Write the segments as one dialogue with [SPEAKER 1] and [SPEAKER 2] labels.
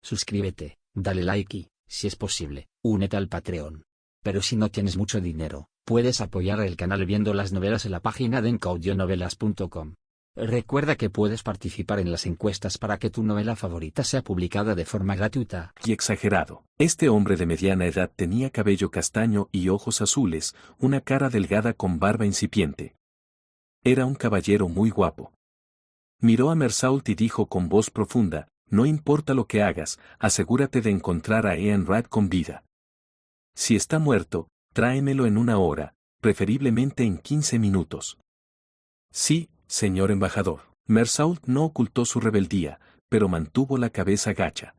[SPEAKER 1] suscríbete, dale like y, si es posible, únete al Patreon. Pero si no tienes mucho dinero, puedes apoyar el canal viendo las novelas en la página de encaudionovelas.com. Recuerda que puedes participar en las encuestas para que tu novela favorita sea publicada de forma gratuita.
[SPEAKER 2] Y exagerado. Este hombre de mediana edad tenía cabello castaño y ojos azules, una cara delgada con barba incipiente. Era un caballero muy guapo. Miró a Mersault y dijo con voz profunda: no importa lo que hagas, asegúrate de encontrar a Ian Wright con vida. Si está muerto, tráemelo en 1 hora, preferiblemente en 15 minutos. Sí, señor embajador. Mersault no ocultó su rebeldía, pero mantuvo la cabeza gacha.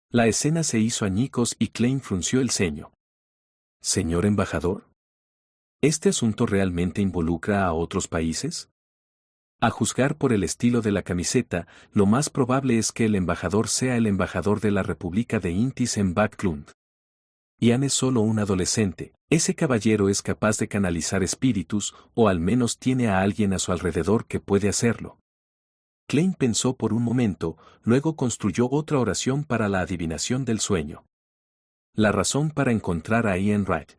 [SPEAKER 2] La escena se hizo añicos y Klein frunció el ceño. ¿Señor embajador? ¿Este asunto realmente involucra a otros países? A juzgar por el estilo de la camiseta, lo más probable es que el embajador sea el embajador de la República de Intis en Backlund. Ian es solo un adolescente. Ese caballero es capaz de canalizar espíritus, o al menos tiene a alguien a su alrededor que puede hacerlo. Klein pensó por un momento, luego construyó otra oración para la adivinación del sueño. La razón para encontrar a Ian Wright.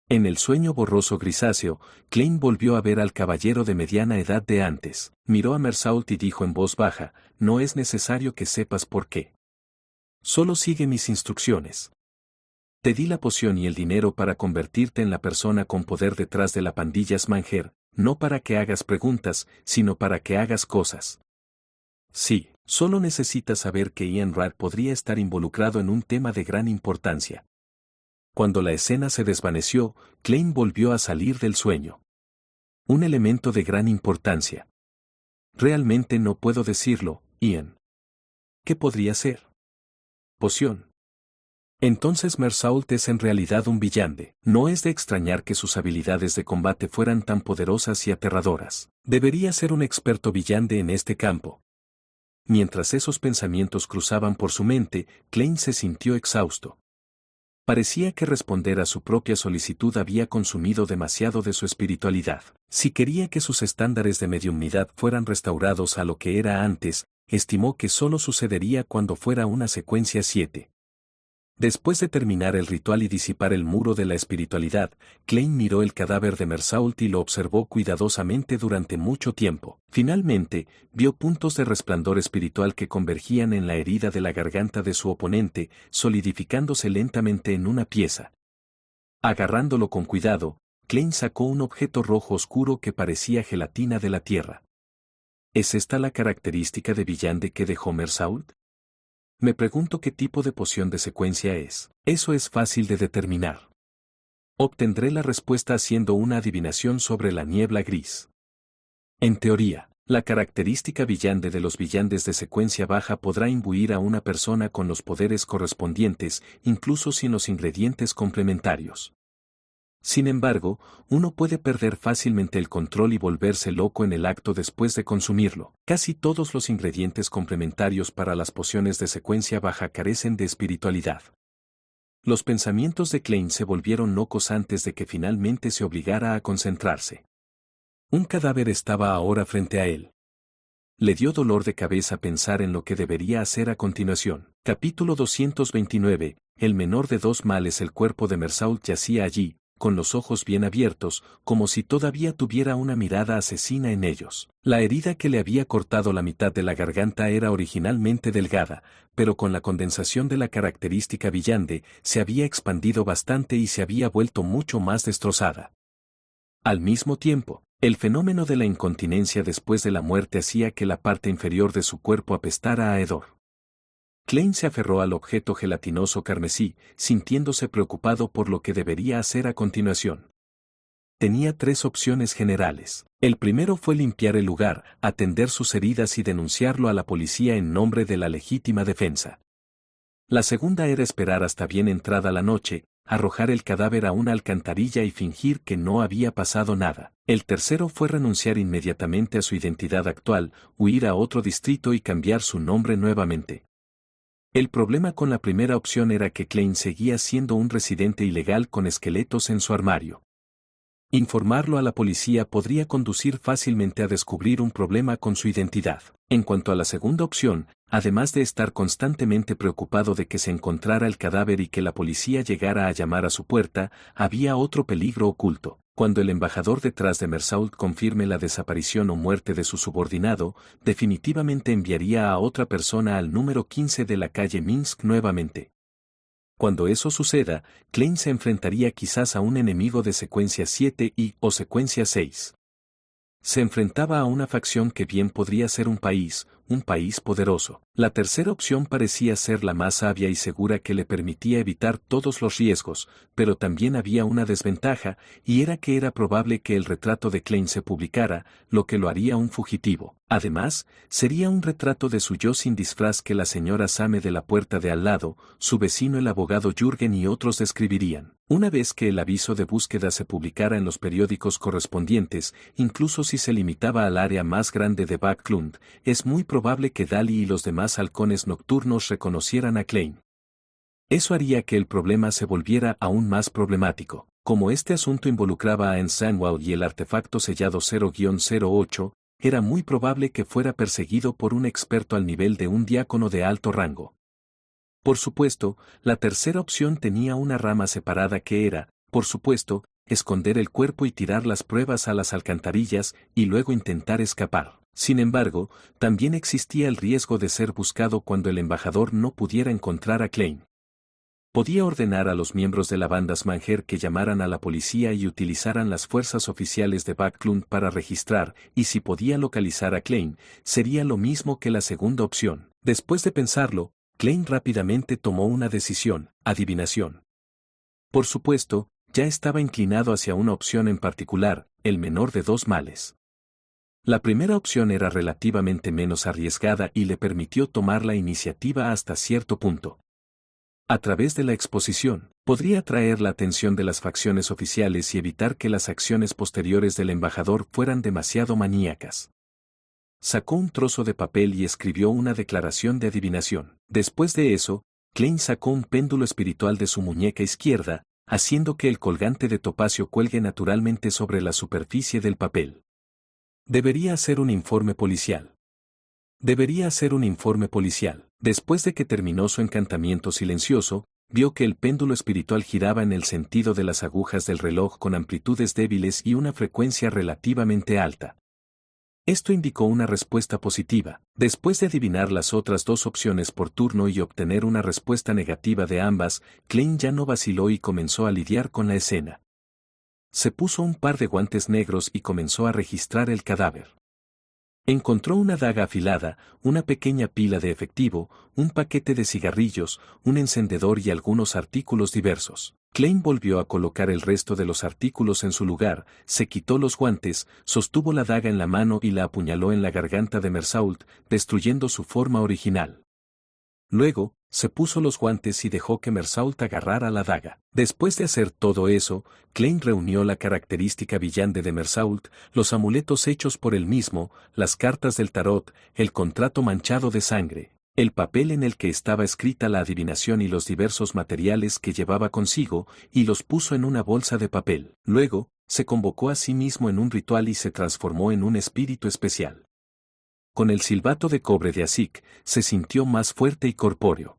[SPEAKER 2] En el sueño borroso grisáceo, Klein volvió a ver al caballero de mediana edad de antes. Miró a Mersault y dijo en voz baja: no es necesario que sepas por qué. Solo sigue mis instrucciones. Te di la poción y el dinero para convertirte en la persona con poder detrás de la pandilla Smanger, no para que hagas preguntas, sino para que hagas cosas. Sí, solo necesitas saber que Ian Wright podría estar involucrado en un tema de gran importancia. Cuando la escena se desvaneció, Klein volvió a salir del sueño. Un elemento de gran importancia. Realmente no puedo decirlo, Ian. ¿Qué podría ser? Poción. Entonces Mersault es en realidad un villande. No es de extrañar que sus habilidades de combate fueran tan poderosas y aterradoras. Debería ser un experto villande en este campo. Mientras esos pensamientos cruzaban por su mente, Klein se sintió exhausto. Parecía que responder a su propia solicitud había consumido demasiado de su espiritualidad. Si quería que sus estándares de mediumnidad fueran restaurados a lo que era antes, estimó que solo sucedería cuando fuera una secuencia 7. Después de terminar el ritual y disipar el muro de la espiritualidad, Klein miró el cadáver de Mersault y lo observó cuidadosamente durante mucho tiempo. Finalmente, vio puntos de resplandor espiritual que convergían en la herida de la garganta de su oponente, solidificándose lentamente en una pieza. Agarrándolo con cuidado, Klein sacó un objeto rojo oscuro que parecía gelatina de la tierra. ¿Es esta la característica de villande que dejó Mersault? Me pregunto qué tipo de poción de secuencia es. Eso es fácil de determinar. Obtendré la respuesta haciendo una adivinación sobre la niebla gris. En teoría, la característica villande de los villandes de secuencia baja podrá imbuir a una persona con los poderes correspondientes, incluso sin los ingredientes complementarios. Sin embargo, uno puede perder fácilmente el control y volverse loco en el acto después de consumirlo. Casi todos los ingredientes complementarios para las pociones de secuencia baja carecen de espiritualidad. Los pensamientos de Klein se volvieron locos antes de que finalmente se obligara a concentrarse. Un cadáver estaba ahora frente a él. Le dio dolor de cabeza pensar en lo que debería hacer a continuación. Capítulo 229. El menor de dos males. El cuerpo de Mersault yacía allí, con los ojos bien abiertos, como si todavía tuviera una mirada asesina en ellos. La herida que le había cortado la mitad de la garganta era originalmente delgada, pero con la condensación de la característica villande, se había expandido bastante y se había vuelto mucho más destrozada. Al mismo tiempo, el fenómeno de la incontinencia después de la muerte hacía que la parte inferior de su cuerpo apestara a hedor. Klein se aferró al objeto gelatinoso carmesí, sintiéndose preocupado por lo que debería hacer a continuación. Tenía 3 opciones generales. El primero fue limpiar el lugar, atender sus heridas y denunciarlo a la policía en nombre de la legítima defensa. La segunda era esperar hasta bien entrada la noche, arrojar el cadáver a una alcantarilla y fingir que no había pasado nada. El tercero fue renunciar inmediatamente a su identidad actual, huir a otro distrito y cambiar su nombre nuevamente. El problema con la primera opción era que Klein seguía siendo un residente ilegal con esqueletos en su armario. Informarlo a la policía podría conducir fácilmente a descubrir un problema con su identidad. En cuanto a la segunda opción, además de estar constantemente preocupado de que se encontrara el cadáver y que la policía llegara a llamar a su puerta, había otro peligro oculto. Cuando el embajador detrás de Mersault confirme la desaparición o muerte de su subordinado, definitivamente enviaría a otra persona al número 15 de la calle Minsk nuevamente. Cuando eso suceda, Klein se enfrentaría quizás a un enemigo de secuencia 7 o secuencia 6. Se enfrentaba a una facción que bien podría ser un país poderoso. La tercera opción parecía ser la más sabia y segura, que le permitía evitar todos los riesgos, pero también había una desventaja, y era que era probable que el retrato de Klein se publicara, lo que lo haría un fugitivo. Además, sería un retrato de su yo sin disfraz que la señora Same de la puerta de al lado, su vecino el abogado Jürgen y otros describirían. Una vez que el aviso de búsqueda se publicara en los periódicos correspondientes, incluso si se limitaba al área más grande de Backlund, es muy probable que Daly y los demás halcones nocturnos reconocieran a Klein. Eso haría que el problema se volviera aún más problemático. Como este asunto involucraba a Ensanwald y el artefacto sellado 0-08, era muy probable que fuera perseguido por un experto al nivel de un diácono de alto rango. Por supuesto, la tercera opción tenía una rama separada que era, por supuesto, esconder el cuerpo y tirar las pruebas a las alcantarillas y luego intentar escapar. Sin embargo, también existía el riesgo de ser buscado cuando el embajador no pudiera encontrar a Klein. Podía ordenar a los miembros de la banda Smanger que llamaran a la policía y utilizaran las fuerzas oficiales de Backlund para registrar, y si podía localizar a Klein, sería lo mismo que la segunda opción. Después de pensarlo, Klein rápidamente tomó una decisión: adivinación. Por supuesto, ya estaba inclinado hacia una opción en particular, el menor de dos males. La primera opción era relativamente menos arriesgada y le permitió tomar la iniciativa hasta cierto punto. A través de la exposición, podría atraer la atención de las facciones oficiales y evitar que las acciones posteriores del embajador fueran demasiado maníacas. Sacó un trozo de papel y escribió una declaración de adivinación. Después de eso, Klein sacó un péndulo espiritual de su muñeca izquierda, haciendo que el colgante de topacio cuelgue naturalmente sobre la superficie del papel. Debería hacer un informe policial. Después de que terminó su encantamiento silencioso, vio que el péndulo espiritual giraba en el sentido de las agujas del reloj con amplitudes débiles y una frecuencia relativamente alta. Esto indicó una respuesta positiva. Después de adivinar las otras dos opciones por turno y obtener una respuesta negativa de ambas, Klein ya no vaciló y comenzó a lidiar con la escena. Se puso un par de guantes negros y comenzó a registrar el cadáver. Encontró una daga afilada, una pequeña pila de efectivo, un paquete de cigarrillos, un encendedor y algunos artículos diversos. Klein volvió a colocar el resto de los artículos en su lugar, se quitó los guantes, sostuvo la daga en la mano y la apuñaló en la garganta de Mersault, destruyendo su forma original. Luego, se puso los guantes y dejó que Mersault agarrara la daga. Después de hacer todo eso, Klein reunió la característica villante de Mersault, los amuletos hechos por él mismo, las cartas del tarot, el contrato manchado de sangre, el papel en el que estaba escrita la adivinación y los diversos materiales que llevaba consigo, y los puso en una bolsa de papel. Luego, se convocó a sí mismo en un ritual y se transformó en un espíritu especial. Con el silbato de cobre de Asik, se sintió más fuerte y corpóreo.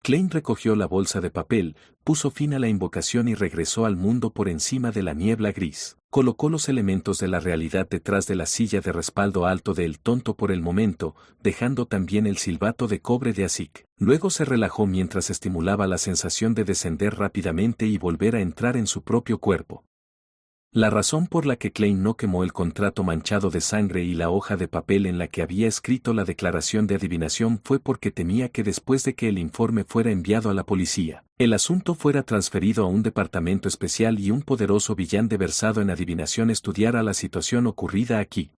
[SPEAKER 2] Klein recogió la bolsa de papel, puso fin a la invocación y regresó al mundo por encima de la niebla gris. Colocó los elementos de la realidad detrás de la silla de respaldo alto de El Tonto por el momento, dejando también el silbato de cobre de Asik. Luego se relajó mientras estimulaba la sensación de descender rápidamente y volver a entrar en su propio cuerpo. La razón por la que Klein no quemó el contrato manchado de sangre y la hoja de papel en la que había escrito la declaración de adivinación fue porque temía que después de que el informe fuera enviado a la policía, el asunto fuera transferido a un departamento especial y un poderoso villante versado en adivinación estudiara la situación ocurrida aquí.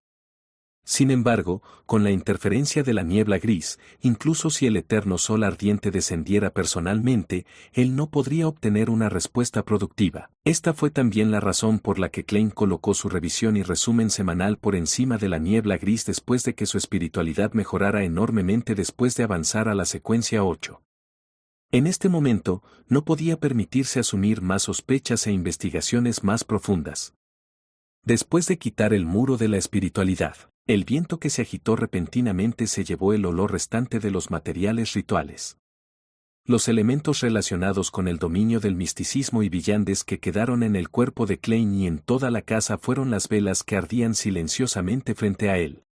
[SPEAKER 2] Sin embargo, con la interferencia de la niebla gris, incluso si el eterno sol ardiente descendiera personalmente, él no podría obtener una respuesta productiva. Esta fue también la razón por la que Klein colocó su revisión y resumen semanal por encima de la niebla gris después de que su espiritualidad mejorara enormemente después de avanzar a la secuencia 8. En este momento, no podía permitirse asumir más sospechas e investigaciones más profundas. Después de quitar el muro de la espiritualidad, el viento que se agitó repentinamente se llevó el olor restante de los materiales rituales. Los elementos relacionados con el dominio del misticismo y villandes que quedaron en el cuerpo de Klein y en toda la casa fueron las velas que ardían silenciosamente frente a él.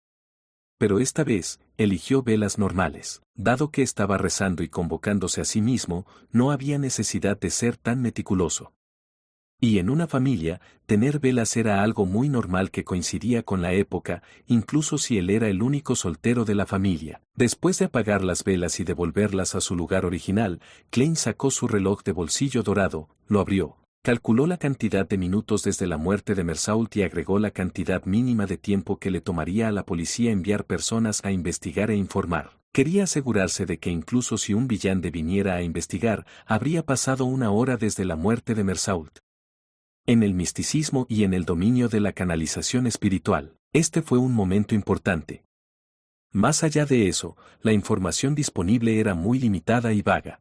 [SPEAKER 2] Pero esta vez, eligió velas normales. Dado que estaba rezando y convocándose a sí mismo, no había necesidad de ser tan meticuloso. Y en una familia, tener velas era algo muy normal que coincidía con la época, incluso si él era el único soltero de la familia. Después de apagar las velas y devolverlas a su lugar original, Klein sacó su reloj de bolsillo dorado, lo abrió, calculó la cantidad de minutos desde la muerte de Mersault y agregó la cantidad mínima de tiempo que le tomaría a la policía enviar personas a investigar e informar. Quería asegurarse de que incluso si un villante viniera a investigar, habría pasado una hora desde la muerte de Mersault. En el misticismo y en el dominio de la canalización espiritual, este fue un momento importante. Más allá de eso, la información disponible era muy limitada y vaga.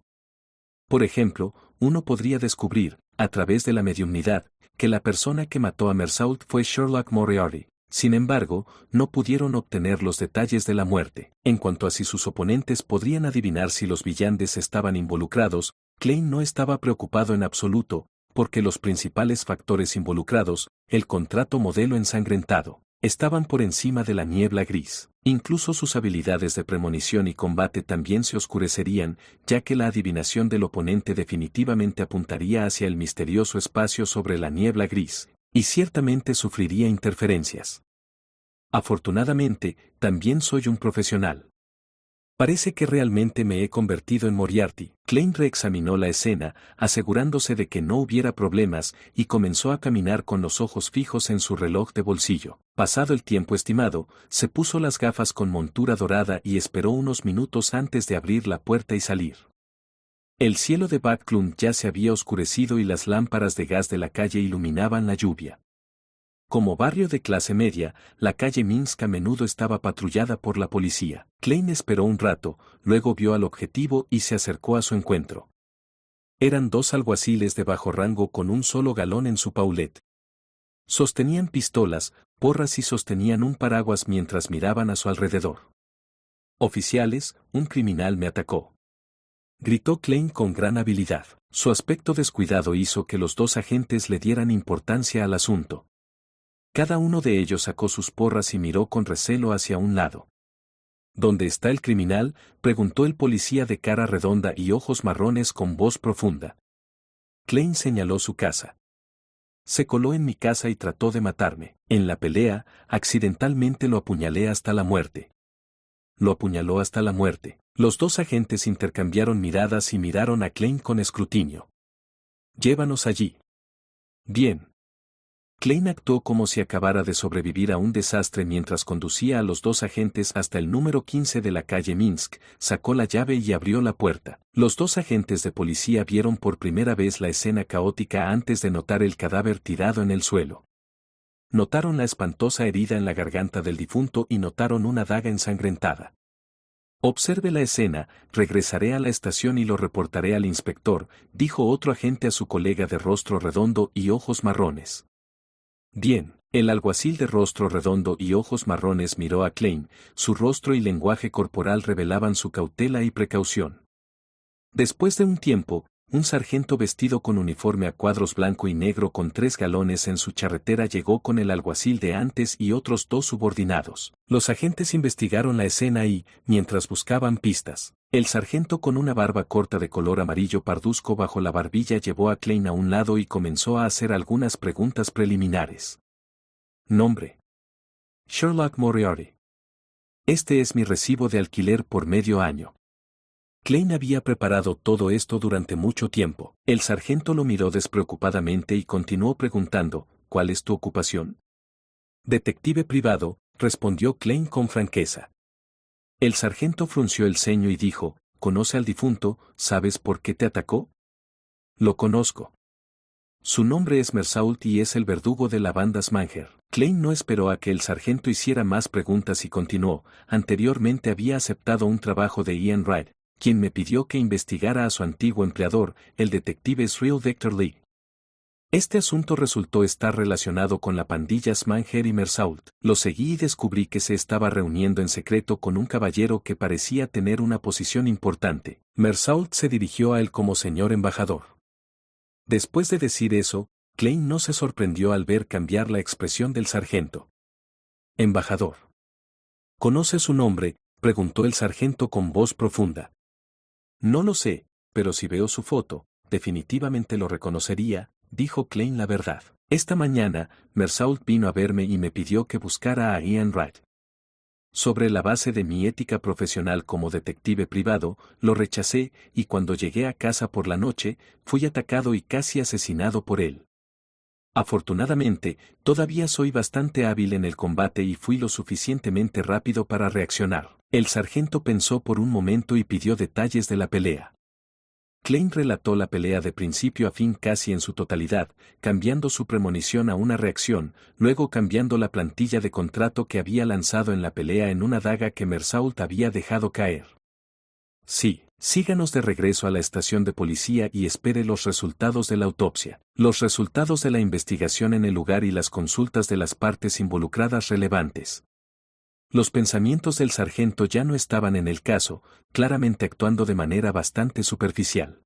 [SPEAKER 2] Por ejemplo, uno podría descubrir, a través de la mediumnidad, que la persona que mató a Mersault fue Sherlock Moriarty. Sin embargo, no pudieron obtener los detalles de la muerte. En cuanto a si sus oponentes podrían adivinar si los villandes estaban involucrados, Klein no estaba preocupado en absoluto, porque los principales factores involucrados, el contrato modelo ensangrentado, estaban por encima de la niebla gris. Incluso sus habilidades de premonición y combate también se oscurecerían, ya que la adivinación del oponente definitivamente apuntaría hacia el misterioso espacio sobre la niebla gris, y ciertamente sufriría interferencias. Afortunadamente, también soy un profesional. Parece que realmente me he convertido en Moriarty. Klein reexaminó la escena, asegurándose de que no hubiera problemas, y comenzó a caminar con los ojos fijos en su reloj de bolsillo. Pasado el tiempo estimado, se puso las gafas con montura dorada y esperó unos minutos antes de abrir la puerta y salir. El cielo de Backlund ya se había oscurecido y las lámparas de gas de la calle iluminaban la lluvia. Como barrio de clase media, la calle Minsk a menudo estaba patrullada por la policía. Klein esperó un rato, luego vio al objetivo y se acercó a su encuentro. Eran dos alguaciles de bajo rango con un solo galón en su paulet. Sostenían pistolas, porras y sostenían un paraguas mientras miraban a su alrededor. «Oficiales, un criminal me atacó», gritó Klein con gran habilidad. Su aspecto descuidado hizo que los dos agentes le dieran importancia al asunto. Cada uno de ellos sacó sus porras y miró con recelo hacia un lado. ¿Dónde está el criminal?, preguntó el policía de cara redonda y ojos marrones con voz profunda. Klein señaló su casa. Se coló en mi casa y trató de matarme. En la pelea, accidentalmente lo apuñalé hasta la muerte. Lo apuñaló hasta la muerte. Los dos agentes intercambiaron miradas y miraron a Klein con escrutinio. Llévanos allí. Bien. Klein actuó como si acabara de sobrevivir a un desastre mientras conducía a los dos agentes hasta el número 15 de la calle Minsk, sacó la llave y abrió la puerta. Los dos agentes de policía vieron por primera vez la escena caótica antes de notar el cadáver tirado en el suelo. Notaron la espantosa herida en la garganta del difunto y notaron una daga ensangrentada. Observe la escena, regresaré a la estación y lo reportaré al inspector, dijo otro agente a su colega de rostro redondo y ojos marrones. Bien, el alguacil de rostro redondo y ojos marrones miró a Klein, su rostro y lenguaje corporal revelaban su cautela y precaución. Después de un tiempo, un sargento vestido con uniforme a cuadros blanco y negro con 3 galones en su charretera llegó con el alguacil de antes y otros 2 subordinados. Los agentes investigaron la escena y, mientras buscaban pistas, el sargento con una barba corta de color amarillo parduzco bajo la barbilla llevó a Klein a un lado y comenzó a hacer algunas preguntas preliminares. Nombre: Sherlock Moriarty. Este es mi recibo de alquiler por medio año. Klein había preparado todo esto durante mucho tiempo. El sargento lo miró despreocupadamente y continuó preguntando, ¿cuál es tu ocupación? Detective privado, respondió Klein con franqueza. El sargento frunció el ceño y dijo, ¿conoce al difunto? ¿Sabes por qué te atacó? Lo conozco. Su nombre es Mersault y es el verdugo de la banda Smanger. Klein no esperó a que el sargento hiciera más preguntas y continuó, anteriormente había aceptado un trabajo de Ian Wright, quien me pidió que investigara a su antiguo empleador, el detective Cyril Victor Lee. Este asunto resultó estar relacionado con la pandilla Smanger y Mersault. Lo seguí y descubrí que se estaba reuniendo en secreto con un caballero que parecía tener una posición importante. Mersault se dirigió a él como señor embajador. Después de decir eso, Klein no se sorprendió al ver cambiar la expresión del sargento. Embajador. ¿Conoce su nombre?, preguntó el sargento con voz profunda. No lo sé, pero si veo su foto, definitivamente lo reconocería, dijo Klein la verdad. Esta mañana, Mersault vino a verme y me pidió que buscara a Ian Wright. Sobre la base de mi ética profesional como detective privado, lo rechacé y cuando llegué a casa por la noche, fui atacado y casi asesinado por él. Afortunadamente, todavía soy bastante hábil en el combate y fui lo suficientemente rápido para reaccionar. El sargento pensó por un momento y pidió detalles de la pelea. Klein relató la pelea de principio a fin casi en su totalidad, cambiando su premonición a una reacción, luego cambiando la plantilla de contrato que había lanzado en la pelea en una daga que Mersault había dejado caer. Sí, síganos de regreso a la estación de policía y espere los resultados de la autopsia, los resultados de la investigación en el lugar y las consultas de las partes involucradas relevantes. Los pensamientos del sargento ya no estaban en el caso, claramente actuando de manera bastante superficial.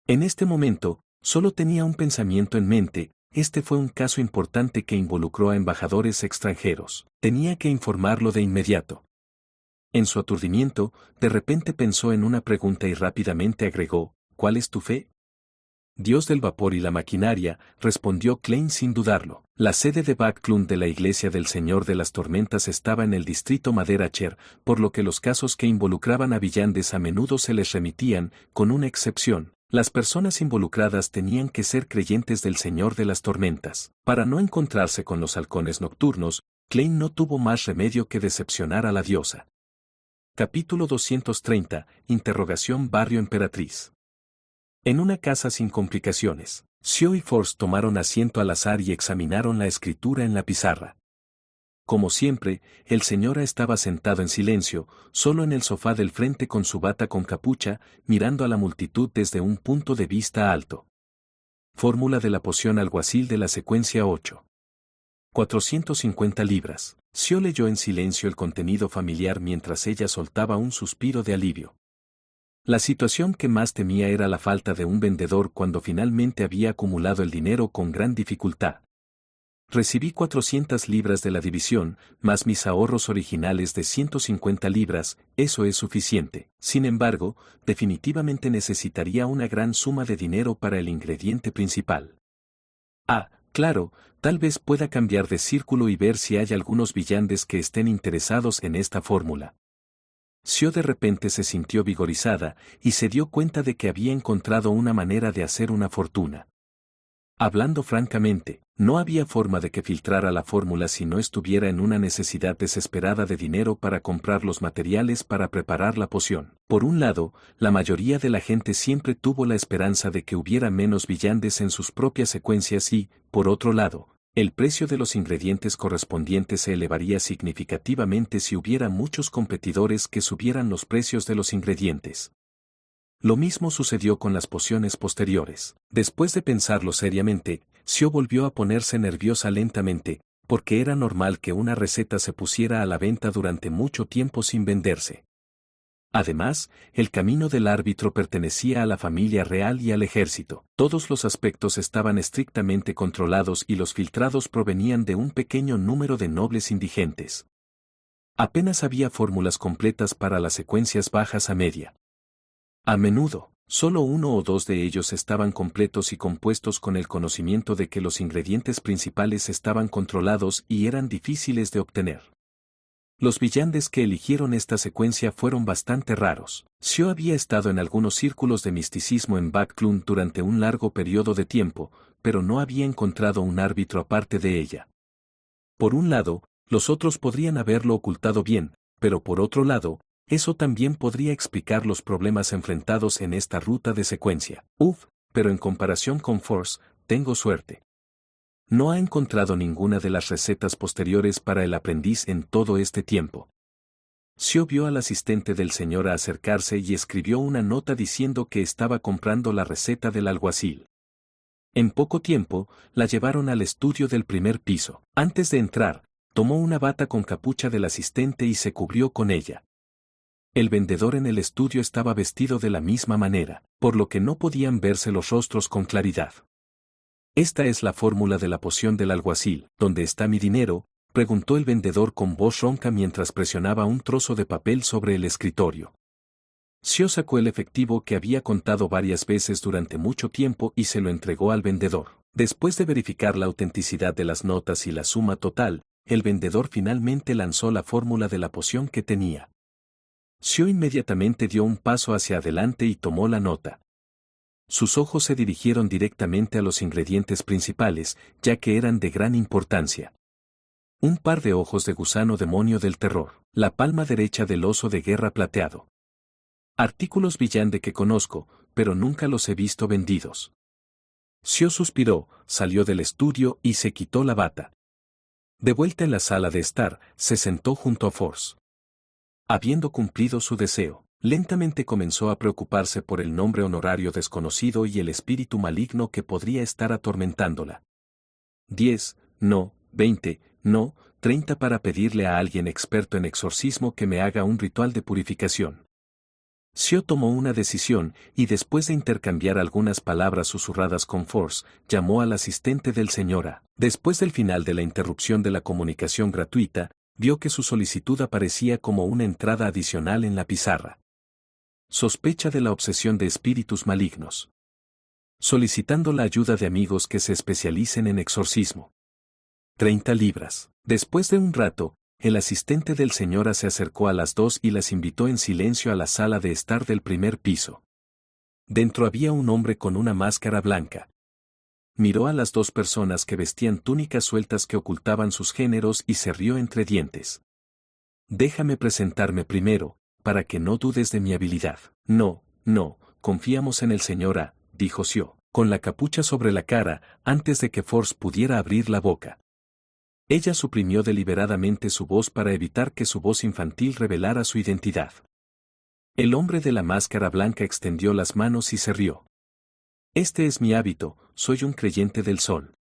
[SPEAKER 2] En este momento, solo tenía un pensamiento en mente: este fue un caso importante que involucró a embajadores extranjeros. Tenía que informarlo de inmediato. En su aturdimiento, de repente pensó en una pregunta y rápidamente agregó: ¿cuál es tu fe? Dios del vapor y la maquinaria, respondió Klein sin dudarlo. La sede de Backlund de la Iglesia del Señor de las Tormentas estaba en el distrito Maderacher, por lo que los casos que involucraban a villanes a menudo se les remitían, con una excepción: las personas involucradas tenían que ser creyentes del Señor de las Tormentas. Para no encontrarse con los halcones nocturnos, Klein no tuvo más remedio que decepcionar a la diosa. Capítulo 230, Interrogación Barrio Emperatriz. En una casa sin complicaciones, Sio y Force tomaron asiento al azar y examinaron la escritura en la pizarra. Como siempre, el señora estaba sentado en silencio, solo en el sofá del frente con su bata con capucha, mirando a la multitud desde un punto de vista alto. Fórmula de la poción alguacil de la secuencia 8. 450 libras. Sio leyó en silencio el contenido familiar mientras ella soltaba un suspiro de alivio. La situación que más temía era la falta de un vendedor cuando finalmente había acumulado el dinero con gran dificultad. Recibí 400 libras de la división, más mis ahorros originales de 150 libras, eso es suficiente. Sin embargo, definitivamente necesitaría una gran suma de dinero para el ingrediente principal. Ah, claro, tal vez pueda cambiar de círculo y ver si hay algunos villanes que estén interesados en esta fórmula. Sio de repente se sintió vigorizada y se dio cuenta de que había encontrado una manera de hacer una fortuna. Hablando francamente, no había forma de que filtrara la fórmula si no estuviera en una necesidad desesperada de dinero para comprar los materiales para preparar la poción. Por un lado, la mayoría de la gente siempre tuvo la esperanza de que hubiera menos villanes en sus propias secuencias y, por otro lado, el precio de los ingredientes correspondientes se elevaría significativamente si hubiera muchos competidores que subieran los precios de los ingredientes. Lo mismo sucedió con las pociones posteriores. Después de pensarlo seriamente, Sio volvió a ponerse nerviosa lentamente, porque era normal que una receta se pusiera a la venta durante mucho tiempo sin venderse. Además, el camino del árbitro pertenecía a la familia real y al ejército. Todos los aspectos estaban estrictamente controlados y los filtrados provenían de un pequeño número de nobles indigentes. Apenas había fórmulas completas para las secuencias bajas a media. A menudo, solo uno o dos de ellos estaban completos y compuestos con el conocimiento de que los ingredientes principales estaban controlados y eran difíciles de obtener. Los villanes que eligieron esta secuencia fueron bastante raros. Sio había estado en algunos círculos de misticismo en Backlund durante un largo periodo de tiempo, pero no había encontrado un árbitro aparte de ella. Por un lado, los otros podrían haberlo ocultado bien, pero por otro lado, eso también podría explicar los problemas enfrentados en esta ruta de secuencia. Pero en comparación con Force, tengo suerte. No ha encontrado ninguna de las recetas posteriores para el aprendiz en todo este tiempo. Sio vio al asistente del señor acercarse y escribió una nota diciendo que estaba comprando la receta del alguacil. En poco tiempo, la llevaron al estudio del primer piso. Antes de entrar, tomó una bata con capucha del asistente y se cubrió con ella. El vendedor en el estudio estaba vestido de la misma manera, por lo que no podían verse los rostros con claridad. «Esta es la fórmula de la poción del alguacil. ¿Dónde está mi dinero?», preguntó el vendedor con voz ronca mientras presionaba un trozo de papel sobre el escritorio. Xiao sacó el efectivo que había contado varias veces durante mucho tiempo y se lo entregó al vendedor. Después de verificar la autenticidad de las notas y la suma total, el vendedor finalmente lanzó la fórmula de la poción que tenía. Xiao inmediatamente dio un paso hacia adelante y tomó la nota. Sus ojos se dirigieron directamente a los ingredientes principales, ya que eran de gran importancia. Un par de ojos de gusano demonio del terror, la palma derecha del oso de guerra plateado. Artículos Villande que conozco, pero nunca los he visto vendidos. Xiao suspiró, salió del estudio y se quitó la bata. De vuelta en la sala de estar, se sentó junto a Force. Habiendo cumplido su deseo, lentamente comenzó a preocuparse por el nombre honorario desconocido y el espíritu maligno que podría estar atormentándola. 10, no, 20, no, 30 para pedirle a alguien experto en exorcismo que me haga un ritual de purificación. Xiao tomó una decisión y después de intercambiar algunas palabras susurradas con Force, llamó al asistente del Sr. A. Después del final de la interrupción de la comunicación gratuita, vio que su solicitud aparecía como una entrada adicional en la pizarra. Sospecha de la obsesión de espíritus malignos. Solicitando la ayuda de amigos que se especialicen en exorcismo. 30 libras. Después de un rato, el asistente del Sr. A se acercó a las dos y las invitó en silencio a la sala de estar del primer piso. Dentro había un hombre con una máscara blanca. Miró a las dos personas que vestían túnicas sueltas que ocultaban sus géneros y se rió entre dientes. «Déjame presentarme primero, para que no dudes de mi habilidad». «No, no, confiamos en el Sr. A», dijo Xiao, con la capucha sobre la cara, antes de que Force pudiera abrir la boca. Ella suprimió deliberadamente su voz para evitar que su voz infantil revelara su identidad. El hombre de la máscara blanca extendió las manos y se rió. «Este es mi hábito, soy un creyente del sol.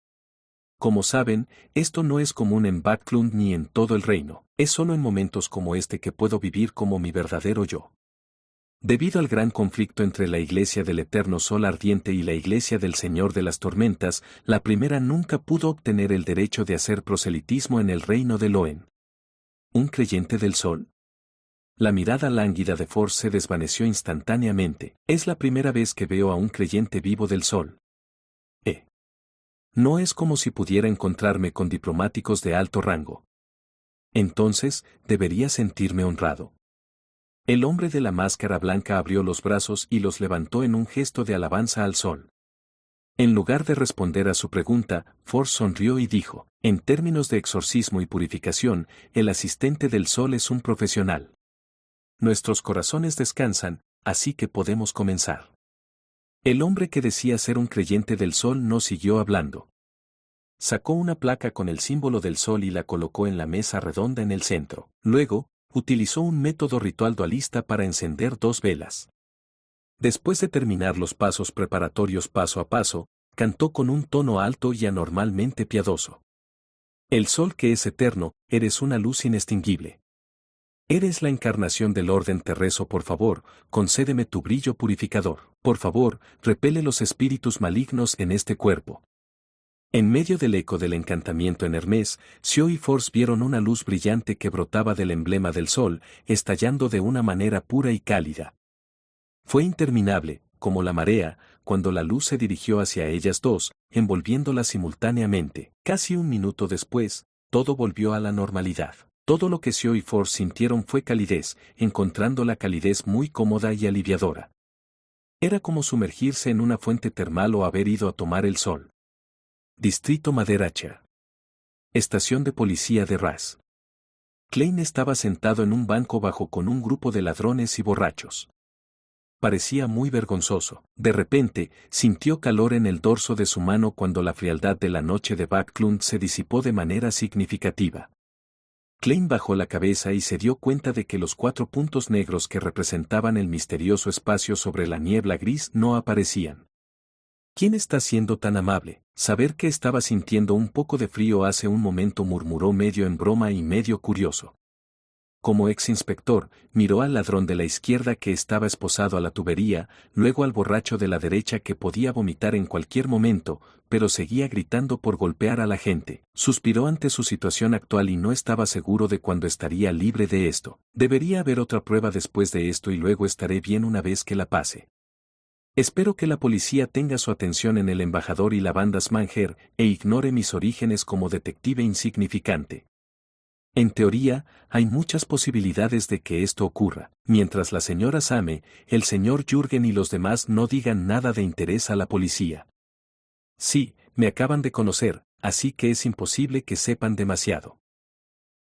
[SPEAKER 2] Como saben, esto no es común en Backlund ni en todo el reino, es solo en momentos como este que puedo vivir como mi verdadero yo». Debido al gran conflicto entre la Iglesia del Eterno Sol Ardiente y la Iglesia del Señor de las Tormentas, la primera nunca pudo obtener el derecho de hacer proselitismo en el reino de Loen. ¿Un creyente del Sol? La mirada lánguida de Force se desvaneció instantáneamente. «Es la primera vez que veo a un creyente vivo del Sol. No es como si pudiera encontrarme con diplomáticos de alto rango. Entonces, debería sentirme honrado». El hombre de la máscara blanca abrió los brazos y los levantó en un gesto de alabanza al sol. En lugar de responder a su pregunta, Force sonrió y dijo: «En términos de exorcismo y purificación, el asistente del sol es un profesional. Nuestros corazones descansan, así que podemos comenzar». El hombre que decía ser un creyente del sol no siguió hablando. Sacó una placa con el símbolo del sol y la colocó en la mesa redonda en el centro. Luego, utilizó un método ritual dualista para encender 2 velas. Después de terminar los pasos preparatorios paso a paso, cantó con un tono alto y anormalmente piadoso: «El sol que es eterno, eres una luz inextinguible. Eres la encarnación del orden terrestre, por favor, concédeme tu brillo purificador. Por favor, repele los espíritus malignos en este cuerpo». En medio del eco del encantamiento en Hermes, Xiao y Force vieron una luz brillante que brotaba del emblema del sol, estallando de una manera pura y cálida. Fue interminable, como la marea, cuando la luz se dirigió hacia ellas dos, envolviéndolas simultáneamente. Casi un minuto después, todo volvió a la normalidad. Todo lo que Xiao y Force sintieron fue calidez, encontrando la calidez muy cómoda y aliviadora. Era como sumergirse en una fuente termal o haber ido a tomar el sol. Distrito Maderacha. Estación de policía de Ras. Klein estaba sentado en un banco bajo con un grupo de ladrones y borrachos. Parecía muy vergonzoso. De repente, sintió calor en el dorso de su mano cuando la frialdad de la noche de Backlund se disipó de manera significativa. Klein bajó la cabeza y se dio cuenta de que los 4 puntos negros que representaban el misterioso espacio sobre la niebla gris no aparecían. ¿Quién está siendo tan amable? Saber que estaba sintiendo un poco de frío hace un momento, murmuró medio en broma y medio curioso. Como ex inspector, miró al ladrón de la izquierda que estaba esposado a la tubería, luego al borracho de la derecha que podía vomitar en cualquier momento, pero seguía gritando por golpear a la gente. Suspiró ante su situación actual y no estaba seguro de cuándo estaría libre de esto. Debería haber otra prueba después de esto y luego estaré bien una vez que la pase. Espero que la policía tenga su atención en el embajador y la banda Smanger e ignore mis orígenes como detective insignificante. En teoría, hay muchas posibilidades de que esto ocurra, mientras la señora Same, el señor Jürgen y los demás no digan nada de interés a la policía. Sí, me acaban de conocer, así que es imposible que sepan demasiado.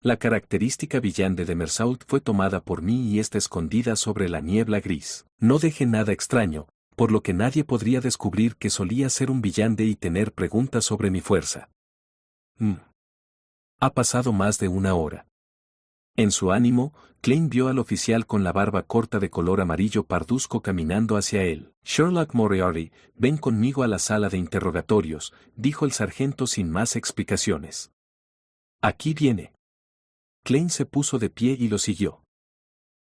[SPEAKER 2] La característica villante de Mersault fue tomada por mí y está escondida sobre la niebla gris. No dejé nada extraño, por lo que nadie podría descubrir que solía ser un villante y tener preguntas sobre mi fuerza. Ha pasado más de una hora. En su ánimo, Klein vio al oficial con la barba corta de color amarillo parduzco caminando hacia él. Sherlock Moriarty, ven conmigo a la sala de interrogatorios, dijo el sargento sin más explicaciones. Aquí viene. Klein se puso de pie y lo siguió.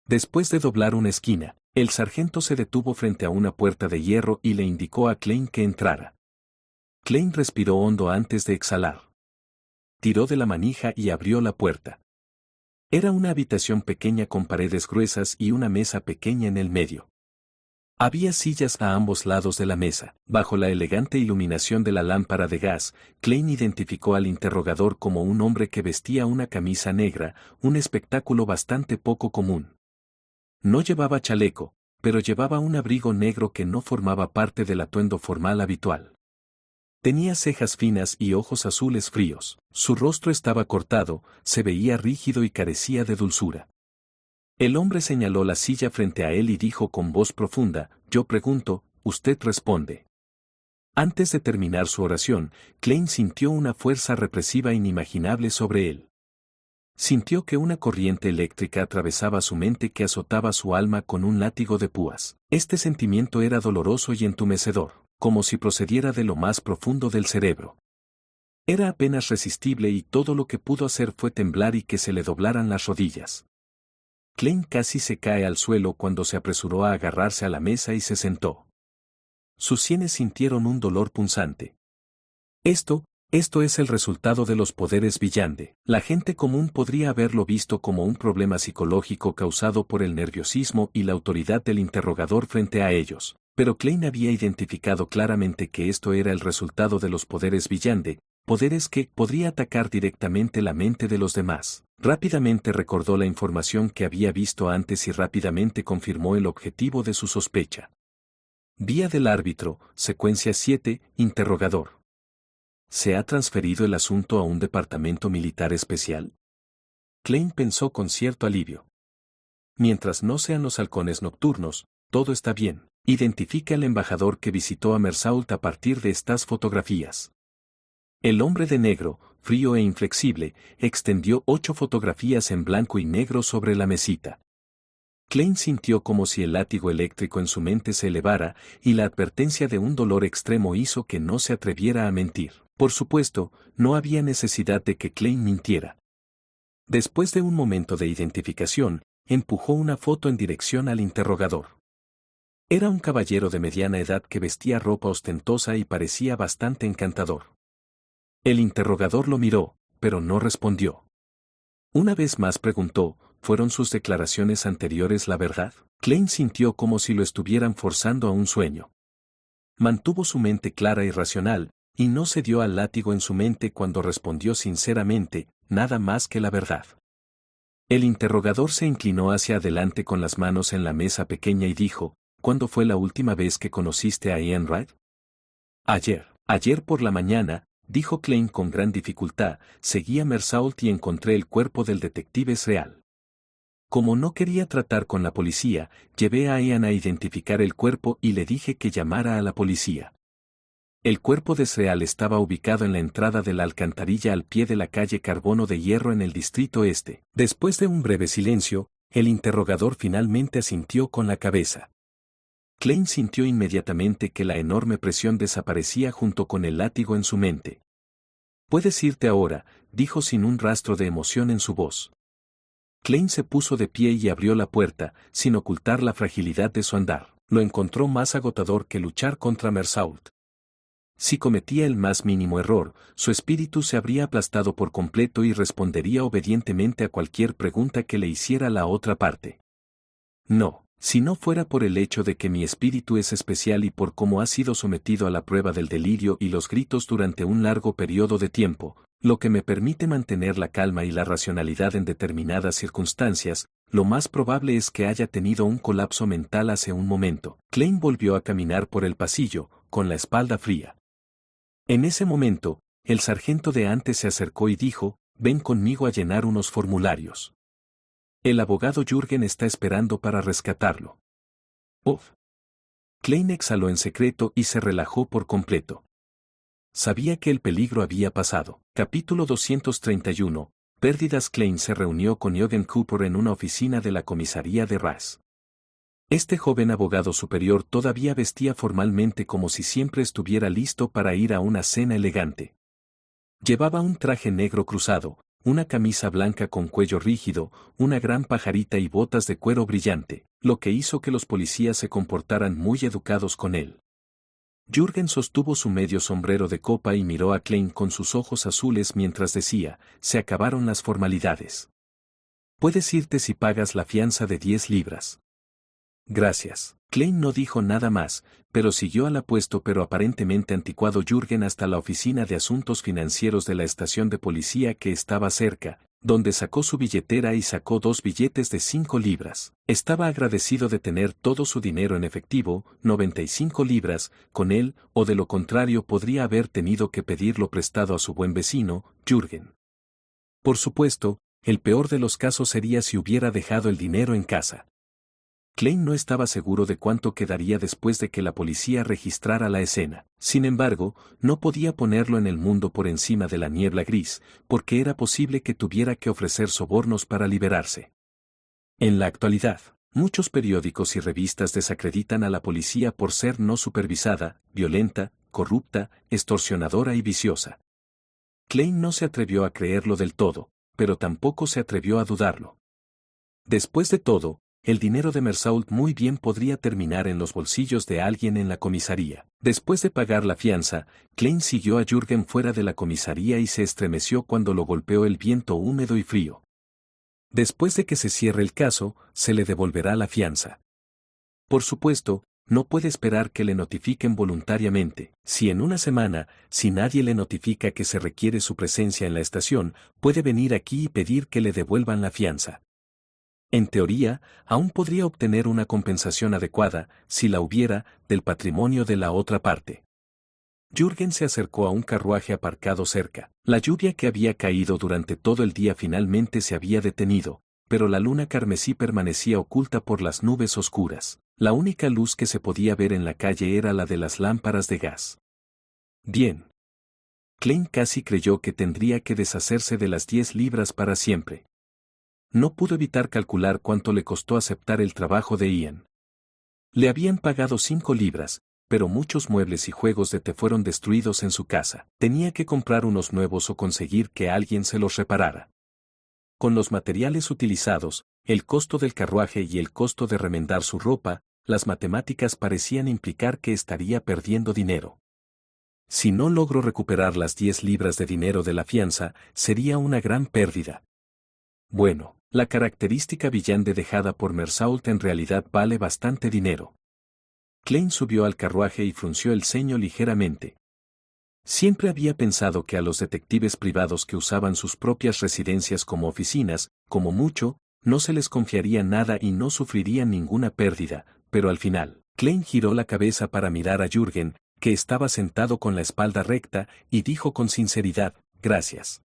[SPEAKER 2] Después de doblar una esquina, el sargento se detuvo frente a una puerta de hierro y le indicó a Klein que entrara. Klein respiró hondo antes de exhalar. Tiró de la manija y abrió la puerta. Era una habitación pequeña con paredes gruesas y una mesa pequeña en el medio. Había sillas a ambos lados de la mesa. Bajo la elegante iluminación de la lámpara de gas, Klein identificó al interrogador como un hombre que vestía una camisa negra, un espectáculo bastante poco común. No llevaba chaleco, pero llevaba un abrigo negro que no formaba parte del atuendo formal habitual. Tenía cejas finas y ojos azules fríos. Su rostro estaba cortado, se veía rígido y carecía de dulzura. El hombre señaló la silla frente a él y dijo con voz profunda, yo pregunto, usted responde. Antes de terminar su oración, Klein sintió una fuerza represiva inimaginable sobre él. Sintió que una corriente eléctrica atravesaba su mente que azotaba su alma con un látigo de púas. Este sentimiento era doloroso y entumecedor, como si procediera de lo más profundo del cerebro. Era apenas resistible y todo lo que pudo hacer fue temblar y que se le doblaran las rodillas. Klein casi se cae al suelo cuando se apresuró a agarrarse a la mesa y se sentó. Sus sienes sintieron un dolor punzante. Esto es el resultado de los poderes Villande. La gente común podría haberlo visto como un problema psicológico causado por el nerviosismo y la autoridad del interrogador frente a ellos, pero Klein había identificado claramente que esto era el resultado de los poderes Villande, poderes que podría atacar directamente la mente de los demás. Rápidamente recordó la información que había visto antes y rápidamente confirmó el objetivo de su sospecha. Vía del árbitro, secuencia 7, interrogador. ¿Se ha transferido el asunto a un departamento militar especial? Klein pensó con cierto alivio. Mientras no sean los halcones nocturnos, todo está bien. Identifica al embajador que visitó a Mersault a partir de estas fotografías. El hombre de negro, frío e inflexible, extendió 8 fotografías en blanco y negro sobre la mesita. Klein sintió como si el látigo eléctrico en su mente se elevara, y la advertencia de un dolor extremo hizo que no se atreviera a mentir. Por supuesto, no había necesidad de que Klein mintiera. Después de un momento de identificación, empujó una foto en dirección al interrogador. Era un caballero de mediana edad que vestía ropa ostentosa y parecía bastante encantador. El interrogador lo miró, pero no respondió. Una vez más preguntó, ¿fueron sus declaraciones anteriores la verdad? Klein sintió como si lo estuvieran forzando a un sueño. Mantuvo su mente clara y racional, y no se dio al látigo en su mente cuando respondió sinceramente, nada más que la verdad. El interrogador se inclinó hacia adelante con las manos en la mesa pequeña y dijo, ¿cuándo fue la última vez que conociste a Ian Wright? Ayer por la mañana, dijo Klein con gran dificultad, seguí a Mersault y encontré el cuerpo del detective Sreal. Como no quería tratar con la policía, llevé a Ian a identificar el cuerpo y le dije que llamara a la policía. El cuerpo de Sreal estaba ubicado en la entrada de la alcantarilla al pie de la calle Carbono de Hierro en el Distrito Este. Después de un breve silencio, el interrogador finalmente asintió con la cabeza. Klein sintió inmediatamente que la enorme presión desaparecía junto con el látigo en su mente. «Puedes irte ahora», dijo sin un rastro de emoción en su voz. Klein se puso de pie y abrió la puerta, sin ocultar la fragilidad de su andar. Lo encontró más agotador que luchar contra Mersault. Si cometía el más mínimo error, su espíritu se habría aplastado por completo y respondería obedientemente a cualquier pregunta que le hiciera la otra parte. No, si no fuera por el hecho de que mi espíritu es especial y por cómo ha sido sometido a la prueba del delirio y los gritos durante un largo periodo de tiempo, lo que me permite mantener la calma y la racionalidad en determinadas circunstancias, lo más probable es que haya tenido un colapso mental hace un momento. Klein volvió a caminar por el pasillo, con la espalda fría. En ese momento, el sargento de antes se acercó y dijo, «Ven conmigo a llenar unos formularios. El abogado Jürgen está esperando para rescatarlo». Uf. Klein exhaló en secreto y se relajó por completo. Sabía que el peligro había pasado. Capítulo 231. Pérdidas. Klein se reunió con Jürgen Cooper en una oficina de la comisaría de Ras. Este joven abogado superior todavía vestía formalmente como si siempre estuviera listo para ir a una cena elegante. Llevaba un traje negro cruzado, una camisa blanca con cuello rígido, una gran pajarita y botas de cuero brillante, lo que hizo que los policías se comportaran muy educados con él. Jürgen sostuvo su medio sombrero de copa y miró a Klein con sus ojos azules mientras decía, «Se acabaron las formalidades. Puedes irte si pagas la fianza de 10 libras». «Gracias». Klein no dijo nada más, pero siguió al apuesto pero aparentemente anticuado Jürgen hasta la oficina de asuntos financieros de la estación de policía que estaba cerca, donde sacó su billetera y sacó 2 billetes de 5 libras. Estaba agradecido de tener todo su dinero en efectivo, 95 libras, con él, o de lo contrario podría haber tenido que pedirlo prestado a su buen vecino, Jürgen. Por supuesto, el peor de los casos sería si hubiera dejado el dinero en casa. Klein no estaba seguro de cuánto quedaría después de que la policía registrara la escena. Sin embargo, no podía ponerlo en el mundo por encima de la niebla gris, porque era posible que tuviera que ofrecer sobornos para liberarse. En la actualidad, muchos periódicos y revistas desacreditan a la policía por ser no supervisada, violenta, corrupta, extorsionadora y viciosa. Klein no se atrevió a creerlo del todo, pero tampoco se atrevió a dudarlo. Después de todo, el dinero de Mersault muy bien podría terminar en los bolsillos de alguien en la comisaría. Después de pagar la fianza, Klein siguió a Jürgen fuera de la comisaría y se estremeció cuando lo golpeó el viento húmedo y frío. Después de que se cierre el caso, se le devolverá la fianza. Por supuesto, no puede esperar que le notifiquen voluntariamente. Si en una semana, si nadie le notifica que se requiere su presencia en la estación, puede venir aquí y pedir que le devuelvan la fianza. En teoría, aún podría obtener una compensación adecuada, si la hubiera, del patrimonio de la otra parte. Jürgen se acercó a un carruaje aparcado cerca. La lluvia que había caído durante todo el día finalmente se había detenido, pero la luna carmesí permanecía oculta por las nubes oscuras. La única luz que se podía ver en la calle era la de las lámparas de gas. Bien. Klein casi creyó que tendría que deshacerse de las 10 libras para siempre. No pudo evitar calcular cuánto le costó aceptar el trabajo de Ian. Le habían pagado 5 libras, pero muchos muebles y juegos de té fueron destruidos en su casa. Tenía que comprar unos nuevos o conseguir que alguien se los reparara. Con los materiales utilizados, el costo del carruaje y el costo de remendar su ropa, las matemáticas parecían implicar que estaría perdiendo dinero. Si no logró recuperar las 10 libras de dinero de la fianza, sería una gran pérdida. Bueno, la característica villante dejada por Mersault en realidad vale bastante dinero. Klein subió al carruaje y frunció el ceño ligeramente. Siempre había pensado que a los detectives privados que usaban sus propias residencias como oficinas, como mucho, no se les confiaría nada y no sufrirían ninguna pérdida, pero al final, Klein giró la cabeza para mirar a Jürgen, que estaba sentado con la espalda recta, y dijo con sinceridad, «Gracias.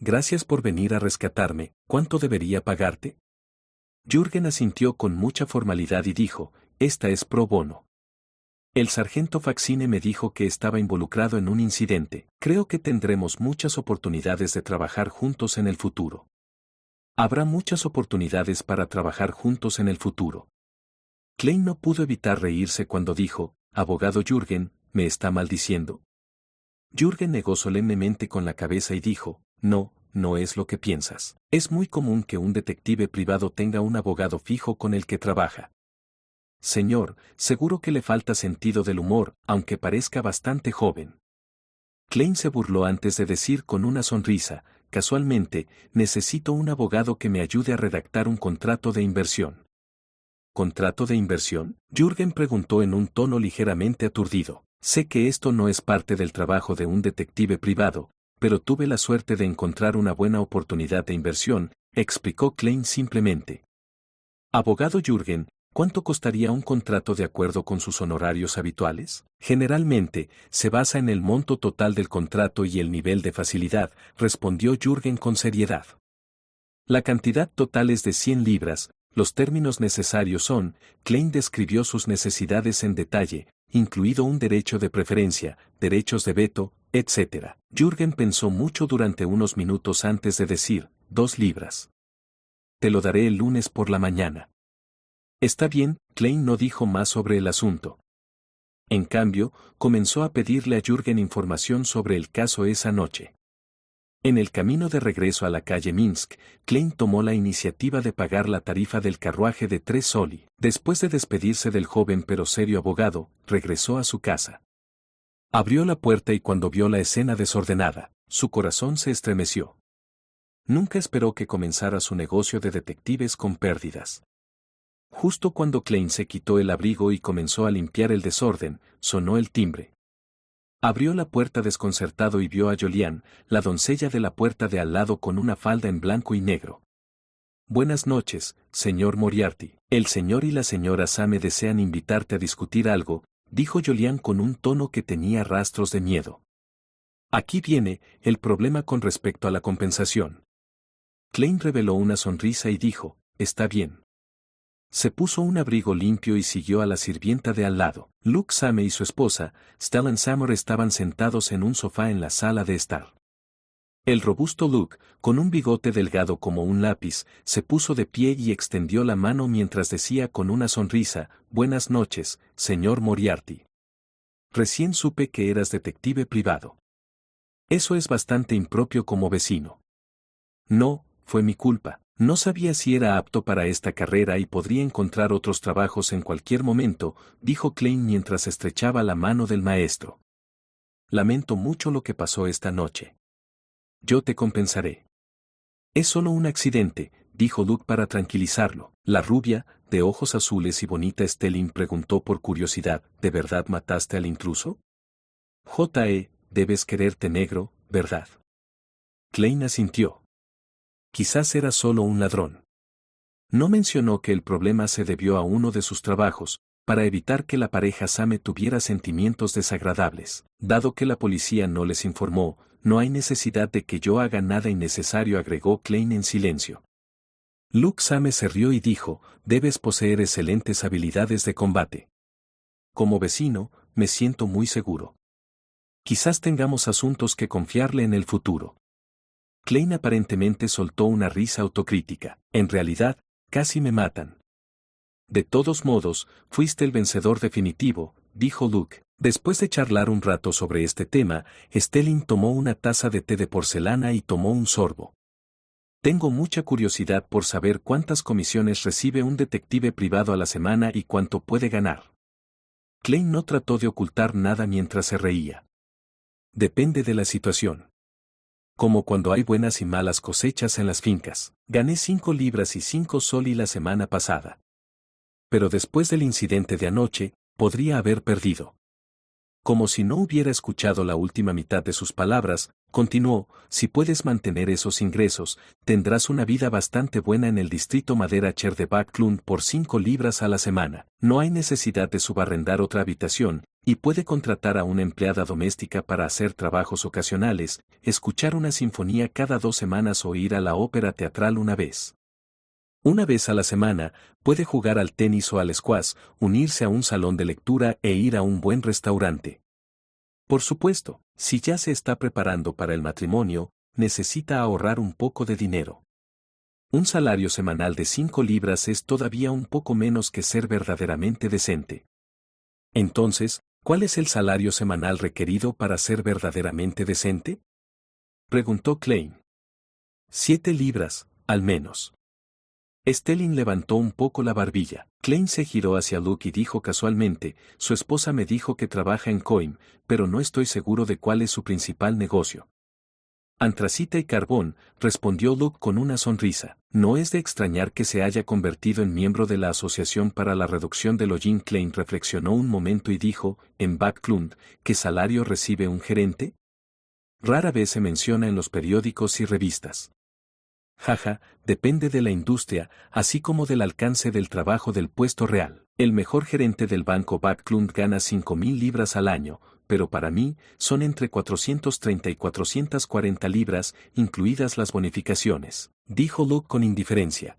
[SPEAKER 2] Gracias por venir a rescatarme, ¿cuánto debería pagarte?» Jürgen asintió con mucha formalidad y dijo, «Esta es pro bono. El sargento Faxine me dijo que estaba involucrado en un incidente. Creo que tendremos muchas oportunidades de trabajar juntos en el futuro». Habrá muchas oportunidades para trabajar juntos en el futuro. Klein no pudo evitar reírse cuando dijo, abogado Jürgen, ¿me está maldiciendo? Jürgen negó solemnemente con la cabeza y dijo, no, no es lo que piensas. Es muy común que un detective privado tenga un abogado fijo con el que trabaja. Señor, seguro que le falta sentido del humor, aunque parezca bastante joven. Klein se burló antes de decir con una sonrisa, casualmente, necesito un abogado que me ayude a redactar un contrato de inversión. ¿Contrato de inversión? Jürgen preguntó en un tono ligeramente aturdido. Sé que esto no es parte del trabajo de un detective privado, pero tuve la suerte de encontrar una buena oportunidad de inversión, explicó Klein simplemente. Abogado Jürgen, ¿cuánto costaría un contrato de acuerdo con sus honorarios habituales? Generalmente, se basa en el monto total del contrato y el nivel de facilidad, respondió Jürgen con seriedad. La cantidad total es de 100 libras, los términos necesarios son, Klein describió sus necesidades en detalle, incluido un derecho de preferencia, derechos de veto, etc. Jürgen pensó mucho durante unos minutos antes de decir, 2 libras. Te lo daré el lunes por la mañana. Está bien, Klein no dijo más sobre el asunto. En cambio, comenzó a pedirle a Jürgen información sobre el caso esa noche. En el camino de regreso a la calle Minsk, Klein tomó la iniciativa de pagar la tarifa del carruaje de 3 soli. Después de despedirse del joven pero serio abogado, regresó a su casa. Abrió la puerta y cuando vio la escena desordenada, su corazón se estremeció. Nunca esperó que comenzara su negocio de detectives con pérdidas. Justo cuando Klein se quitó el abrigo y comenzó a limpiar el desorden, sonó el timbre. Abrió la puerta desconcertado y vio a Julian, la doncella de la puerta de al lado con una falda en blanco y negro. Buenas noches, señor Moriarty. El señor y la señora Same desean invitarte a discutir algo, dijo Julian con un tono que tenía rastros de miedo. Aquí viene el problema con respecto a la compensación. Klein reveló una sonrisa y dijo, está bien. Se puso un abrigo limpio y siguió a la sirvienta de al lado. Luke Same y su esposa, Stellan Sammer estaban sentados en un sofá en la sala de estar. El robusto Luke, con un bigote delgado como un lápiz, se puso de pie y extendió la mano mientras decía con una sonrisa, buenas noches, señor Moriarty. Recién supe que eras detective privado. Eso es bastante impropio como vecino. No, fue mi culpa. No sabía si era apto para esta carrera y podría encontrar otros trabajos en cualquier momento, dijo Klein mientras estrechaba la mano del maestro. Lamento mucho lo que pasó esta noche. Yo te compensaré. Es solo un accidente, dijo Luke para tranquilizarlo. La rubia, de ojos azules y bonita Stelling preguntó por curiosidad, ¿de verdad mataste al intruso? Debes quererte negro, ¿verdad? Klein asintió. Quizás era solo un ladrón. No mencionó que el problema se debió a uno de sus trabajos, para evitar que la pareja Same tuviera sentimientos desagradables. Dado que la policía no les informó, no hay necesidad de que yo haga nada innecesario, agregó Klein en silencio. Luke Same se rió y dijo, debes poseer excelentes habilidades de combate. Como vecino, me siento muy seguro. Quizás tengamos asuntos que confiarle en el futuro. Klein aparentemente soltó una risa autocrítica. En realidad, casi me matan. De todos modos, fuiste el vencedor definitivo, dijo Luke. Después de charlar un rato sobre este tema, Stelling tomó una taza de té de porcelana y tomó un sorbo. Tengo mucha curiosidad por saber cuántas comisiones recibe un detective privado a la semana y cuánto puede ganar. Klein no trató de ocultar nada mientras se reía. Depende de la situación. Como cuando hay buenas y malas cosechas en las fincas. Gané 5 libras y 5 soli la semana pasada. Pero después del incidente de anoche, podría haber perdido. Como si no hubiera escuchado la última mitad de sus palabras, continuó, si puedes mantener esos ingresos, tendrás una vida bastante buena en el distrito Maderacher de Backlund por 5 libras a la semana. No hay necesidad de subarrendar otra habitación, y puede contratar a una empleada doméstica para hacer trabajos ocasionales, escuchar una sinfonía cada 2 semanas o ir a la ópera teatral una vez. Una vez a la semana, puede jugar al tenis o al squash, unirse a un salón de lectura e ir a un buen restaurante. Por supuesto, si ya se está preparando para el matrimonio, necesita ahorrar un poco de dinero. Un salario semanal de 5 libras es todavía un poco menos que ser verdaderamente decente. Entonces, ¿cuál es el salario semanal requerido para ser verdaderamente decente? Preguntó Klein. 7 libras, al menos. Stelling levantó un poco la barbilla. Klein se giró hacia Luke y dijo casualmente, su esposa me dijo que trabaja en Coim, pero no estoy seguro de cuál es su principal negocio. Antracita y carbón, respondió Luke con una sonrisa. No es de extrañar que se haya convertido en miembro de la Asociación para la Reducción del Hollín. Klein reflexionó un momento y dijo, en Backlund, ¿qué salario recibe un gerente? Rara vez se menciona en los periódicos y revistas. Jaja, depende de la industria, así como del alcance del trabajo del puesto real. El mejor gerente del banco Backlund gana 5.000 libras al año, pero para mí, son entre 430 y 440 libras, incluidas las bonificaciones, dijo Luke con indiferencia.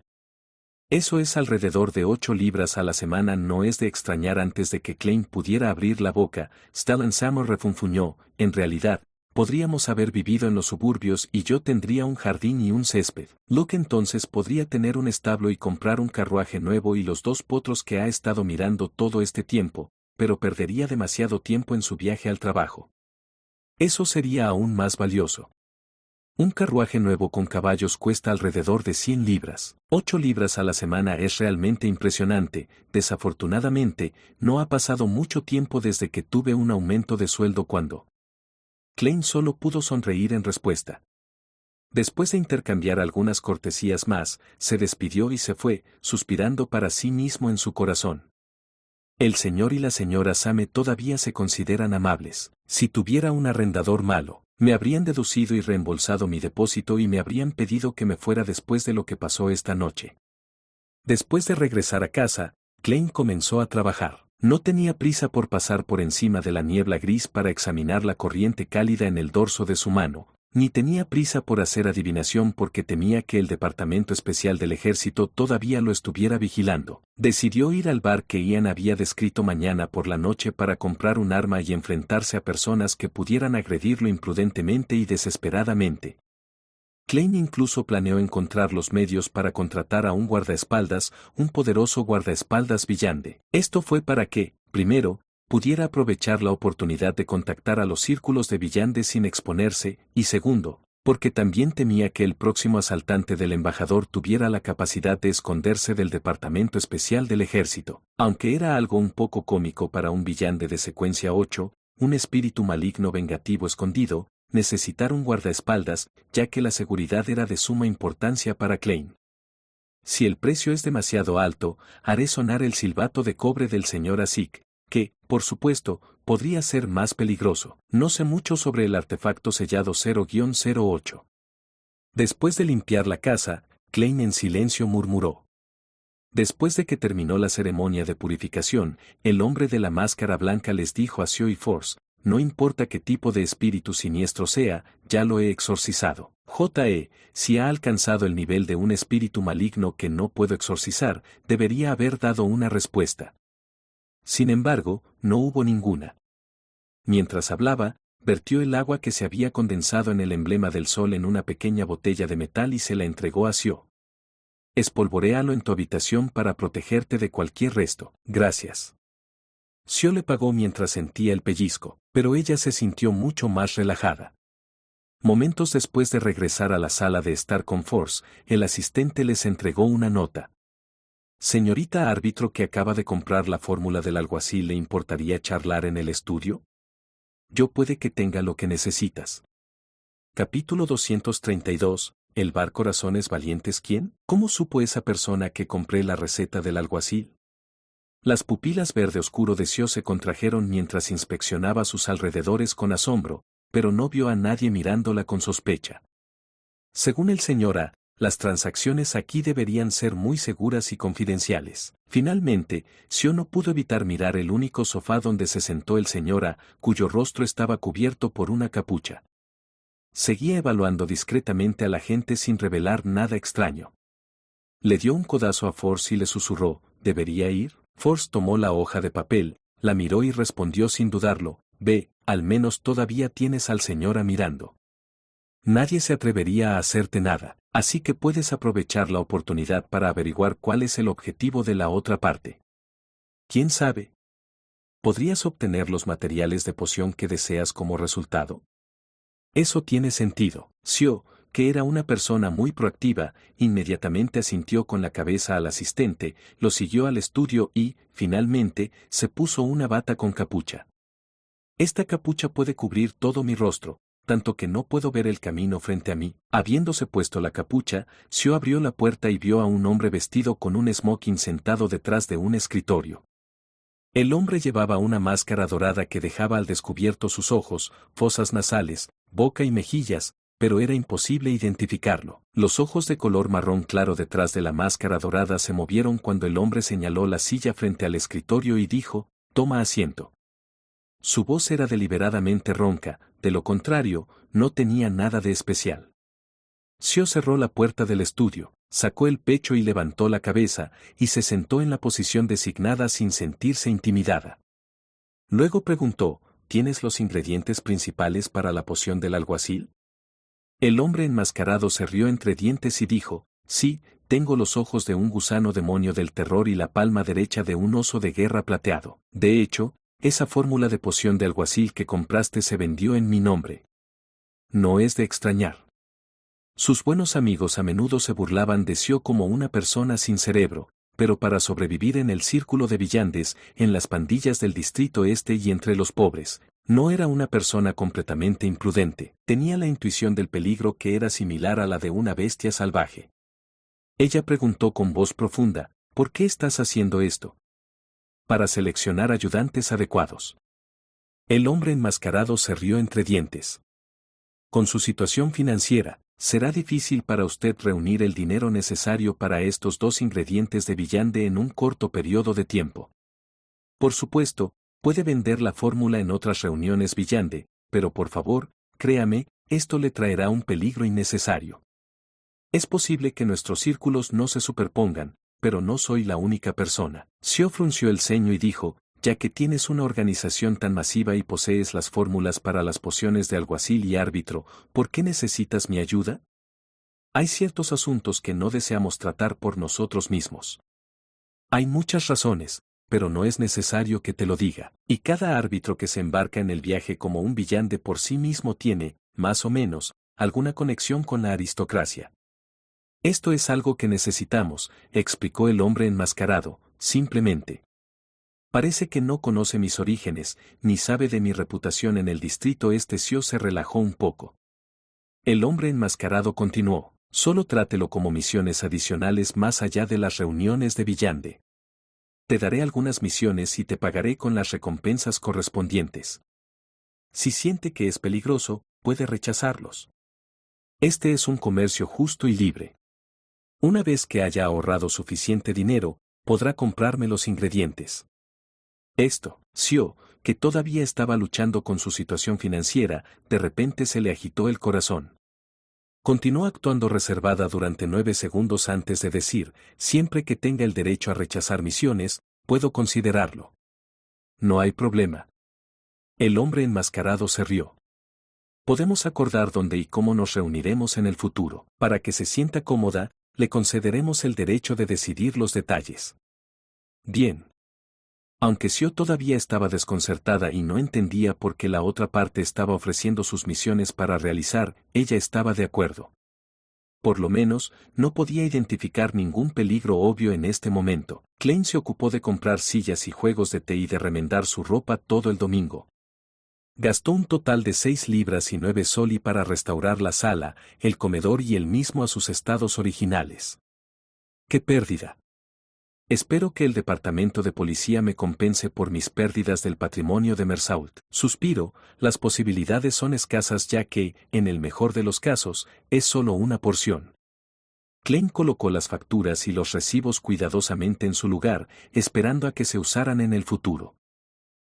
[SPEAKER 2] Eso es alrededor de 8 libras a la semana. No es de extrañar. Antes de que Klein pudiera abrir la boca, Stellan Sammer refunfuñó, en realidad, podríamos haber vivido en los suburbios y yo tendría un jardín y un césped. Luke entonces podría tener un establo y comprar un carruaje nuevo y los 2 potros que ha estado mirando todo este tiempo, pero perdería demasiado tiempo en su viaje al trabajo. Eso sería aún más valioso. Un carruaje nuevo con caballos cuesta alrededor de 100 libras. 8 libras a la semana es realmente impresionante. Desafortunadamente, no ha pasado mucho tiempo desde que tuve un aumento de sueldo cuando Klein solo pudo sonreír en respuesta. Después de intercambiar algunas cortesías más, se despidió y se fue, suspirando para sí mismo en su corazón. El señor y la señora Same todavía se consideran amables. Si tuviera un arrendador malo, me habrían deducido y reembolsado mi depósito y me habrían pedido que me fuera después de lo que pasó esta noche. Después de regresar a casa, Klein comenzó a trabajar. No tenía prisa por pasar por encima de la niebla gris para examinar la corriente cálida en el dorso de su mano, ni tenía prisa por hacer adivinación porque temía que el Departamento Especial del Ejército todavía lo estuviera vigilando. Decidió ir al bar que Ian había descrito mañana por la noche para comprar un arma y enfrentarse a personas que pudieran agredirlo imprudentemente y desesperadamente. Klein incluso planeó encontrar los medios para contratar a un guardaespaldas, un poderoso guardaespaldas Villande. Esto fue para que, primero, pudiera aprovechar la oportunidad de contactar a los círculos de Villande sin exponerse, y segundo, porque también temía que el próximo asaltante del embajador tuviera la capacidad de esconderse del Departamento Especial del Ejército. Aunque era algo un poco cómico para un Villande de secuencia 8, un espíritu maligno vengativo escondido, necesitar un guardaespaldas, ya que la seguridad era de suma importancia para Klein. Si el precio es demasiado alto, haré sonar el silbato de cobre del señor Asik, que, por supuesto, podría ser más peligroso. No sé mucho sobre el artefacto sellado 0-08. Después de limpiar la casa, Klein en silencio murmuró. Después de que terminó la ceremonia de purificación, el hombre de la máscara blanca les dijo a Sio y Force, no importa qué tipo de espíritu siniestro sea, ya lo he exorcizado. Si ha alcanzado el nivel de un espíritu maligno que no puedo exorcizar, debería haber dado una respuesta. Sin embargo, no hubo ninguna. Mientras hablaba, vertió el agua que se había condensado en el emblema del sol en una pequeña botella de metal y se la entregó a Sio. Espolvoréalo en tu habitación para protegerte de cualquier resto. Gracias. Sio le pagó mientras sentía el pellizco, pero ella se sintió mucho más relajada. Momentos después de regresar a la sala de estar con Force, el asistente les entregó una nota. Señorita árbitro que acaba de comprar la fórmula del alguacil, ¿le importaría charlar en el estudio? Yo puede que tenga lo que necesitas. Capítulo 232, ¿el bar Corazones Valientes quién? ¿Cómo supo esa persona que compré la receta del alguacil? Las pupilas verde oscuro de Sio se contrajeron mientras inspeccionaba sus alrededores con asombro, pero no vio a nadie mirándola con sospecha. Según el señor A, las transacciones aquí deberían ser muy seguras y confidenciales. Finalmente, Sio no pudo evitar mirar el único sofá donde se sentó el señor A, cuyo rostro estaba cubierto por una capucha. Seguía evaluando discretamente a la gente sin revelar nada extraño. Le dio un codazo a Force y le susurró, ¿debería ir? Force tomó la hoja de papel, la miró y respondió sin dudarlo, ve, al menos todavía tienes al señor A mirando. Nadie se atrevería a hacerte nada, así que puedes aprovechar la oportunidad para averiguar cuál es el objetivo de la otra parte. ¿Quién sabe? ¿Podrías obtener los materiales de poción que deseas como resultado? Eso tiene sentido. Xiao, que era una persona muy proactiva, inmediatamente asintió con la cabeza al asistente, lo siguió al estudio y, finalmente, se puso una bata con capucha. Esta capucha puede cubrir todo mi rostro, tanto que no puedo ver el camino frente a mí. Habiéndose puesto la capucha, Xiao abrió la puerta y vio a un hombre vestido con un smoking sentado detrás de un escritorio. El hombre llevaba una máscara dorada que dejaba al descubierto sus ojos, fosas nasales, boca y mejillas, pero era imposible identificarlo. Los ojos de color marrón claro detrás de la máscara dorada se movieron cuando el hombre señaló la silla frente al escritorio y dijo, «Toma asiento». Su voz era deliberadamente ronca, de lo contrario, no tenía nada de especial. Xiao cerró la puerta del estudio, sacó el pecho y levantó la cabeza, y se sentó en la posición designada sin sentirse intimidada. Luego preguntó, ¿tienes los ingredientes principales para la poción del alguacil? El hombre enmascarado se rió entre dientes y dijo, sí, tengo los ojos de un gusano demonio del terror y la palma derecha de un oso de guerra plateado. De hecho, esa fórmula de poción de alguacil que compraste se vendió en mi nombre. No es de extrañar. Sus buenos amigos a menudo se burlaban de Xiao como una persona sin cerebro, pero para sobrevivir en el círculo de villanes, en las pandillas del Distrito Este y entre los pobres, no era una persona completamente imprudente, tenía la intuición del peligro que era similar a la de una bestia salvaje. Ella preguntó con voz profunda, ¿por qué estás haciendo esto? Para seleccionar ayudantes adecuados. El hombre enmascarado se rió entre dientes. Con su situación financiera, será difícil para usted reunir el dinero necesario para estos dos ingredientes de Villande en un corto periodo de tiempo. Por supuesto, puede vender la fórmula en otras reuniones Villande, pero por favor, créame, esto le traerá un peligro innecesario. Es posible que nuestros círculos no se superpongan, pero no soy la única persona. Xiao frunció el ceño y dijo, ya que tienes una organización tan masiva y posees las fórmulas para las pociones de alguacil y árbitro, ¿por qué necesitas mi ayuda? Hay ciertos asuntos que no deseamos tratar por nosotros mismos. Hay muchas razones, pero no es necesario que te lo diga. Y cada árbitro que se embarca en el viaje como un villante por sí mismo tiene, más o menos, alguna conexión con la aristocracia. Esto es algo que necesitamos, explicó el hombre enmascarado, simplemente. Parece que no conoce mis orígenes, ni sabe de mi reputación en el distrito este. Xiao se relajó un poco. El hombre enmascarado continuó, solo trátelo como misiones adicionales más allá de las reuniones de Villande. Te daré algunas misiones y te pagaré con las recompensas correspondientes. Si siente que es peligroso, puede rechazarlos. Este es un comercio justo y libre. Una vez que haya ahorrado suficiente dinero, podrá comprarme los ingredientes. Esto, Xiao, que todavía estaba luchando con su situación financiera, de repente se le agitó el corazón. Continuó actuando reservada durante 9 segundos antes de decir, siempre que tenga el derecho a rechazar misiones, puedo considerarlo. No hay problema. El hombre enmascarado se rió. Podemos acordar dónde y cómo nos reuniremos en el futuro. Para que se sienta cómoda, le concederemos el derecho de decidir los detalles. Bien. Aunque Xiao todavía estaba desconcertada y no entendía por qué la otra parte estaba ofreciendo sus misiones para realizar, ella estaba de acuerdo. Por lo menos, no podía identificar ningún peligro obvio en este momento. Klein se ocupó de comprar sillas y juegos de té y de remendar su ropa todo el domingo. Gastó un total de 6 libras y 9 soli para restaurar la sala, el comedor y el mismo a sus estados originales. ¡Qué pérdida! Espero que el departamento de policía me compense por mis pérdidas del patrimonio de Mersault. Suspiro, las posibilidades son escasas ya que, en el mejor de los casos, es solo una porción. Klein colocó las facturas y los recibos cuidadosamente en su lugar, esperando a que se usaran en el futuro.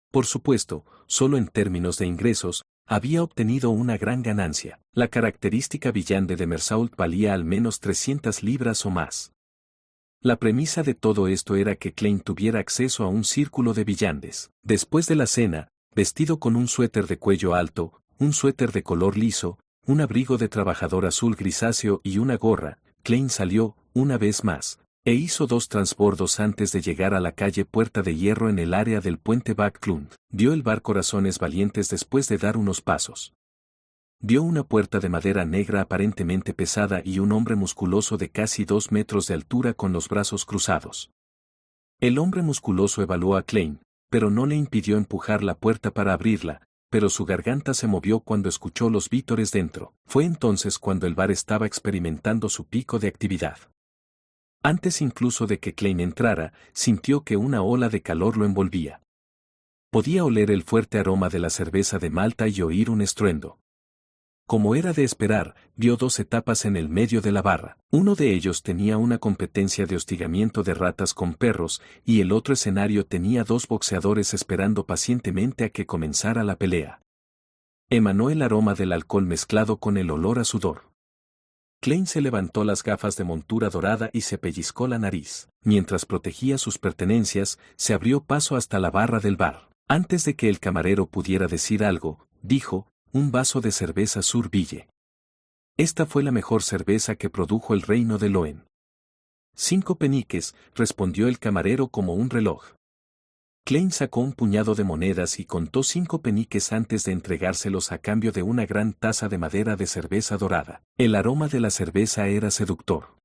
[SPEAKER 2] Por supuesto, solo en términos de ingresos, había obtenido una gran ganancia. La característica villante de Mersault valía al menos 300 libras o más. La premisa de todo esto era que Klein tuviera acceso a un círculo de villantes. Después de la cena, vestido con un suéter de cuello alto, un suéter de color liso, un abrigo de trabajador azul grisáceo y una gorra. Klein salió, una vez más, e hizo 2 transbordos antes de llegar a la calle Puerta de Hierro en el área del puente Backlund. Vio el bar Corazones Valientes después de dar unos pasos. Vio una puerta de madera negra aparentemente pesada y un hombre musculoso de casi 2 metros de altura con los brazos cruzados. El hombre musculoso evaluó a Klein, pero no le impidió empujar la puerta para abrirla, pero su garganta se movió cuando escuchó los vítores dentro. Fue entonces cuando el bar estaba experimentando su pico de actividad. Antes incluso de que Klein entrara, sintió que una ola de calor lo envolvía. Podía oler el fuerte aroma de la cerveza de Malta y oír un estruendo. Como era de esperar, vio 2 etapas en el medio de la barra. Uno de ellos tenía una competencia de hostigamiento de ratas con perros, y el otro escenario tenía 2 boxeadores esperando pacientemente a que comenzara la pelea. Emanó el aroma del alcohol mezclado con el olor a sudor. Klein se levantó las gafas de montura dorada y se pellizcó la nariz. Mientras protegía sus pertenencias, se abrió paso hasta la barra del bar. Antes de que el camarero pudiera decir algo, dijo: un vaso de cerveza Sur Ville. Esta fue la mejor cerveza que produjo el reino de Loen. 5 peniques, respondió el camarero como un reloj. Klein sacó un puñado de monedas y contó 5 peniques antes de entregárselos a cambio de una gran taza de madera de cerveza dorada. El aroma de la cerveza era seductor.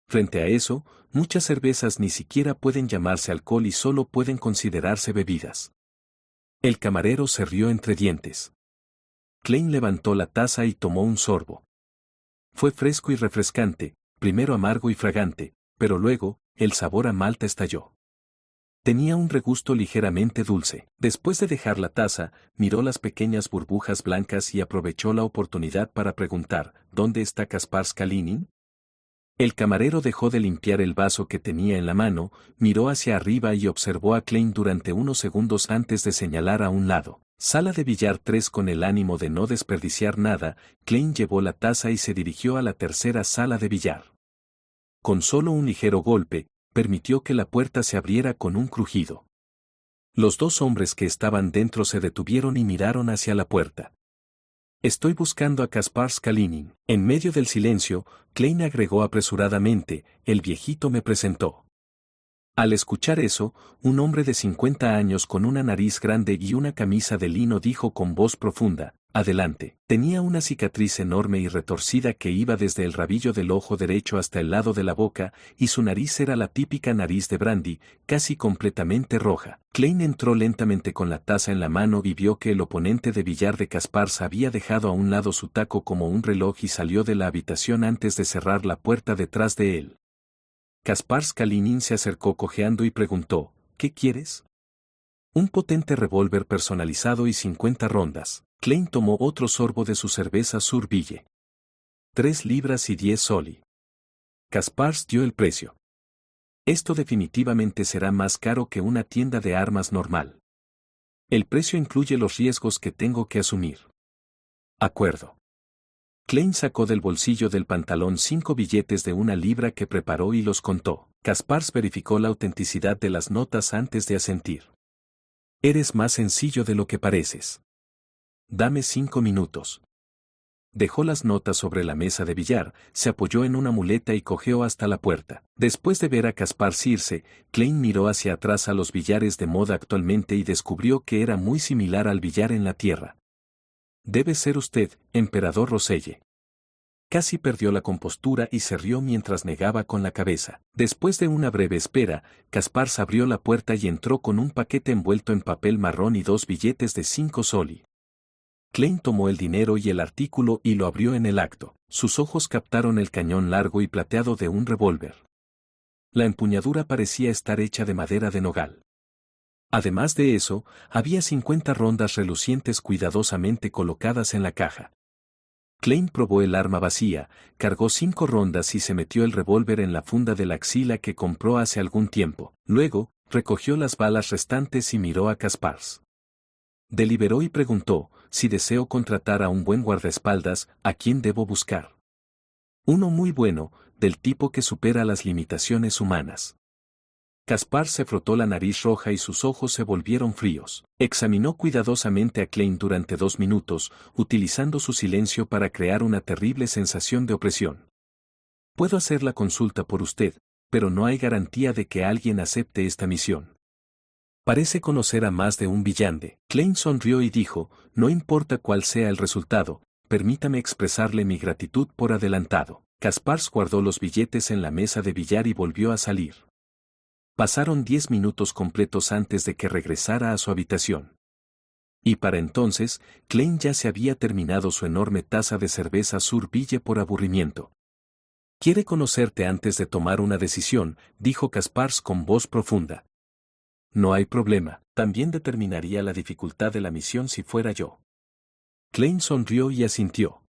[SPEAKER 2] Frente a eso, muchas cervezas ni siquiera pueden llamarse alcohol y solo pueden considerarse bebidas. El camarero se rió entre dientes. Klein levantó la taza y tomó un sorbo. Fue fresco y refrescante, primero amargo y fragante, pero luego, el sabor a malta estalló. Tenía un regusto ligeramente dulce. Después de dejar la taza, miró las pequeñas burbujas blancas y aprovechó la oportunidad para preguntar: ¿dónde está Kaspar Skalinin? El camarero dejó de limpiar el vaso que tenía en la mano, miró hacia arriba y observó a Klein durante unos segundos antes de señalar a un lado. Sala de billar 3. Con el ánimo de no desperdiciar nada, Klein llevó la taza y se dirigió a la tercera sala de billar. Con solo un ligero golpe, permitió que la puerta se abriera con un crujido. Los 2 hombres que estaban dentro se detuvieron y miraron hacia la puerta. Estoy buscando a Kaspar Skalinin. En medio del silencio, Klein agregó apresuradamente: el viejito me presentó. Al escuchar eso, un hombre de 50 años con una nariz grande y una camisa de lino dijo con voz profunda: adelante. Tenía una cicatriz enorme y retorcida que iba desde el rabillo del ojo derecho hasta el lado de la boca, y su nariz era la típica nariz de brandy, casi completamente roja. Klein entró lentamente con la taza en la mano y vio que el oponente de billar de Kaspars había dejado a un lado su taco como un reloj y salió de la habitación antes de cerrar la puerta detrás de él. Kaspar Skalinin se acercó cojeando y preguntó: ¿qué quieres? Un potente revólver personalizado y 50 rondas. Klein tomó otro sorbo de su cerveza Sur Ville. 3 libras y 10 soli. Kaspars dio el precio. Esto definitivamente será más caro que una tienda de armas normal. El precio incluye los riesgos que tengo que asumir. Acuerdo. Klein sacó del bolsillo del pantalón 5 billetes de 1 libra que preparó y los contó. Kaspars verificó la autenticidad de las notas antes de asentir. Eres más sencillo de lo que pareces. Dame 5 minutos. Dejó las notas sobre la mesa de billar, se apoyó en una muleta y cojeó hasta la puerta. Después de ver a Kaspars irse, Klein miró hacia atrás a los billares de moda actualmente y descubrió que era muy similar al billar en la tierra. Debe ser usted, emperador Roselle. Casi perdió la compostura y se rió mientras negaba con la cabeza. Después de una breve espera, Kaspars abrió la puerta y entró con un paquete envuelto en papel marrón y 2 billetes de 5 soli. Klein tomó el dinero y el artículo y lo abrió en el acto. Sus ojos captaron el cañón largo y plateado de un revólver. La empuñadura parecía estar hecha de madera de nogal. Además de eso, había 50 rondas relucientes cuidadosamente colocadas en la caja. Klein probó el arma vacía, cargó 5 rondas y se metió el revólver en la funda de la axila que compró hace algún tiempo. Luego, recogió las balas restantes y miró a Kaspars. Deliberó y preguntó: si deseo contratar a un buen guardaespaldas, ¿a quién debo buscar? Uno muy bueno, del tipo que supera las limitaciones humanas. Caspar se frotó la nariz roja y sus ojos se volvieron fríos. Examinó cuidadosamente a Klein durante 2 minutos, utilizando su silencio para crear una terrible sensación de opresión. Puedo hacer la consulta por usted, pero no hay garantía de que alguien acepte esta misión. Parece conocer a más de un villande. Klein sonrió y dijo, no importa cuál sea el resultado, permítame expresarle mi gratitud por adelantado. Caspars guardó los billetes en la mesa de billar y volvió a salir. Pasaron 10 minutos completos antes de que regresara a su habitación. Y para entonces, Klein ya se había terminado su enorme taza de cerveza Surville por aburrimiento. «Quiere conocerte antes de tomar una decisión», dijo Caspars con voz profunda. «No hay problema, también determinaría la dificultad de la misión si fuera yo». Klein sonrió y asintió.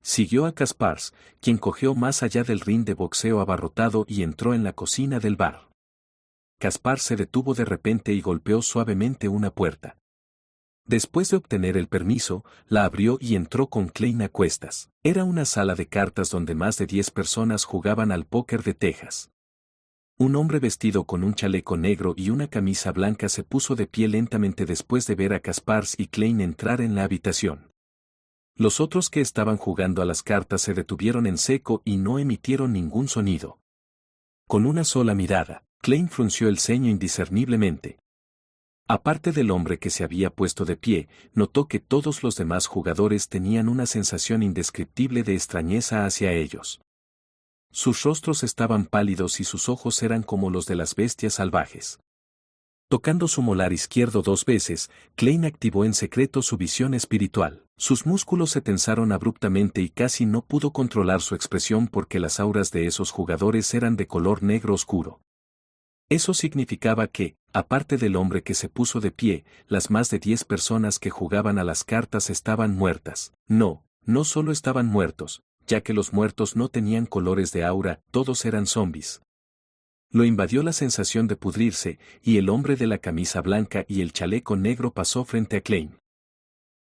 [SPEAKER 2] Siguió a Caspars, quien cojeó más allá del ring de boxeo abarrotado y entró en la cocina del bar. Caspar se detuvo de repente y golpeó suavemente una puerta. Después de obtener el permiso, la abrió y entró con Klein a cuestas. Era una sala de cartas donde más de 10 personas jugaban al póker de Texas. Un hombre vestido con un chaleco negro y una camisa blanca se puso de pie lentamente después de ver a Caspars y Klein entrar en la habitación. Los otros que estaban jugando a las cartas se detuvieron en seco y no emitieron ningún sonido. Con una sola mirada, Klein frunció el ceño indiscerniblemente. Aparte del hombre que se había puesto de pie, notó que todos los demás jugadores tenían una sensación indescriptible de extrañeza hacia ellos. Sus rostros estaban pálidos y sus ojos eran como los de las bestias salvajes. Tocando su molar izquierdo 2 veces, Klein activó en secreto su visión espiritual. Sus músculos se tensaron abruptamente y casi no pudo controlar su expresión porque las auras de esos jugadores eran de color negro oscuro. Eso significaba que, aparte del hombre que se puso de pie, las más de 10 personas que jugaban a las cartas estaban muertas. No solo estaban muertos, ya que los muertos no tenían colores de aura, todos eran zombis. Lo invadió la sensación de pudrirse, y el hombre de la camisa blanca y el chaleco negro pasó frente a Klein.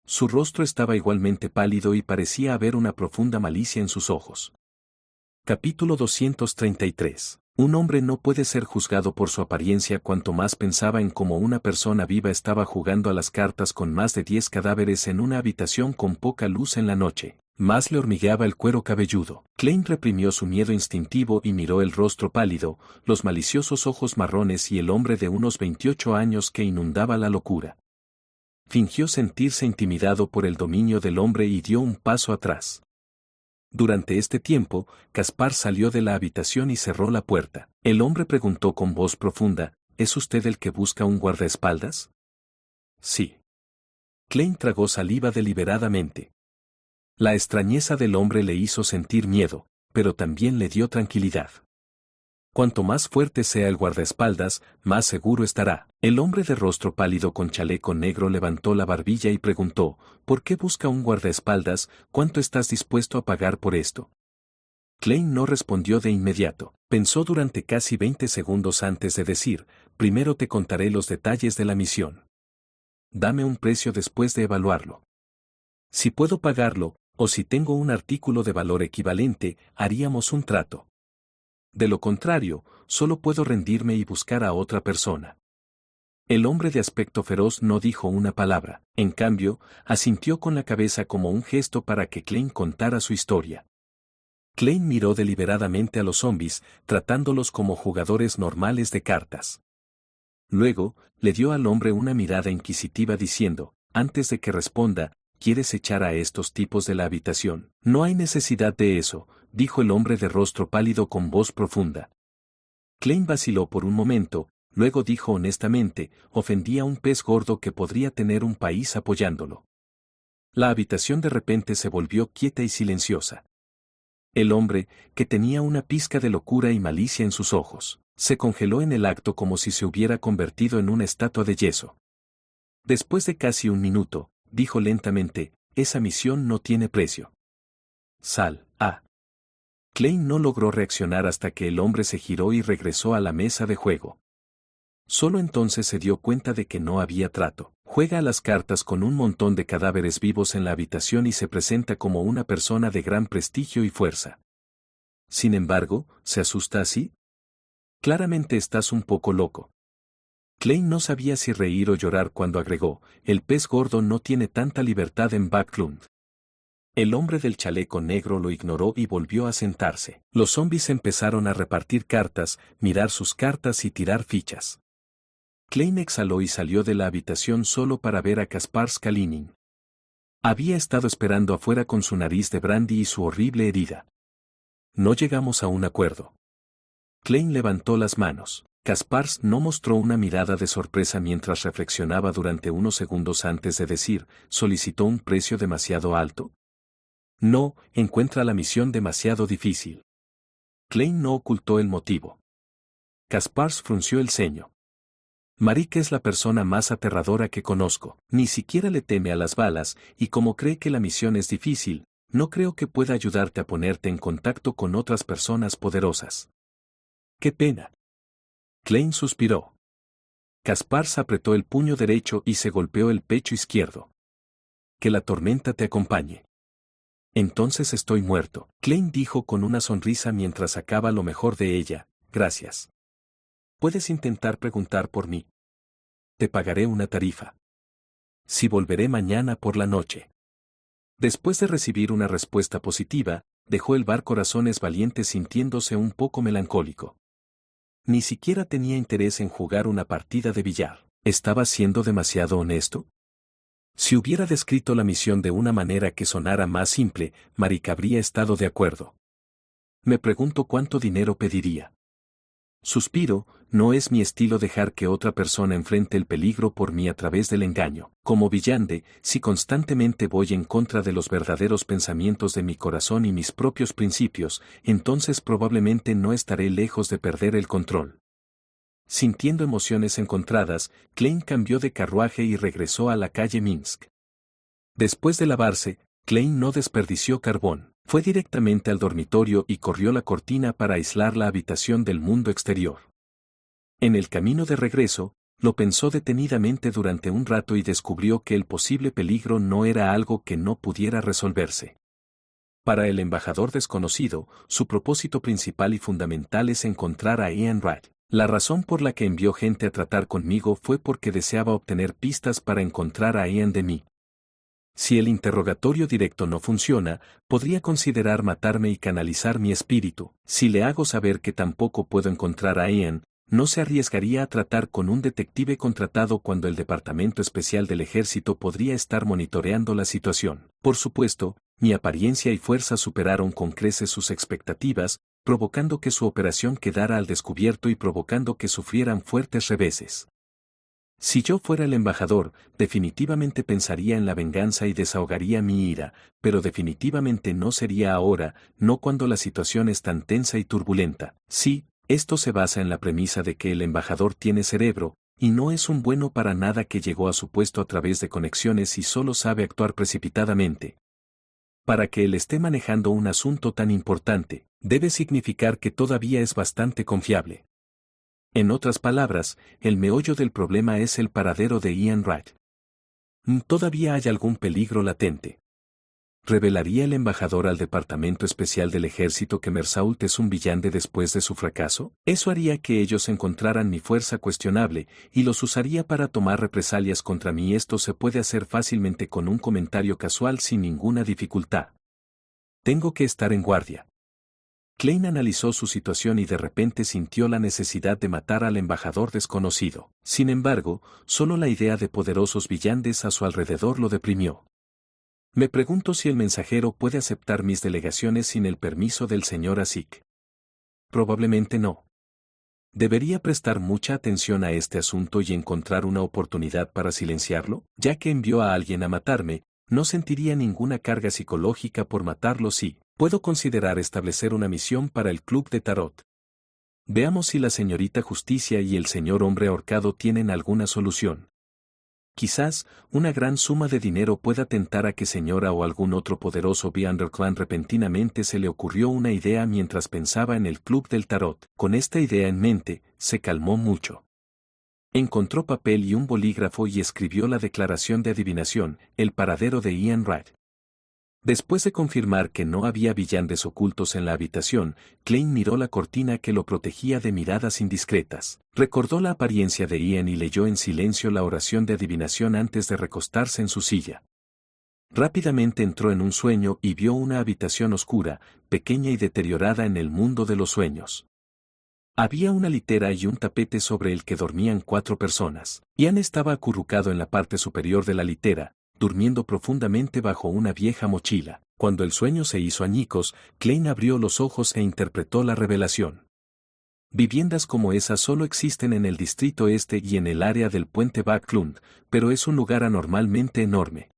[SPEAKER 2] Su rostro estaba igualmente pálido y parecía haber una profunda malicia en sus ojos. Capítulo 233. Un hombre no puede ser juzgado por su apariencia. Cuanto más pensaba en cómo una persona viva estaba jugando a las cartas con más de 10 cadáveres en una habitación con poca luz en la noche, más le hormigueaba el cuero cabelludo. Klein reprimió su miedo instintivo y miró el rostro pálido, los maliciosos ojos marrones y el hombre de unos 28 años que inundaba la locura. Fingió sentirse intimidado por el dominio del hombre y dio un paso atrás. Durante este tiempo, Caspar salió de la habitación y cerró la puerta. El hombre preguntó con voz profunda, ¿es usted el que busca un guardaespaldas? Sí. Klein tragó saliva deliberadamente. La extrañeza del hombre le hizo sentir miedo, pero también le dio tranquilidad. Cuanto más fuerte sea el guardaespaldas, más seguro estará. El hombre de rostro pálido con chaleco negro levantó la barbilla y preguntó, ¿por qué busca un guardaespaldas? ¿Cuánto estás dispuesto a pagar por esto? Klein no respondió de inmediato. Pensó durante casi 20 segundos antes de decir, primero te contaré los detalles de la misión. Dame un precio después de evaluarlo. Si puedo pagarlo, o si tengo un artículo de valor equivalente, haríamos un trato. De lo contrario, solo puedo rendirme y buscar a otra persona. El hombre de aspecto feroz no dijo una palabra, en cambio, asintió con la cabeza como un gesto para que Klein contara su historia. Klein miró deliberadamente a los zombis, tratándolos como jugadores normales de cartas. Luego, le dio al hombre una mirada inquisitiva diciendo, antes de que responda, ¿quieres echar a estos tipos de la habitación? No hay necesidad de eso, dijo el hombre de rostro pálido con voz profunda. Klein vaciló por un momento, luego dijo honestamente, ofendía a un pez gordo que podría tener un país apoyándolo. La habitación de repente se volvió quieta y silenciosa. El hombre, que tenía una pizca de locura y malicia en sus ojos, se congeló en el acto como si se hubiera convertido en una estatua de yeso. Después de casi un minuto, dijo lentamente, esa misión no tiene precio. Sal, Klein no logró reaccionar hasta que el hombre se giró y regresó a la mesa de juego. Solo entonces se dio cuenta de que no había trato. Juega a las cartas con un montón de cadáveres vivos en la habitación y se presenta como una persona de gran prestigio y fuerza. Sin embargo, ¿se asusta así? Claramente estás un poco loco. Klein no sabía si reír o llorar cuando agregó, el pez gordo no tiene tanta libertad en Backlund. El hombre del chaleco negro lo ignoró y volvió a sentarse. Los zombies empezaron a repartir cartas, mirar sus cartas y tirar fichas. Klein exhaló y salió de la habitación solo para ver a Kaspar Kalinin. Había estado esperando afuera con su nariz de brandy y su horrible herida. No llegamos a un acuerdo. Klein levantó las manos. Kaspars no mostró una mirada de sorpresa mientras reflexionaba durante unos segundos antes de decir, ¿solicitó un precio demasiado alto? No, encuentra la misión demasiado difícil. Klein no ocultó el motivo. Kaspars frunció el ceño. Marik es la persona más aterradora que conozco, ni siquiera le teme a las balas, y como cree que la misión es difícil, no creo que pueda ayudarte a ponerte en contacto con otras personas poderosas. ¡Qué pena! Klein suspiró. Kaspars apretó el puño derecho y se golpeó el pecho izquierdo. Que la tormenta te acompañe. Entonces estoy muerto, Klein dijo con una sonrisa mientras sacaba lo mejor de ella, gracias. Puedes intentar preguntar por mí. Te pagaré una tarifa. Si volveré mañana por la noche. Después de recibir una respuesta positiva, dejó el bar Corazones Valientes sintiéndose un poco melancólico. Ni siquiera tenía interés en jugar una partida de billar. ¿Estaba siendo demasiado honesto? Si hubiera descrito la misión de una manera que sonara más simple, Marik habría estado de acuerdo. Me pregunto cuánto dinero pediría. Suspiro, no es mi estilo dejar que otra persona enfrente el peligro por mí a través del engaño. Como villande, si constantemente voy en contra de los verdaderos pensamientos de mi corazón y mis propios principios, entonces probablemente no estaré lejos de perder el control. Sintiendo emociones encontradas, Klein cambió de carruaje y regresó a la calle Minsk. Después de lavarse, Klein no desperdició carbón, fue directamente al dormitorio y corrió la cortina para aislar la habitación del mundo exterior. En el camino de regreso, lo pensó detenidamente durante un rato y descubrió que el posible peligro no era algo que no pudiera resolverse. Para el embajador desconocido, su propósito principal y fundamental es encontrar a Ian Wright. La razón por la que envió gente a tratar conmigo fue porque deseaba obtener pistas para encontrar a Ian de mí. Si el interrogatorio directo no funciona, podría considerar matarme y canalizar mi espíritu. Si le hago saber que tampoco puedo encontrar a Ian, no se arriesgaría a tratar con un detective contratado cuando el Departamento Especial del Ejército podría estar monitoreando la situación. Por supuesto, mi apariencia y fuerza superaron con creces sus expectativas, provocando que su operación quedara al descubierto y provocando que sufrieran fuertes reveses. Si yo fuera el embajador, definitivamente pensaría en la venganza y desahogaría mi ira, pero definitivamente no sería ahora, no cuando la situación es tan tensa y turbulenta. Sí, esto se basa en la premisa de que el embajador tiene cerebro, y no es un bueno para nada que llegó a su puesto a través de conexiones y solo sabe actuar precipitadamente. Para que él esté manejando un asunto tan importante, debe significar que todavía es bastante confiable. En otras palabras, el meollo del problema es el paradero de Ian Wright. ¿Todavía hay algún peligro latente? ¿Revelaría el embajador al Departamento Especial del Ejército que Mersault es un villante después de su fracaso? Eso haría que ellos encontraran mi fuerza cuestionable, y los usaría para tomar represalias contra mí. Esto se puede hacer fácilmente con un comentario casual sin ninguna dificultad. Tengo que estar en guardia. Klein analizó su situación y de repente sintió la necesidad de matar al embajador desconocido. Sin embargo, solo la idea de poderosos villantes a su alrededor lo deprimió. Me pregunto si el mensajero puede aceptar mis delegaciones sin el permiso del señor Asik. Probablemente no. ¿Debería prestar mucha atención a este asunto y encontrar una oportunidad para silenciarlo? Ya que envió a alguien a matarme, no sentiría ninguna carga psicológica por matarlo. Sí, puedo considerar establecer una misión para el club de tarot. Veamos si la señorita Justicia y el señor Hombre Ahorcado tienen alguna solución. Quizás, una gran suma de dinero pueda tentar a que señora o algún otro poderoso Underclan. Repentinamente se le ocurrió una idea mientras pensaba en el club del tarot. Con esta idea en mente, se calmó mucho. Encontró papel y un bolígrafo y escribió la declaración de adivinación, el paradero de Ian Wright. Después de confirmar que no había villanes ocultos en la habitación, Klein miró la cortina que lo protegía de miradas indiscretas. Recordó la apariencia de Ian y leyó en silencio la oración de adivinación antes de recostarse en su silla. Rápidamente entró en un sueño y vio una habitación oscura, pequeña y deteriorada en el mundo de los sueños. Había una litera y un tapete sobre el que dormían 4 personas. Ian estaba acurrucado en la parte superior de la litera, durmiendo profundamente bajo una vieja mochila. Cuando el sueño se hizo añicos, Klein abrió los ojos e interpretó la revelación. Viviendas como esa solo existen en el distrito este y en el área del puente Backlund, pero es un lugar anormalmente enorme.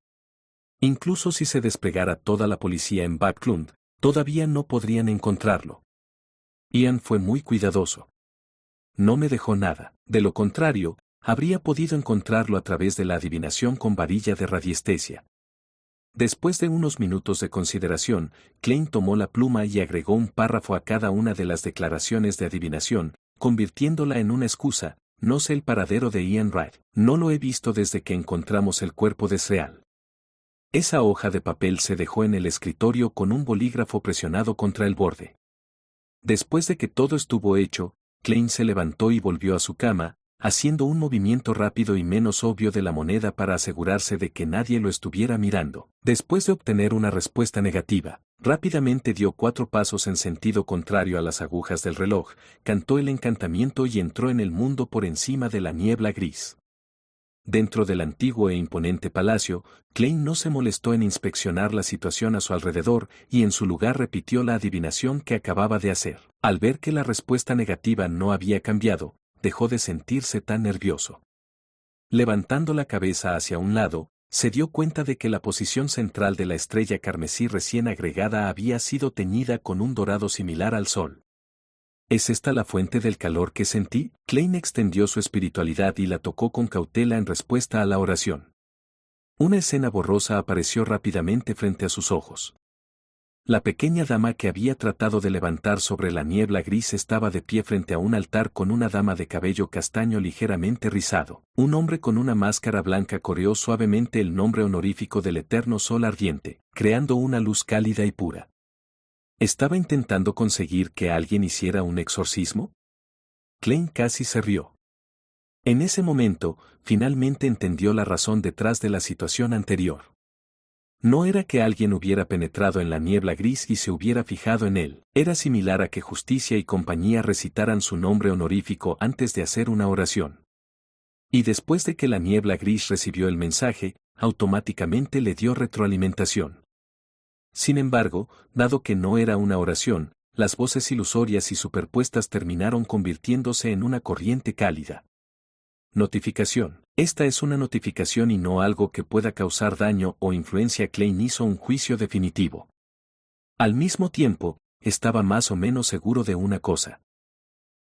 [SPEAKER 2] Incluso si se desplegara toda la policía en Backlund, todavía no podrían encontrarlo. Ian fue muy cuidadoso. No me dejó nada, de lo contrario, habría podido encontrarlo a través de la adivinación con varilla de radiestesia. Después de unos minutos de consideración, Klein tomó la pluma y agregó un párrafo a cada una de las declaraciones de adivinación, convirtiéndola en una excusa. No sé el paradero de Ian Wright. No lo he visto desde que encontramos el cuerpo de Seal. Esa hoja de papel se dejó en el escritorio con un bolígrafo presionado contra el borde. Después de que todo estuvo hecho, Klein se levantó y volvió a su cama, haciendo un movimiento rápido y menos obvio de la moneda para asegurarse de que nadie lo estuviera mirando. Después de obtener una respuesta negativa, rápidamente dio 4 pasos en sentido contrario a las agujas del reloj, cantó el encantamiento y entró en el mundo por encima de la niebla gris. Dentro del antiguo e imponente palacio, Klein no se molestó en inspeccionar la situación a su alrededor y en su lugar repitió la adivinación que acababa de hacer. Al ver que la respuesta negativa no había cambiado, dejó de sentirse tan nervioso. Levantando la cabeza hacia un lado, se dio cuenta de que la posición central de la estrella carmesí recién agregada había sido teñida con un dorado similar al sol. ¿Es esta la fuente del calor que sentí? Klein extendió su espiritualidad y la tocó con cautela en respuesta a la oración. Una escena borrosa apareció rápidamente frente a sus ojos. La pequeña dama que había tratado de levantar sobre la niebla gris estaba de pie frente a un altar con una dama de cabello castaño ligeramente rizado. Un hombre con una máscara blanca coreó suavemente el nombre honorífico del eterno sol ardiente, creando una luz cálida y pura. ¿Estaba intentando conseguir que alguien hiciera un exorcismo? Klein casi se rió. En ese momento, finalmente entendió la razón detrás de la situación anterior. No era que alguien hubiera penetrado en la niebla gris y se hubiera fijado en él, era similar a que Justicia y compañía recitaran su nombre honorífico antes de hacer una oración. Y después de que la niebla gris recibió el mensaje, automáticamente le dio retroalimentación. Sin embargo, dado que no era una oración, las voces ilusorias y superpuestas terminaron convirtiéndose en una corriente cálida. Notificación. Esta es una notificación y no algo que pueda causar daño o influencia. Klein hizo un juicio definitivo. Al mismo tiempo, estaba más o menos seguro de una cosa.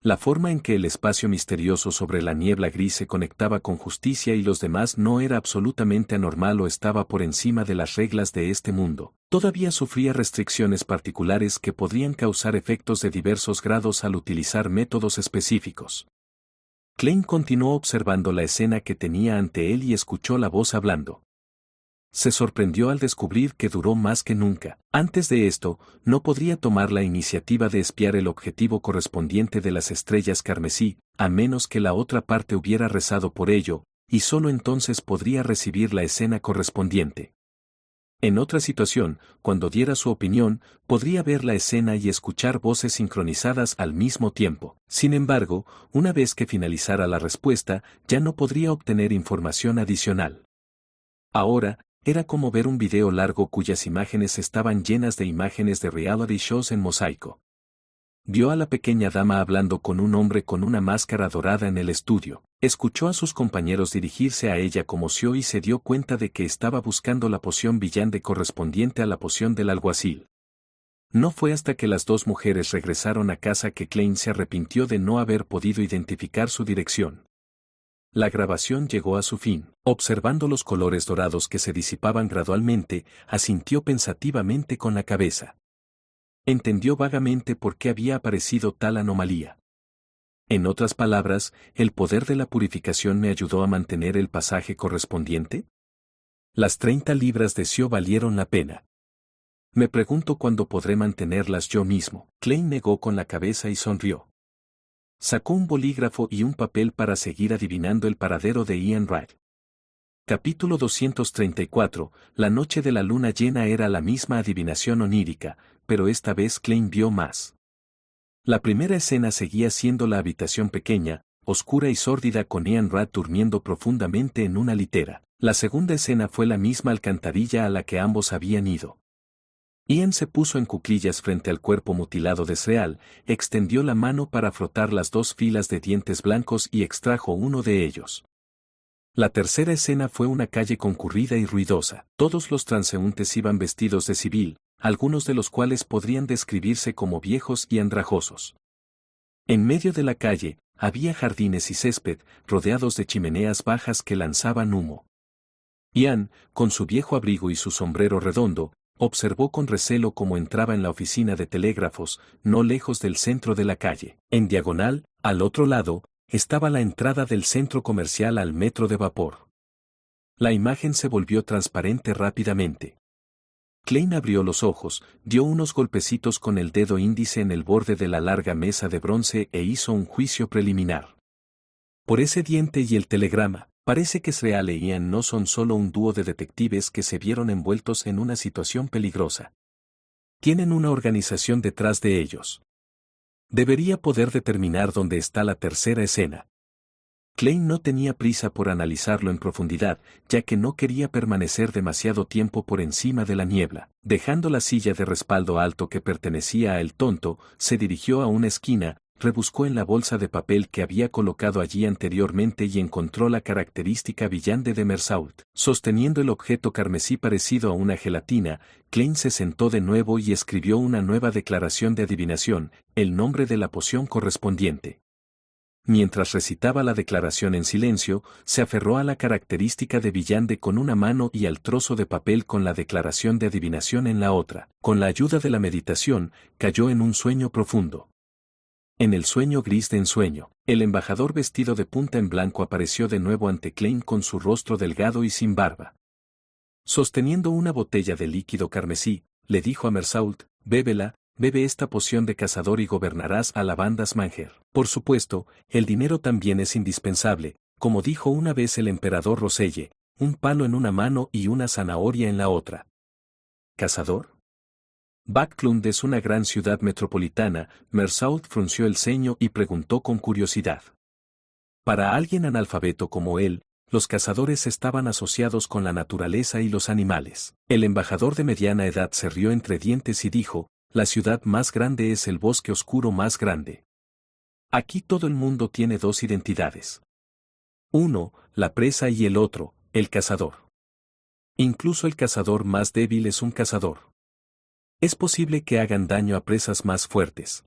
[SPEAKER 2] La forma en que el espacio misterioso sobre la niebla gris se conectaba con Justicia y los demás no era absolutamente anormal o estaba por encima de las reglas de este mundo. Todavía sufría restricciones particulares que podrían causar efectos de diversos grados al utilizar métodos específicos. Klein continuó observando la escena que tenía ante él y escuchó la voz hablando. Se sorprendió al descubrir que duró más que nunca. Antes de esto, no podría tomar la iniciativa de espiar el objetivo correspondiente de las estrellas carmesí, a menos que la otra parte hubiera rezado por ello, y solo entonces podría recibir la escena correspondiente. En otra situación, cuando diera su opinión, podría ver la escena y escuchar voces sincronizadas al mismo tiempo. Sin embargo, una vez que finalizara la respuesta, ya no podría obtener información adicional. Ahora, era como ver un video largo cuyas imágenes estaban llenas de imágenes de reality shows en mosaico. Vio a la pequeña dama hablando con un hombre con una máscara dorada en el estudio. Escuchó a sus compañeros dirigirse a ella como Sio y se dio cuenta de que estaba buscando la poción brillante correspondiente a la poción del alguacil. No fue hasta que las 2 mujeres regresaron a casa que Klein se arrepintió de no haber podido identificar su dirección. La grabación llegó a su fin. Observando los colores dorados que se disipaban gradualmente, asintió pensativamente con la cabeza. Entendió vagamente por qué había aparecido tal anomalía. En otras palabras, ¿el poder de la purificación me ayudó a mantener el pasaje correspondiente? Las 30 libras de Sio valieron la pena. Me pregunto cuándo podré mantenerlas yo mismo. Klein negó con la cabeza y sonrió. Sacó un bolígrafo y un papel para seguir adivinando el paradero de Ian Wright. Capítulo 234. La noche de la luna llena era la misma adivinación onírica, pero esta vez Klein vio más. La primera escena seguía siendo la habitación pequeña, oscura y sórdida con Ian Wright durmiendo profundamente en una litera. La segunda escena fue la misma alcantarilla a la que ambos habían ido. Ian se puso en cuclillas frente al cuerpo mutilado de Sreal, extendió la mano para frotar las dos filas de dientes blancos y extrajo uno de ellos. La tercera escena fue una calle concurrida y ruidosa. Todos los transeúntes iban vestidos de civil, algunos de los cuales podrían describirse como viejos y andrajosos. En medio de la calle, había jardines y césped, rodeados de chimeneas bajas que lanzaban humo. Ian, con su viejo abrigo y su sombrero redondo, observó con recelo cómo entraba en la oficina de telégrafos, no lejos del centro de la calle. En diagonal, al otro lado, estaba la entrada del centro comercial al metro de vapor. La imagen se volvió transparente rápidamente. Klein abrió los ojos, dio unos golpecitos con el dedo índice en el borde de la larga mesa de bronce e hizo un juicio preliminar. Por ese diente y el telegrama, parece que Sreal e Ian no son solo un dúo de detectives que se vieron envueltos en una situación peligrosa. Tienen una organización detrás de ellos. Debería poder determinar dónde está la tercera escena. Klein no tenía prisa por analizarlo en profundidad, ya que no quería permanecer demasiado tiempo por encima de la niebla. Dejando la silla de respaldo alto que pertenecía a El Tonto, se dirigió a una esquina, rebuscó en la bolsa de papel que había colocado allí anteriormente y encontró la característica villande de Mersault. Sosteniendo el objeto carmesí parecido a una gelatina, Klein se sentó de nuevo y escribió una nueva declaración de adivinación, el nombre de la poción correspondiente. Mientras recitaba la declaración en silencio, se aferró a la característica de villande con una mano y al trozo de papel con la declaración de adivinación en la otra. Con la ayuda de la meditación, cayó en un sueño profundo. En el sueño gris de ensueño, el embajador vestido de punta en blanco apareció de nuevo ante Klein con su rostro delgado y sin barba. Sosteniendo una botella de líquido carmesí, le dijo a Mersault: «Bébela, bebe esta poción de cazador y gobernarás a la banda Smanger». Por supuesto, el dinero también es indispensable, como dijo una vez el emperador Roselle, un palo en una mano y una zanahoria en la otra. ¿Cazador? Backlund es una gran ciudad metropolitana. Mersault frunció el ceño y preguntó con curiosidad. Para alguien analfabeto como él, los cazadores estaban asociados con la naturaleza y los animales. El embajador de mediana edad se rió entre dientes y dijo: «La ciudad más grande es el bosque oscuro más grande. Aquí todo el mundo tiene dos identidades. Uno, la presa, y el otro, el cazador. Incluso el cazador más débil es un cazador. Es posible que hagan daño a presas más fuertes.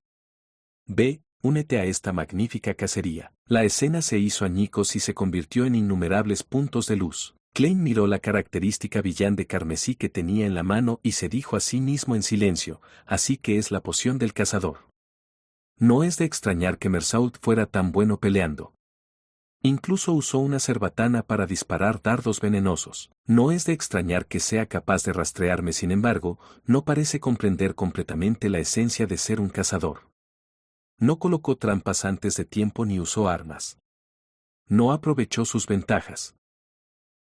[SPEAKER 2] Ve, únete a esta magnífica cacería». La escena se hizo añicos y se convirtió en innumerables puntos de luz. Klein miró la característica villante carmesí que tenía en la mano y se dijo a sí mismo en silencio: «Así que es la poción del cazador». No es de extrañar que Mersault fuera tan bueno peleando. Incluso usó una cerbatana para disparar dardos venenosos. No es de extrañar que sea capaz de rastrearme. Sin embargo, no parece comprender completamente la esencia de ser un cazador. No colocó trampas antes de tiempo ni usó armas. No aprovechó sus ventajas.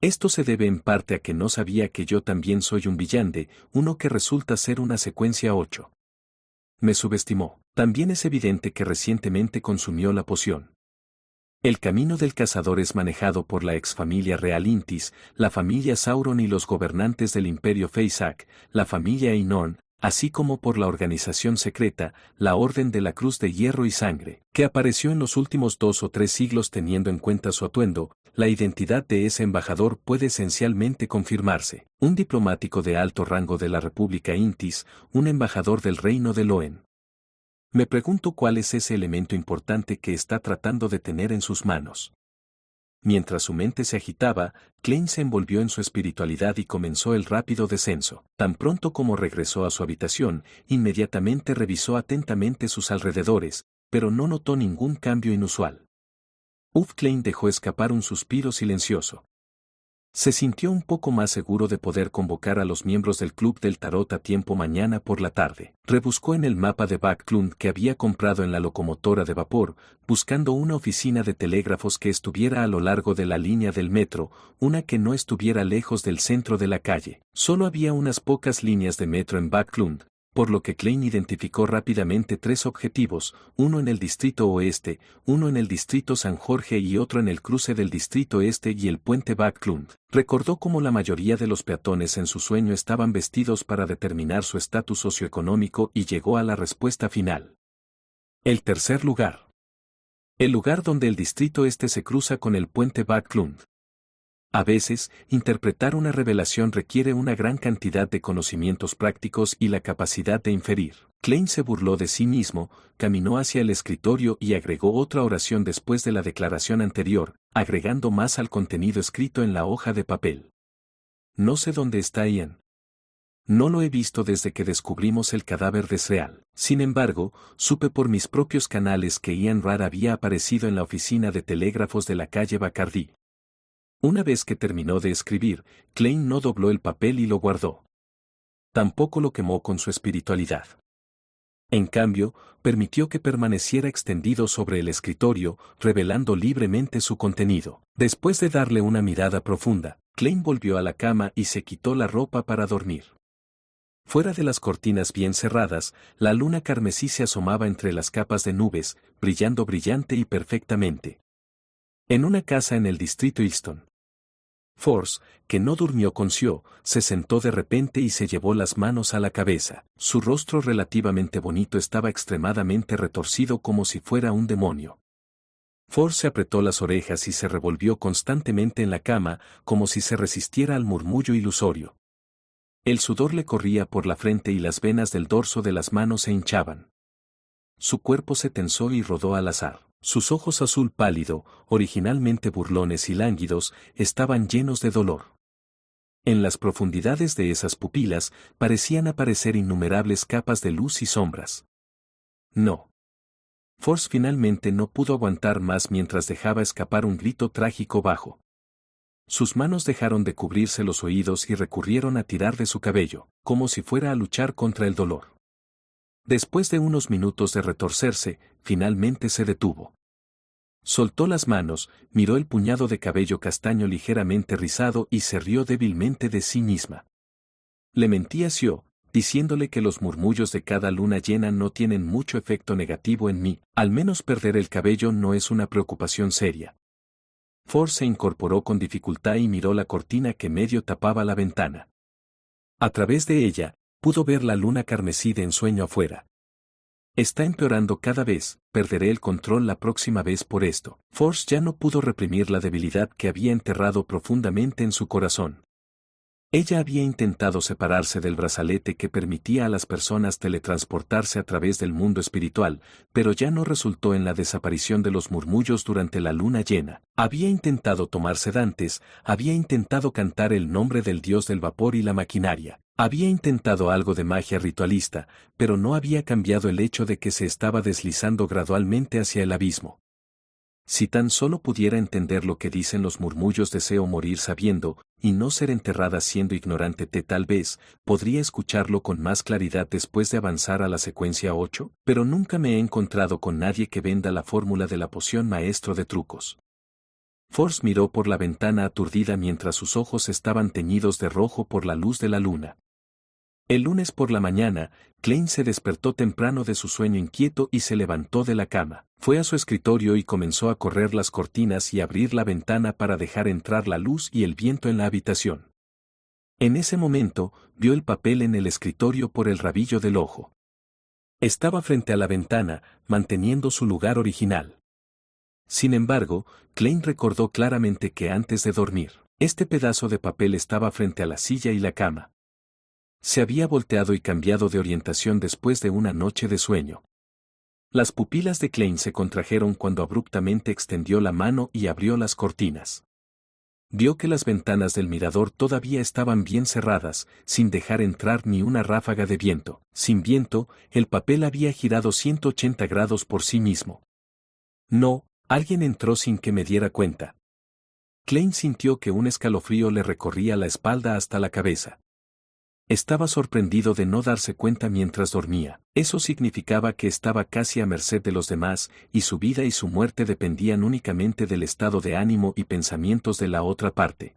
[SPEAKER 2] Esto se debe en parte a que no sabía que yo también soy un villande, uno que resulta ser una secuencia 8. Me subestimó. También es evidente que recientemente consumió la poción. El camino del cazador es manejado por la exfamilia real Intis, la familia Sauron y los gobernantes del imperio Feysak, la familia Einon, así como por la organización secreta, la Orden de la Cruz de Hierro y Sangre, que apareció en los últimos 2 o 3 siglos. Teniendo en cuenta su atuendo, la identidad de ese embajador puede esencialmente confirmarse: un diplomático de alto rango de la República Intis, un embajador del reino de Loen. Me pregunto cuál es ese elemento importante que está tratando de tener en sus manos. Mientras su mente se agitaba, Klein se envolvió en su espiritualidad y comenzó el rápido descenso. Tan pronto como regresó a su habitación, inmediatamente revisó atentamente sus alrededores, pero no notó ningún cambio inusual. Klein dejó escapar un suspiro silencioso. Se sintió un poco más seguro de poder convocar a los miembros del Club del Tarot a tiempo mañana por la tarde. Rebuscó en el mapa de Backlund que había comprado en la locomotora de vapor, buscando una oficina de telégrafos que estuviera a lo largo de la línea del metro, una que no estuviera lejos del centro de la calle. Solo había unas pocas líneas de metro en Backlund, por lo que Klein identificó rápidamente 3 objetivos, uno en el Distrito Oeste, uno en el Distrito San Jorge y otro en el cruce del Distrito Este y el puente Backlund. Recordó cómo la mayoría de los peatones en su sueño estaban vestidos para determinar su estatus socioeconómico y llegó a la respuesta final. El tercer lugar. El lugar donde el Distrito Este se cruza con el puente Backlund. A veces, interpretar una revelación requiere una gran cantidad de conocimientos prácticos y la capacidad de inferir. Klein se burló de sí mismo, caminó hacia el escritorio y agregó otra oración después de la declaración anterior, agregando más al contenido escrito en la hoja de papel. No sé dónde está Ian. No lo he visto desde que descubrimos el cadáver de Sreal. Sin embargo, supe por mis propios canales que Ian Rad había aparecido en la oficina de telégrafos de la calle Bacardí. Una vez que terminó de escribir, Klein no dobló el papel y lo guardó. Tampoco lo quemó con su espiritualidad. En cambio, permitió que permaneciera extendido sobre el escritorio, revelando libremente su contenido. Después de darle una mirada profunda, Klein volvió a la cama y se quitó la ropa para dormir. Fuera de las cortinas bien cerradas, la luna carmesí se asomaba entre las capas de nubes, brillando brillante y perfectamente. En una casa en el distrito Easton. Force, que no durmió con Sio, se sentó de repente y se llevó las manos a la cabeza. Su rostro relativamente bonito estaba extremadamente retorcido como si fuera un demonio. Force se apretó las orejas y se revolvió constantemente en la cama, como si se resistiera al murmullo ilusorio. El sudor le corría por la frente y las venas del dorso de las manos se hinchaban. Su cuerpo se tensó y rodó al azar. Sus ojos azul pálido, originalmente burlones y lánguidos, estaban llenos de dolor. En las profundidades de esas pupilas parecían aparecer innumerables capas de luz y sombras. No. Force finalmente no pudo aguantar más mientras dejaba escapar un grito trágico bajo. Sus manos dejaron de cubrirse los oídos y recurrieron a tirar de su cabello, como si fuera a luchar contra el dolor. Después de unos minutos de retorcerse, finalmente se detuvo. Soltó las manos, miró el puñado de cabello castaño ligeramente rizado y se rió débilmente de sí misma. Le mentí a Sio, diciéndole que los murmullos de cada luna llena no tienen mucho efecto negativo en mí, al menos perder el cabello no es una preocupación seria. Force se incorporó con dificultad y miró la cortina que medio tapaba la ventana. A través de ella, pudo ver la luna carmesí de ensueño afuera. Está empeorando cada vez, perderé el control la próxima vez por esto. Force ya no pudo reprimir la debilidad que había enterrado profundamente en su corazón. Ella había intentado separarse del brazalete que permitía a las personas teletransportarse a través del mundo espiritual, pero ya no resultó en la desaparición de los murmullos durante la luna llena. Había intentado tomar sedantes, había intentado cantar el nombre del dios del vapor y la maquinaria. Había intentado algo de magia ritualista, pero no había cambiado el hecho de que se estaba deslizando gradualmente hacia el abismo. Si tan solo pudiera entender lo que dicen los murmullos, deseo morir sabiendo, y no ser enterrada siendo ignorante, tal vez, podría escucharlo con más claridad después de avanzar a la secuencia 8, pero nunca me he encontrado con nadie que venda la fórmula de la poción maestro de trucos. Force miró por la ventana aturdida mientras sus ojos estaban teñidos de rojo por la luz de la luna. El lunes por la mañana, Klein se despertó temprano de su sueño inquieto y se levantó de la cama. Fue a su escritorio y comenzó a correr las cortinas y abrir la ventana para dejar entrar la luz y el viento en la habitación. En ese momento, vio el papel en el escritorio por el rabillo del ojo. Estaba frente a la ventana, manteniendo su lugar original. Sin embargo, Klein recordó claramente que antes de dormir, este pedazo de papel estaba frente a la silla y la cama. Se había volteado y cambiado de orientación después de una noche de sueño. Las pupilas de Klein se contrajeron cuando abruptamente extendió la mano y abrió las cortinas. Vio que las ventanas del mirador todavía estaban bien cerradas, sin dejar entrar ni una ráfaga de viento. Sin viento, el papel había girado 180 grados por sí mismo. No, alguien entró sin que me diera cuenta. Klein sintió que un escalofrío le recorría la espalda hasta la cabeza. Estaba sorprendido de no darse cuenta mientras dormía. Eso significaba que estaba casi a merced de los demás, y su vida y su muerte dependían únicamente del estado de ánimo y pensamientos de la otra parte.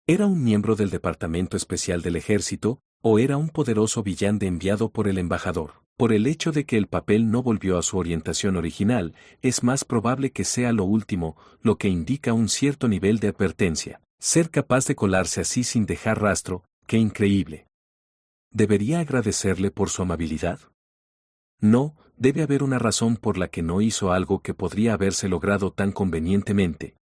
[SPEAKER 2] ¿Era un miembro del Departamento Especial del Ejército, o era un poderoso villano enviado por el embajador? Por el hecho de que el papel no volvió a su orientación original, es más probable que sea lo último, lo que indica un cierto nivel de advertencia. Ser capaz de colarse así sin dejar rastro, ¡qué increíble! ¿Debería agradecerle por su amabilidad? No, debe haber una razón por la que no hizo algo que podría haberse logrado tan convenientemente.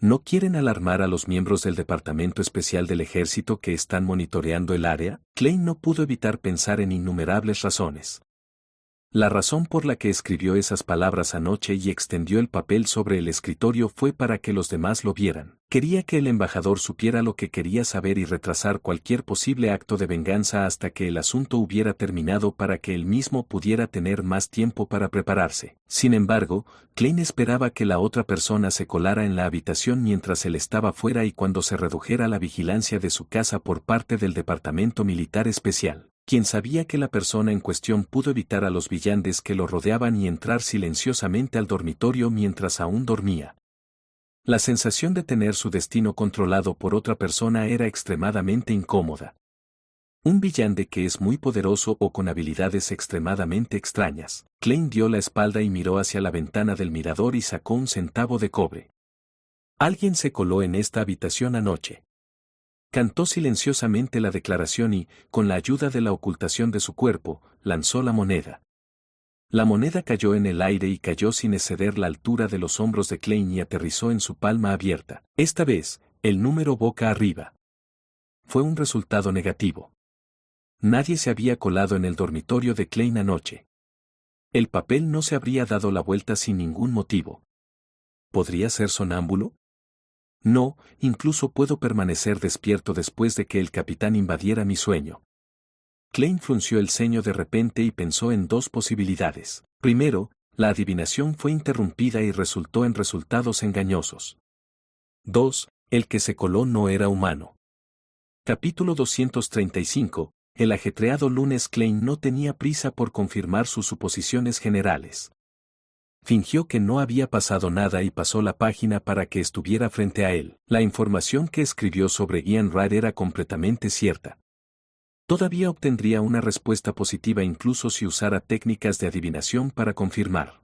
[SPEAKER 2] ¿No quieren alarmar a los miembros del Departamento Especial del Ejército que están monitoreando el área? Klein no pudo evitar pensar en innumerables razones. La razón por la que escribió esas palabras anoche y extendió el papel sobre el escritorio fue para que los demás lo vieran. Quería que el embajador supiera lo que quería saber y retrasar cualquier posible acto de venganza hasta que el asunto hubiera terminado para que él mismo pudiera tener más tiempo para prepararse. Sin embargo, Klein esperaba que la otra persona se colara en la habitación mientras él estaba fuera y cuando se redujera la vigilancia de su casa por parte del Departamento Militar Especial, quien sabía que la persona en cuestión pudo evitar a los villanos que lo rodeaban y entrar silenciosamente al dormitorio mientras aún dormía. La sensación de tener su destino controlado por otra persona era extremadamente incómoda. Un villano que es muy poderoso o con habilidades extremadamente extrañas. Klein dio la espalda y miró hacia la ventana del mirador y sacó un centavo de cobre. Alguien se coló en esta habitación anoche. Cantó silenciosamente la declaración y, con la ayuda de la ocultación de su cuerpo, lanzó la moneda. La moneda cayó en el aire y cayó sin exceder la altura de los hombros de Klein y aterrizó en su palma abierta. Esta vez, el número boca arriba. Fue un resultado negativo. Nadie se había colado en el dormitorio de Klein anoche. El papel no se habría dado la vuelta sin ningún motivo. ¿Podría ser sonámbulo? No, incluso puedo permanecer despierto después de que el capitán invadiera mi sueño. Klein frunció el ceño de repente y pensó en dos posibilidades. Primero, la adivinación fue interrumpida y resultó en resultados engañosos. 2. El que se coló no era humano. Capítulo 235. El ajetreado lunes. Klein no tenía prisa por confirmar sus suposiciones generales. Fingió que no había pasado nada y pasó la página para que estuviera frente a él. La información que escribió sobre Ian Wright era completamente cierta. Todavía obtendría una respuesta positiva incluso si usara técnicas de adivinación para confirmar.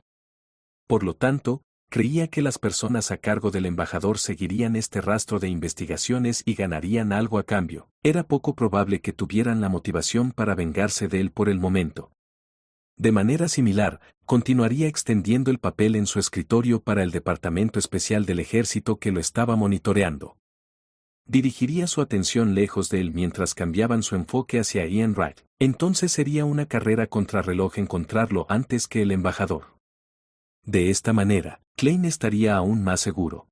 [SPEAKER 2] Por lo tanto, creía que las personas a cargo del embajador seguirían este rastro de investigaciones y ganarían algo a cambio. Era poco probable que tuvieran la motivación para vengarse de él por el momento. De manera similar, continuaría extendiendo el papel en su escritorio para el Departamento Especial del Ejército que lo estaba monitoreando. Dirigiría su atención lejos de él mientras cambiaban su enfoque hacia Ian Wright. Entonces sería una carrera contrarreloj encontrarlo antes que el embajador. De esta manera, Klein estaría aún más seguro.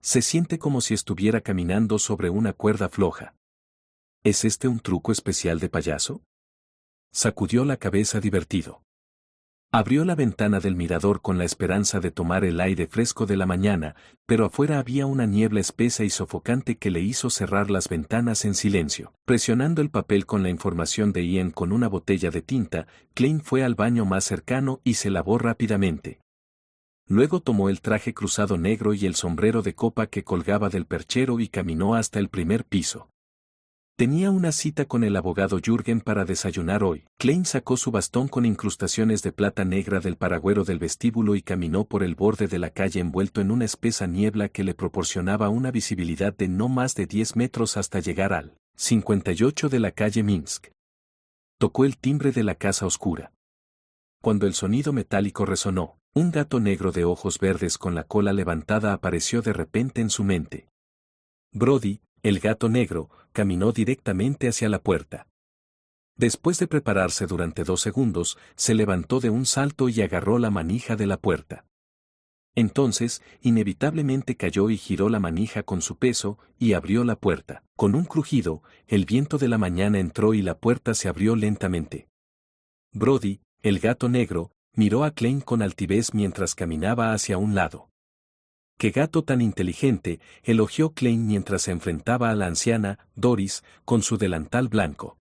[SPEAKER 2] Se siente como si estuviera caminando sobre una cuerda floja. ¿Es este un truco especial de payaso? Sacudió la cabeza divertido. Abrió la ventana del mirador con la esperanza de tomar el aire fresco de la mañana, pero afuera había una niebla espesa y sofocante que le hizo cerrar las ventanas en silencio. Presionando el papel con la información de Ian con una botella de tinta, Klein fue al baño más cercano y se lavó rápidamente. Luego tomó el traje cruzado negro y el sombrero de copa que colgaba del perchero y caminó hasta el primer piso. Tenía una cita con el abogado Jürgen para desayunar hoy. Klein sacó su bastón con incrustaciones de plata negra del paragüero del vestíbulo y caminó por el borde de la calle envuelto en una espesa niebla que le proporcionaba una visibilidad de no más de 10 metros hasta llegar al 58 de la calle Minsk. Tocó el timbre de la casa oscura. Cuando el sonido metálico resonó, un gato negro de ojos verdes con la cola levantada apareció de repente en su mente. Brody, el gato negro, caminó directamente hacia la puerta. Después de prepararse durante 2 segundos, se levantó de un salto y agarró la manija de la puerta. Entonces, inevitablemente cayó y giró la manija con su peso, y abrió la puerta. Con un crujido, el viento de la mañana entró y la puerta se abrió lentamente. Brody, el gato negro, miró a Klein con altivez mientras caminaba hacia un lado. ¡Qué gato tan inteligente!, elogió Klein mientras se enfrentaba a la anciana, Doris, con su delantal blanco.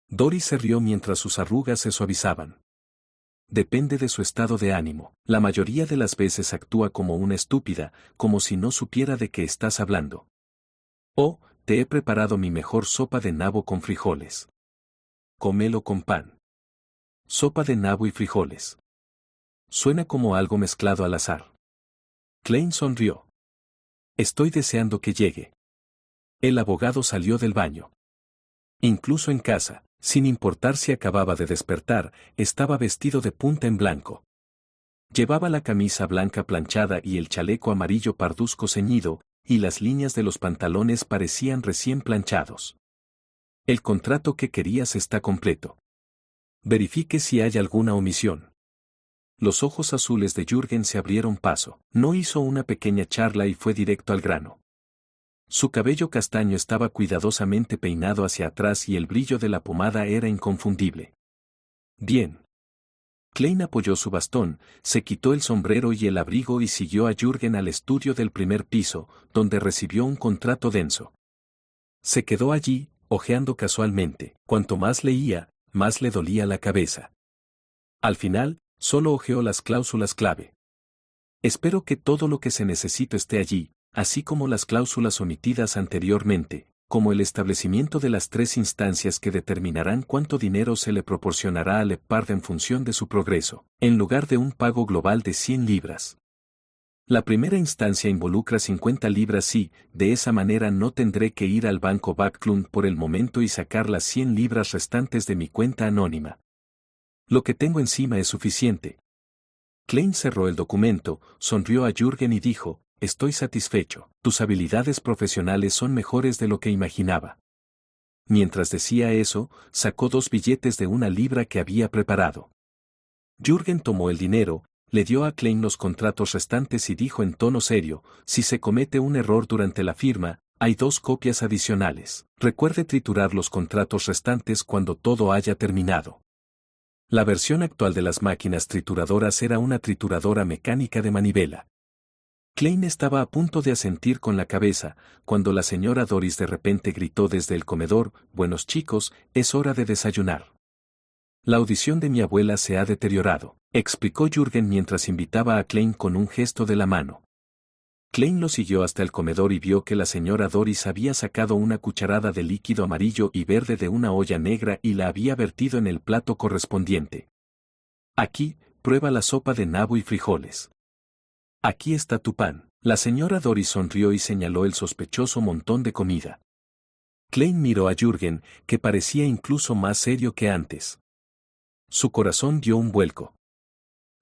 [SPEAKER 2] Doris se rió mientras sus arrugas se suavizaban. Depende de su estado de ánimo. La mayoría de las veces actúa como una estúpida, como si no supiera de qué estás hablando. Oh, te he preparado mi mejor sopa de nabo con frijoles. Cómelo con pan. Sopa de nabo y frijoles. Suena como algo mezclado al azar. Klein sonrió. Estoy deseando que llegue. El abogado salió del baño. Incluso en casa, sin importar si acababa de despertar, estaba vestido de punta en blanco. Llevaba la camisa blanca planchada y el chaleco amarillo parduzco ceñido, y las líneas de los pantalones parecían recién planchados. El contrato que querías está completo. Verifique si hay alguna omisión. Los ojos azules de Jürgen se abrieron paso. No hizo una pequeña charla y fue directo al grano. Su cabello castaño estaba cuidadosamente peinado hacia atrás y el brillo de la pomada era inconfundible. Bien. Klein apoyó su bastón, se quitó el sombrero y el abrigo y siguió a Jürgen al estudio del primer piso, donde recibió un contrato denso. Se quedó allí, hojeando casualmente. Cuanto más leía, más le dolía la cabeza. Al final, solo hojeó las cláusulas clave. Espero que todo lo que se necesita esté allí, así como las cláusulas omitidas anteriormente, como el establecimiento de las 3 instancias que determinarán cuánto dinero se le proporcionará a Leppard en función de su progreso, en lugar de un pago global de 100 libras. La primera instancia involucra 50 libras y, de esa manera no tendré que ir al banco Backlund por el momento y sacar las 100 libras restantes de mi cuenta anónima. Lo que tengo encima es suficiente. Klein cerró el documento, sonrió a Jürgen y dijo, estoy satisfecho, tus habilidades profesionales son mejores de lo que imaginaba. Mientras decía eso, sacó 2 billetes de 1 libra que había preparado. Jürgen tomó el dinero, le dio a Klein los contratos restantes y dijo en tono serio, si se comete un error durante la firma, hay 2 copias adicionales. Recuerde triturar los contratos restantes cuando todo haya terminado. La versión actual de las máquinas trituradoras era una trituradora mecánica de manivela. Klein estaba a punto de asentir con la cabeza, cuando la señora Doris de repente gritó desde el comedor, «Buenos chicos, es hora de desayunar». La audición de mi abuela se ha deteriorado, explicó Jürgen mientras invitaba a Klein con un gesto de la mano. Klein lo siguió hasta el comedor y vio que la señora Doris había sacado una cucharada de líquido amarillo y verde de una olla negra y la había vertido en el plato correspondiente. Aquí, prueba la sopa de nabo y frijoles. Aquí está tu pan. La señora Doris sonrió y señaló el sospechoso montón de comida. Klein miró a Jürgen, que parecía incluso más serio que antes. Su corazón dio un vuelco.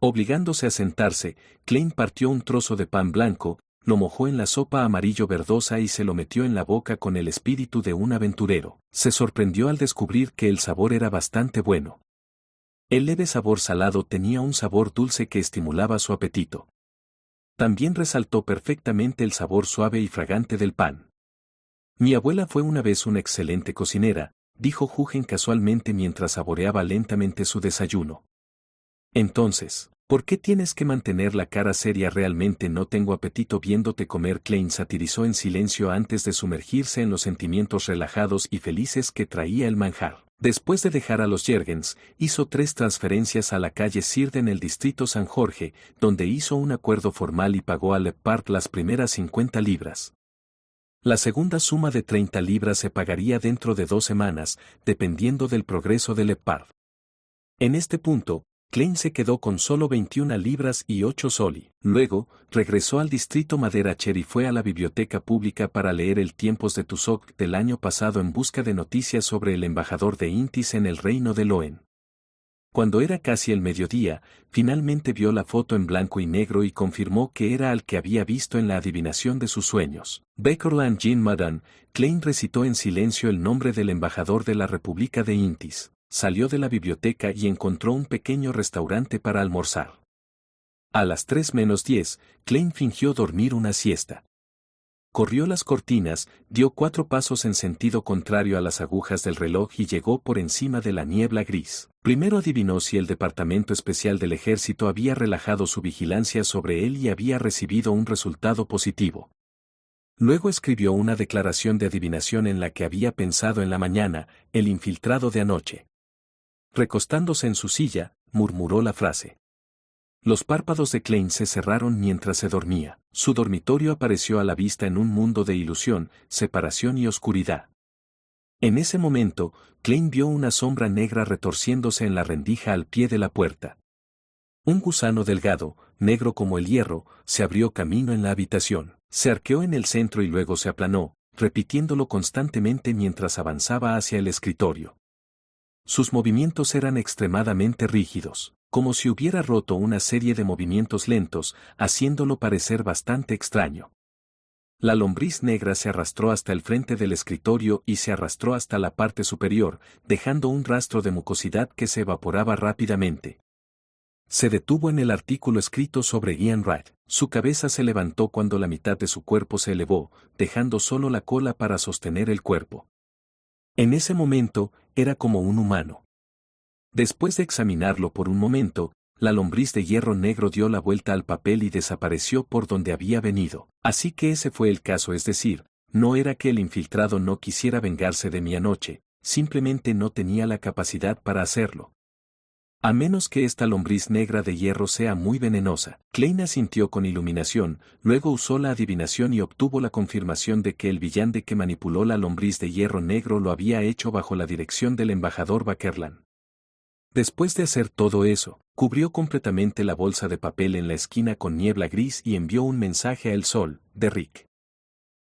[SPEAKER 2] Obligándose a sentarse, Klein partió un trozo de pan blanco, lo mojó en la sopa amarillo verdosa y se lo metió en la boca con el espíritu de un aventurero. Se sorprendió al descubrir que el sabor era bastante bueno. El leve sabor salado tenía un sabor dulce que estimulaba su apetito. También resaltó perfectamente el sabor suave y fragante del pan. Mi abuela fue una vez una excelente cocinera, dijo Jürgen casualmente mientras saboreaba lentamente su desayuno. Entonces, ¿por qué tienes que mantener la cara seria? Realmente no tengo apetito viéndote comer. Klein satirizó en silencio antes de sumergirse en los sentimientos relajados y felices que traía el manjar. Después de dejar a los Jürgens, hizo 3 transferencias a la calle Sirde en el distrito San Jorge, donde hizo un acuerdo formal y pagó a Leppard las primeras 50 libras. La segunda suma de 30 libras se pagaría dentro de 2 semanas, dependiendo del progreso de Leppard. En este punto, Klein se quedó con solo 21 libras y 8 soli. Luego, regresó al distrito Maderacher y fue a la biblioteca pública para leer el Tiempos de Tusok del año pasado en busca de noticias sobre el embajador de Intis en el reino de Loen. Cuando era casi el mediodía, finalmente vio la foto en blanco y negro y confirmó que era al que había visto en la adivinación de sus sueños. Bakerland Jean Madden. Klein recitó en silencio el nombre del embajador de la República de Intis. Salió de la biblioteca y encontró un pequeño restaurante para almorzar. A las 3 menos 10, Klein fingió dormir una siesta. Corrió las cortinas, dio 4 pasos en sentido contrario a las agujas del reloj y llegó por encima de la niebla gris. Primero adivinó si el Departamento Especial del Ejército había relajado su vigilancia sobre él y había recibido un resultado positivo. Luego escribió una declaración de adivinación en la que había pensado en la mañana, el infiltrado de anoche. Recostándose en su silla, murmuró la frase. Los párpados de Klein se cerraron mientras se dormía. Su dormitorio apareció a la vista en un mundo de ilusión, separación y oscuridad. En ese momento, Klein vio una sombra negra retorciéndose en la rendija al pie de la puerta. Un gusano delgado, negro como el hierro, se abrió camino en la habitación. Se arqueó en el centro y luego se aplanó, repitiéndolo constantemente mientras avanzaba hacia el escritorio. Sus movimientos eran extremadamente rígidos, como si hubiera roto una serie de movimientos lentos, haciéndolo parecer bastante extraño. La lombriz negra se arrastró hasta el frente del escritorio y se arrastró hasta la parte superior, dejando un rastro de mucosidad que se evaporaba rápidamente. Se detuvo en el artículo escrito sobre Ian Wright. Su cabeza se levantó cuando la mitad de su cuerpo se elevó, dejando solo la cola para sostener el cuerpo. En ese momento, era como un humano. Después de examinarlo por un momento, la lombriz de hierro negro dio la vuelta al papel y desapareció por donde había venido. Así que ese fue el caso, es decir, no era que el infiltrado no quisiera vengarse de mí anoche, simplemente no tenía la capacidad para hacerlo. A menos que esta lombriz negra de hierro sea muy venenosa. Klein asintió con iluminación, luego usó la adivinación y obtuvo la confirmación de que el villante que manipuló la lombriz de hierro negro lo había hecho bajo la dirección del embajador Bakerland. Después de hacer todo eso, cubrió completamente la bolsa de papel en la esquina con niebla gris y envió un mensaje a El Sol, de Rick.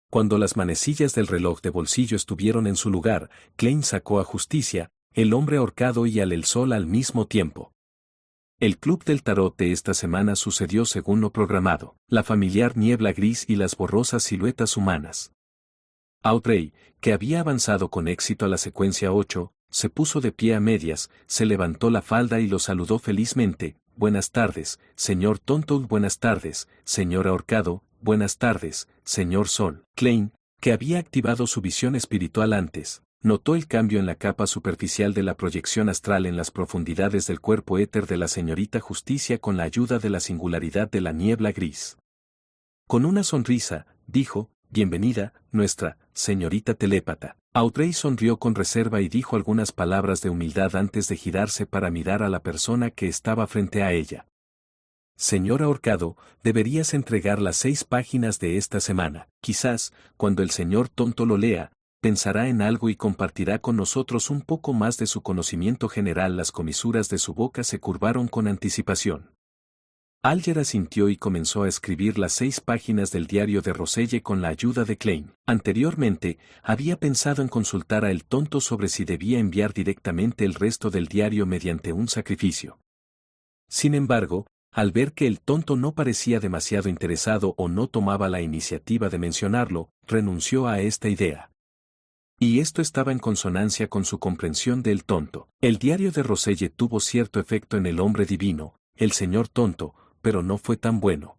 [SPEAKER 2] Cuando las manecillas del reloj de bolsillo estuvieron en su lugar, Klein sacó a Justicia, el hombre ahorcado y al El Sol al mismo tiempo. El club del tarot de esta semana sucedió según lo programado, la familiar niebla gris y las borrosas siluetas humanas. Audrey, que había avanzado con éxito a la secuencia 8, se puso de pie a medias, se levantó la falda y lo saludó felizmente. Buenas tardes, señor Tontoul, buenas tardes, señor ahorcado, buenas tardes, señor Sol. Klein, que había activado su visión espiritual antes, notó el cambio en la capa superficial de la proyección astral en las profundidades del cuerpo éter de la señorita Justicia con la ayuda de la singularidad de la niebla gris. Con una sonrisa, dijo, bienvenida, nuestra señorita telépata. Audrey sonrió con reserva y dijo algunas palabras de humildad antes de girarse para mirar a la persona que estaba frente a ella. Señor ahorcado, deberías entregar las 6 páginas de esta semana. Quizás, cuando el señor Tonto lo lea, pensará en algo y compartirá con nosotros un poco más de su conocimiento general. Las comisuras de su boca se curvaron con anticipación. Alger asintió y comenzó a escribir las 6 páginas del diario de Roselle con la ayuda de Klein. Anteriormente, había pensado en consultar a El Tonto sobre si debía enviar directamente el resto del diario mediante un sacrificio. Sin embargo, al ver que El Tonto no parecía demasiado interesado o no tomaba la iniciativa de mencionarlo, renunció a esta idea. Y esto estaba en consonancia con su comprensión de El Tonto. El diario de Roselle tuvo cierto efecto en el hombre divino, el señor Tonto, pero no fue tan bueno.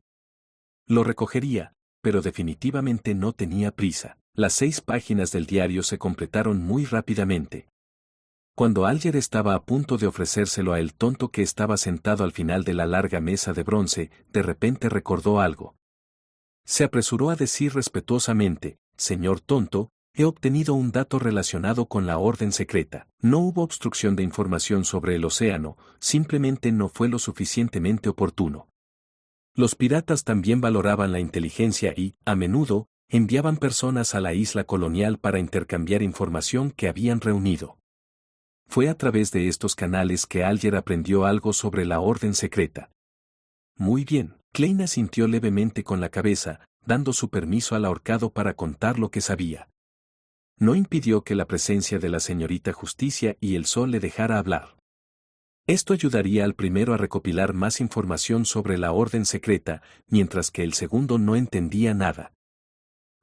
[SPEAKER 2] Lo recogería, pero definitivamente no tenía prisa. Las 6 páginas del diario se completaron muy rápidamente. Cuando Alger estaba a punto de ofrecérselo a El Tonto que estaba sentado al final de la larga mesa de bronce, de repente recordó algo. Se apresuró a decir respetuosamente, señor Tonto, he obtenido un dato relacionado con la orden secreta. No hubo obstrucción de información sobre el océano, simplemente no fue lo suficientemente oportuno. Los piratas también valoraban la inteligencia y, a menudo, enviaban personas a la isla colonial para intercambiar información que habían reunido. Fue a través de estos canales que Alger aprendió algo sobre la orden secreta. Muy bien, Klein asintió levemente con la cabeza, dando su permiso al ahorcado para contar lo que sabía. No impidió que la presencia de la señorita Justicia y El Sol le dejara hablar. Esto ayudaría al primero a recopilar más información sobre la orden secreta, mientras que el segundo no entendía nada.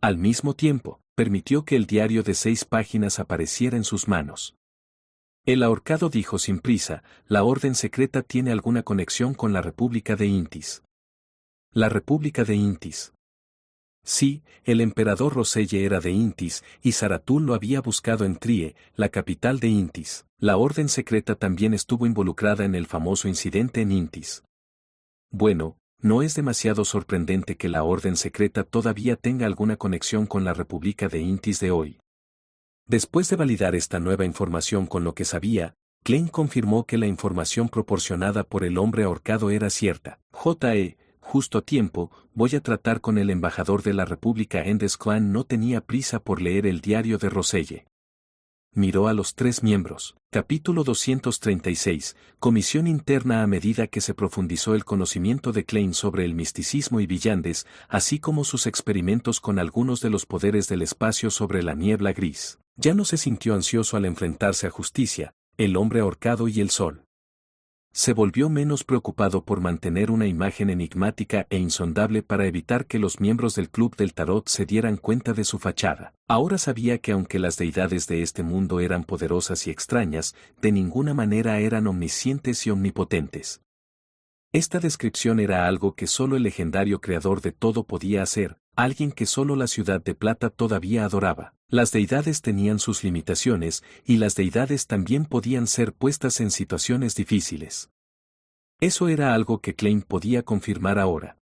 [SPEAKER 2] Al mismo tiempo, permitió que el diario de 6 páginas apareciera en sus manos. El ahorcado dijo sin prisa, la orden secreta tiene alguna conexión con la República de Intis. La República de Intis. Sí, el emperador Roselle era de Intis, y Zaratul lo había buscado en Trie, la capital de Intis. La orden secreta también estuvo involucrada en el famoso incidente en Intis. Bueno, no es demasiado sorprendente que la orden secreta todavía tenga alguna conexión con la República de Intis de hoy. Después de validar esta nueva información con lo que sabía, Klein confirmó que la información proporcionada por el hombre ahorcado era cierta. Justo a tiempo, voy a tratar con el embajador de la República. Endesclan no tenía prisa por leer el diario de Roselle. Miró a los tres miembros. Capítulo 236. Comisión interna. A medida que se profundizó el conocimiento de Klein sobre el misticismo y Villandes, así como sus experimentos con algunos de los poderes del espacio sobre la niebla gris, ya no se sintió ansioso al enfrentarse a Justicia, el hombre ahorcado y el sol. Se volvió menos preocupado por mantener una imagen enigmática e insondable para evitar que los miembros del Club del Tarot se dieran cuenta de su fachada. Ahora sabía que aunque las deidades de este mundo eran poderosas y extrañas, de ninguna manera eran omniscientes y omnipotentes. Esta descripción era algo que solo el legendario creador de todo podía hacer, alguien que solo la Ciudad de Plata todavía adoraba. Las deidades tenían sus limitaciones, y las deidades también podían ser puestas en situaciones difíciles. Eso era algo que Klein podía confirmar ahora.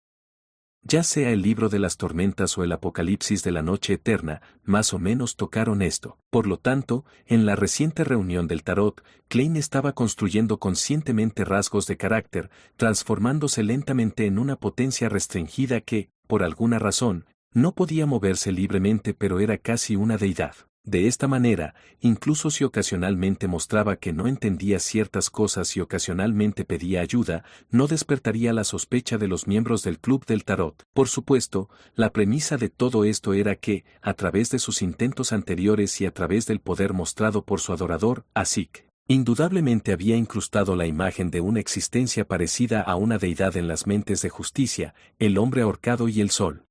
[SPEAKER 2] Ya sea el libro de las tormentas o el apocalipsis de la noche eterna, más o menos tocaron esto. Por lo tanto, en la reciente reunión del tarot, Klein estaba construyendo conscientemente rasgos de carácter, transformándose lentamente en una potencia restringida que, por alguna razón, no podía moverse libremente pero era casi una deidad. De esta manera, incluso si ocasionalmente mostraba que no entendía ciertas cosas y ocasionalmente pedía ayuda, no despertaría la sospecha de los miembros del Club del Tarot. Por supuesto, la premisa de todo esto era que, a través de sus intentos anteriores y a través del poder mostrado por su adorador, Asik, indudablemente había incrustado la imagen de una existencia parecida a una deidad en las mentes de Justicia, el hombre ahorcado y el sol.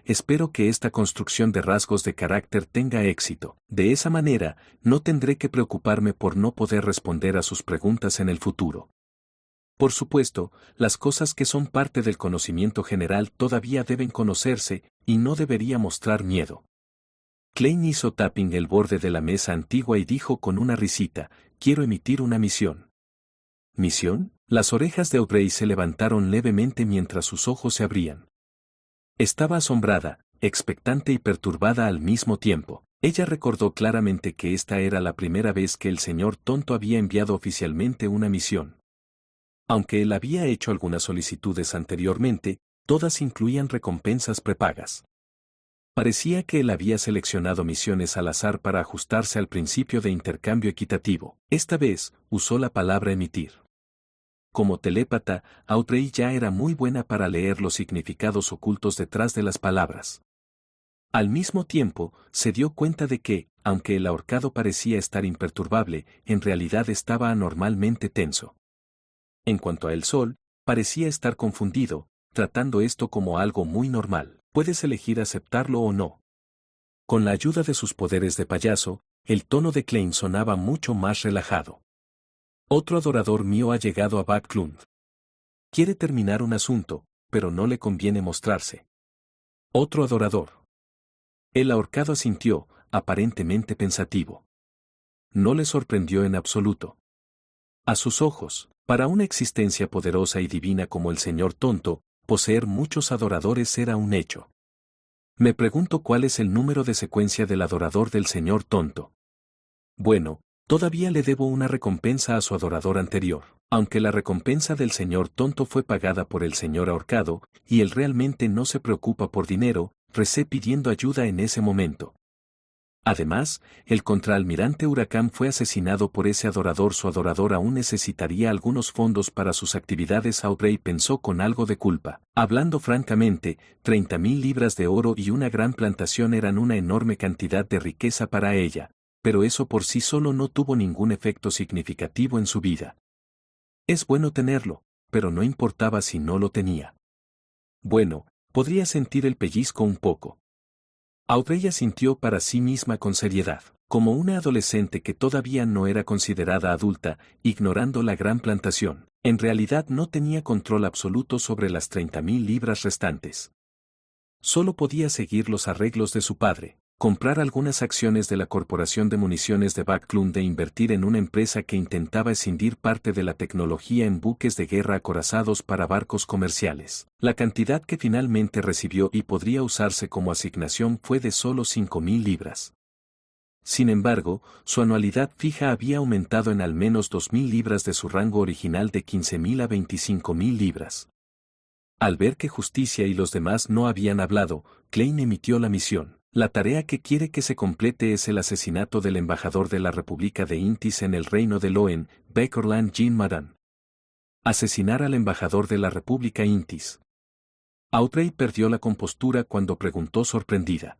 [SPEAKER 2] Espero que esta construcción de rasgos de carácter tenga éxito. De esa manera, no tendré que preocuparme por no poder responder a sus preguntas en el futuro. Por supuesto, las cosas que son parte del conocimiento general todavía deben conocerse, y no debería mostrar miedo. Klein hizo tapping el borde de la mesa antigua y dijo con una risita, quiero emitir una misión. ¿Misión? Las orejas de Aubrey se levantaron levemente mientras sus ojos se abrían. Estaba asombrada, expectante y perturbada al mismo tiempo. Ella recordó claramente que esta era la primera vez que el señor Tonto había enviado oficialmente una misión. Aunque él había hecho algunas solicitudes anteriormente, todas incluían recompensas prepagas. Parecía que él había seleccionado misiones al azar para ajustarse al principio de intercambio equitativo. Esta vez, usó la palabra emitir. Como telépata, Audrey ya era muy buena para leer los significados ocultos detrás de las palabras. Al mismo tiempo, se dio cuenta de que, aunque el ahorcado parecía estar imperturbable, en realidad estaba anormalmente tenso. En cuanto a el sol, parecía estar confundido, tratando esto como algo muy normal. Puedes elegir aceptarlo o no. Con la ayuda de sus poderes de payaso, el tono de Klein sonaba mucho más relajado. Otro adorador mío ha llegado a Backlund. Quiere terminar un asunto, pero no le conviene mostrarse. Otro adorador. El ahorcado asintió, aparentemente pensativo. No le sorprendió en absoluto. A sus ojos, para una existencia poderosa y divina como el señor Tonto, poseer muchos adoradores era un hecho. Me pregunto cuál es el número de secuencia del adorador del señor Tonto. Bueno, todavía le debo una recompensa a su adorador anterior. Aunque la recompensa del señor Tonto fue pagada por el señor ahorcado, y él realmente no se preocupa por dinero, recé pidiendo ayuda en ese momento. Además, el contraalmirante Huracán fue asesinado por ese adorador. Su adorador aún necesitaría algunos fondos para sus actividades. Aubrey pensó con algo de culpa. Hablando francamente, 30.000 libras de oro y una gran plantación eran una enorme cantidad de riqueza para ella, pero eso por sí solo no tuvo ningún efecto significativo en su vida. Es bueno tenerlo, pero no importaba si no lo tenía. Bueno, podría sentir el pellizco un poco. Audrey asintió para sí misma con seriedad, como una adolescente que todavía no era considerada adulta, ignorando la gran plantación. En realidad no tenía control absoluto sobre las 30.000 libras restantes. Solo podía seguir los arreglos de su padre, comprar algunas acciones de la Corporación de Municiones de Backlund e invertir en una empresa que intentaba escindir parte de la tecnología en buques de guerra acorazados para barcos comerciales. La cantidad que finalmente recibió y podría usarse como asignación fue de solo 5.000 libras. Sin embargo, su anualidad fija había aumentado en al menos 2.000 libras de su rango original de 15.000 a 25.000 libras. Al ver que Justicia y los demás no habían hablado, Klein emitió la misión. La tarea que quiere que se complete es el asesinato del embajador de la República de Intis en el reino de Loen, Bekorland Jean Maran. Asesinar al embajador de la República Intis. Audrey perdió la compostura cuando preguntó sorprendida.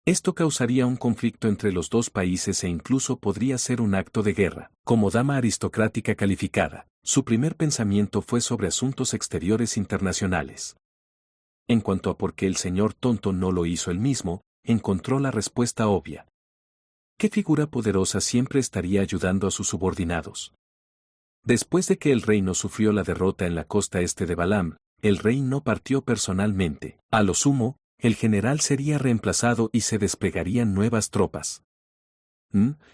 [SPEAKER 2] Esto causaría un conflicto entre los dos países e incluso podría ser un acto de guerra. Como dama aristocrática calificada, su primer pensamiento fue sobre asuntos exteriores internacionales. En cuanto a por qué el señor tonto no lo hizo él mismo, encontró la respuesta obvia. ¿Qué figura poderosa siempre estaría ayudando a sus subordinados? Después de que el reino sufrió la derrota en la costa este de Balam, el rey no partió personalmente. A lo sumo, el general sería reemplazado y se desplegarían nuevas tropas.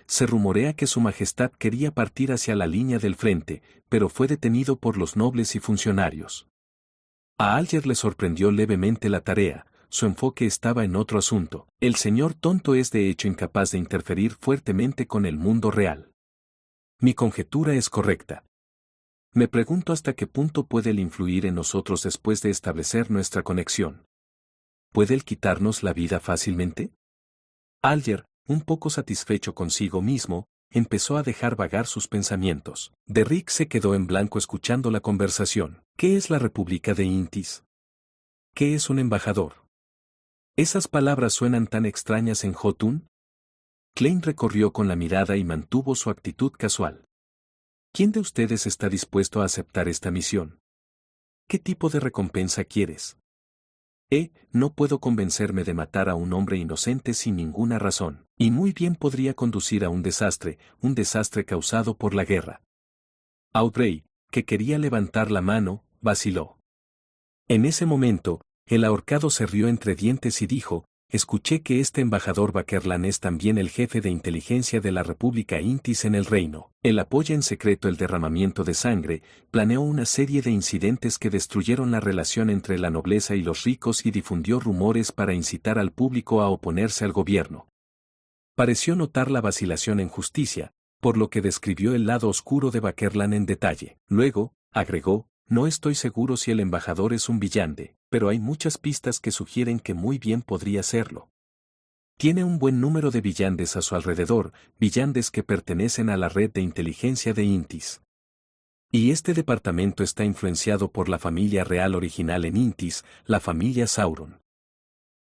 [SPEAKER 2] Se rumorea que su majestad quería partir hacia la línea del frente, pero fue detenido por los nobles y funcionarios. A Alger le sorprendió levemente la tarea, su enfoque estaba en otro asunto. El señor tonto es de hecho incapaz de interferir fuertemente con el mundo real. Mi conjetura es correcta. Me pregunto hasta qué punto puede él influir en nosotros después de establecer nuestra conexión. ¿Puede él quitarnos la vida fácilmente? Alger, un poco satisfecho consigo mismo, empezó a dejar vagar sus pensamientos. Derrick se quedó en blanco escuchando la conversación. ¿Qué es la República de Intis? ¿Qué es un embajador? ¿Esas palabras suenan tan extrañas en Jotun? Klein recorrió con la mirada y mantuvo su actitud casual. ¿Quién de ustedes está dispuesto a aceptar esta misión? ¿Qué tipo de recompensa quieres? No puedo convencerme de matar a un hombre inocente sin ninguna razón, y muy bien podría conducir a un desastre causado por la guerra. Audrey, que quería levantar la mano, vaciló. En ese momento, el ahorcado se rió entre dientes y dijo, escuché que este embajador Bakerlan es también el jefe de inteligencia de la República Intis en el reino. Él apoya en secreto el derramamiento de sangre, planeó una serie de incidentes que destruyeron la relación entre la nobleza y los ricos y difundió rumores para incitar al público a oponerse al gobierno. Pareció notar la vacilación en Justicia, por lo que describió el lado oscuro de Bakerlan en detalle. Luego, agregó, no estoy seguro si el embajador es un villante, pero hay muchas pistas que sugieren que muy bien podría serlo. Tiene un buen número de villandes a su alrededor, villandes que pertenecen a la red de inteligencia de Intis. Y este departamento está influenciado por la familia real original en Intis, la familia Sauron.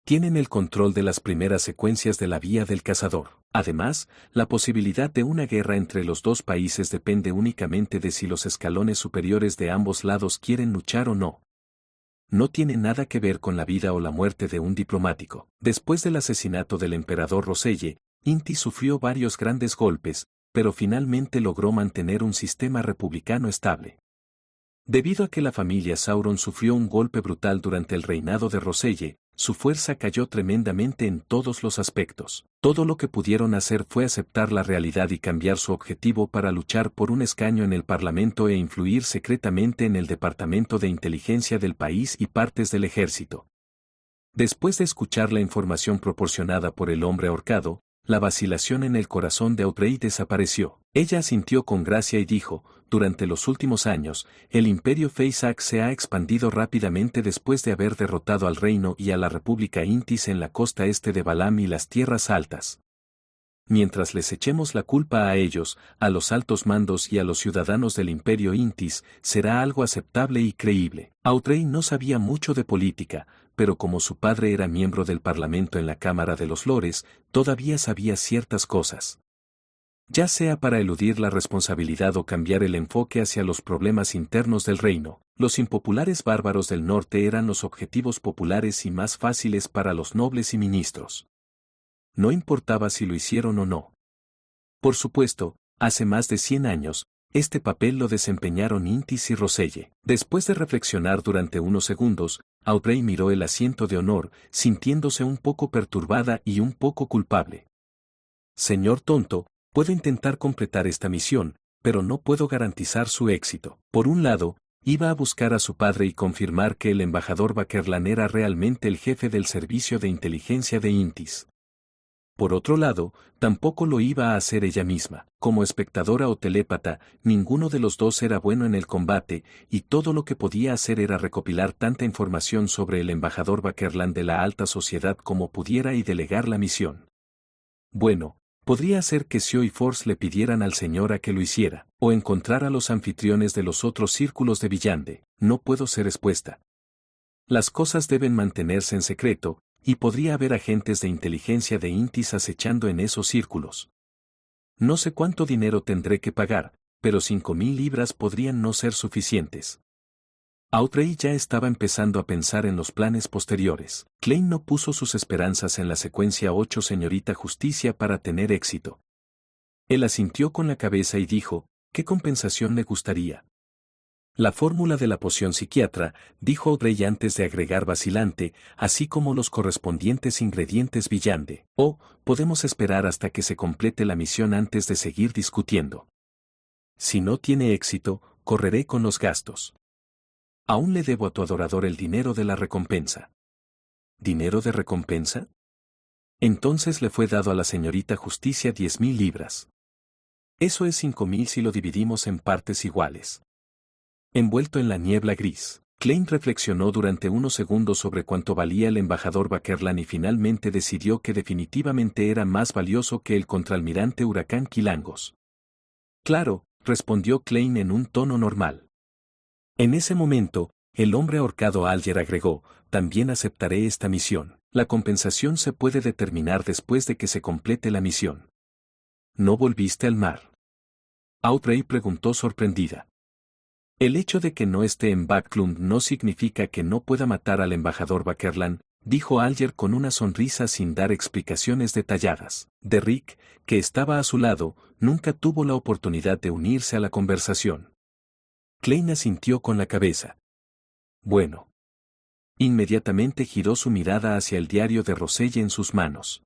[SPEAKER 2] Tienen el control de las primeras secuencias de la Vía del Cazador. Además, la posibilidad de una guerra entre los dos países depende únicamente de si los escalones superiores de ambos lados quieren luchar o no. No tiene nada que ver con la vida o la muerte de un diplomático. Después del asesinato del emperador Roselle, Intis sufrió varios grandes golpes, pero finalmente logró mantener un sistema republicano estable. Debido a que la familia Sauron sufrió un golpe brutal durante el reinado de Roselle, su fuerza cayó tremendamente en todos los aspectos. Todo lo que pudieron hacer fue aceptar la realidad y cambiar su objetivo para luchar por un escaño en el Parlamento e influir secretamente en el Departamento de Inteligencia del país y partes del ejército. Después de escuchar la información proporcionada por el hombre ahorcado, la vacilación en el corazón de Audrey desapareció. Ella asintió con gracia y dijo, durante los últimos años, el imperio Feysak se ha expandido rápidamente después de haber derrotado al reino y a la República Intis en la costa este de Balam y las tierras altas. Mientras les echemos la culpa a ellos, a los altos mandos y a los ciudadanos del imperio Intis, será algo aceptable y creíble. Audrey no sabía mucho de política, pero como su padre era miembro del Parlamento en la Cámara de los Lores, todavía sabía ciertas cosas. Ya sea para eludir la responsabilidad o cambiar el enfoque hacia los problemas internos del reino, los impopulares bárbaros del norte eran los objetivos populares y más fáciles para los nobles y ministros. No importaba si lo hicieron o no. Por supuesto, hace más de 100 años, Este papel lo desempeñaron Intis y Roselle. Después de reflexionar durante unos segundos, Aubrey miró el asiento de honor, sintiéndose un poco perturbada y un poco culpable. Señor tonto, puedo intentar completar esta misión, pero no puedo garantizar su éxito. Por un lado, iba a buscar a su padre y confirmar que el embajador Bakerland era realmente el jefe del servicio de inteligencia de Intis. Por otro lado, tampoco lo iba a hacer ella misma. Como espectadora o telépata, ninguno de los dos era bueno en el combate, y todo lo que podía hacer era recopilar tanta información sobre el embajador Bakerland de la alta sociedad como pudiera y delegar la misión. Bueno, podría hacer que Sio y Force le pidieran al señor a que lo hiciera, o encontrar a los anfitriones de los otros círculos de Villande. No puedo ser expuesta. Las cosas deben mantenerse en secreto, y podría haber agentes de inteligencia de Intis acechando en esos círculos. No sé cuánto dinero tendré que pagar, pero 5.000 libras podrían no ser suficientes. Audrey ya estaba empezando a pensar en los planes posteriores. Klein no puso sus esperanzas en la secuencia 8 señorita Justicia para tener éxito. Él asintió con la cabeza y dijo, ¿qué compensación le gustaría? La fórmula de la poción psiquiatra, dijo Audrey antes de agregar vacilante, así como los correspondientes ingredientes Villande. Podemos esperar hasta que se complete la misión antes de seguir discutiendo. Si no tiene éxito, correré con los gastos. Aún le debo a tu adorador el dinero de la recompensa. ¿Dinero de recompensa? Entonces le fue dado a la señorita Justicia 10.000 libras. Eso es 5.000 si lo dividimos en partes iguales. Envuelto en la niebla gris, Klein reflexionó durante unos segundos sobre cuánto valía el embajador Bakerland y finalmente decidió que definitivamente era más valioso que el contraalmirante Huracán Quilangos. Claro, respondió Klein en un tono normal. En ese momento, el hombre ahorcado Alger agregó, también aceptaré esta misión. La compensación se puede determinar después de que se complete la misión. ¿No volviste al mar? Audrey preguntó sorprendida. El hecho de que no esté en Backlund no significa que no pueda matar al embajador Bakerland, dijo Alger con una sonrisa sin dar explicaciones detalladas. Derrick, que estaba a su lado, nunca tuvo la oportunidad de unirse a la conversación. Klein asintió con la cabeza. Bueno. Inmediatamente giró su mirada hacia el diario de Roselle en sus manos.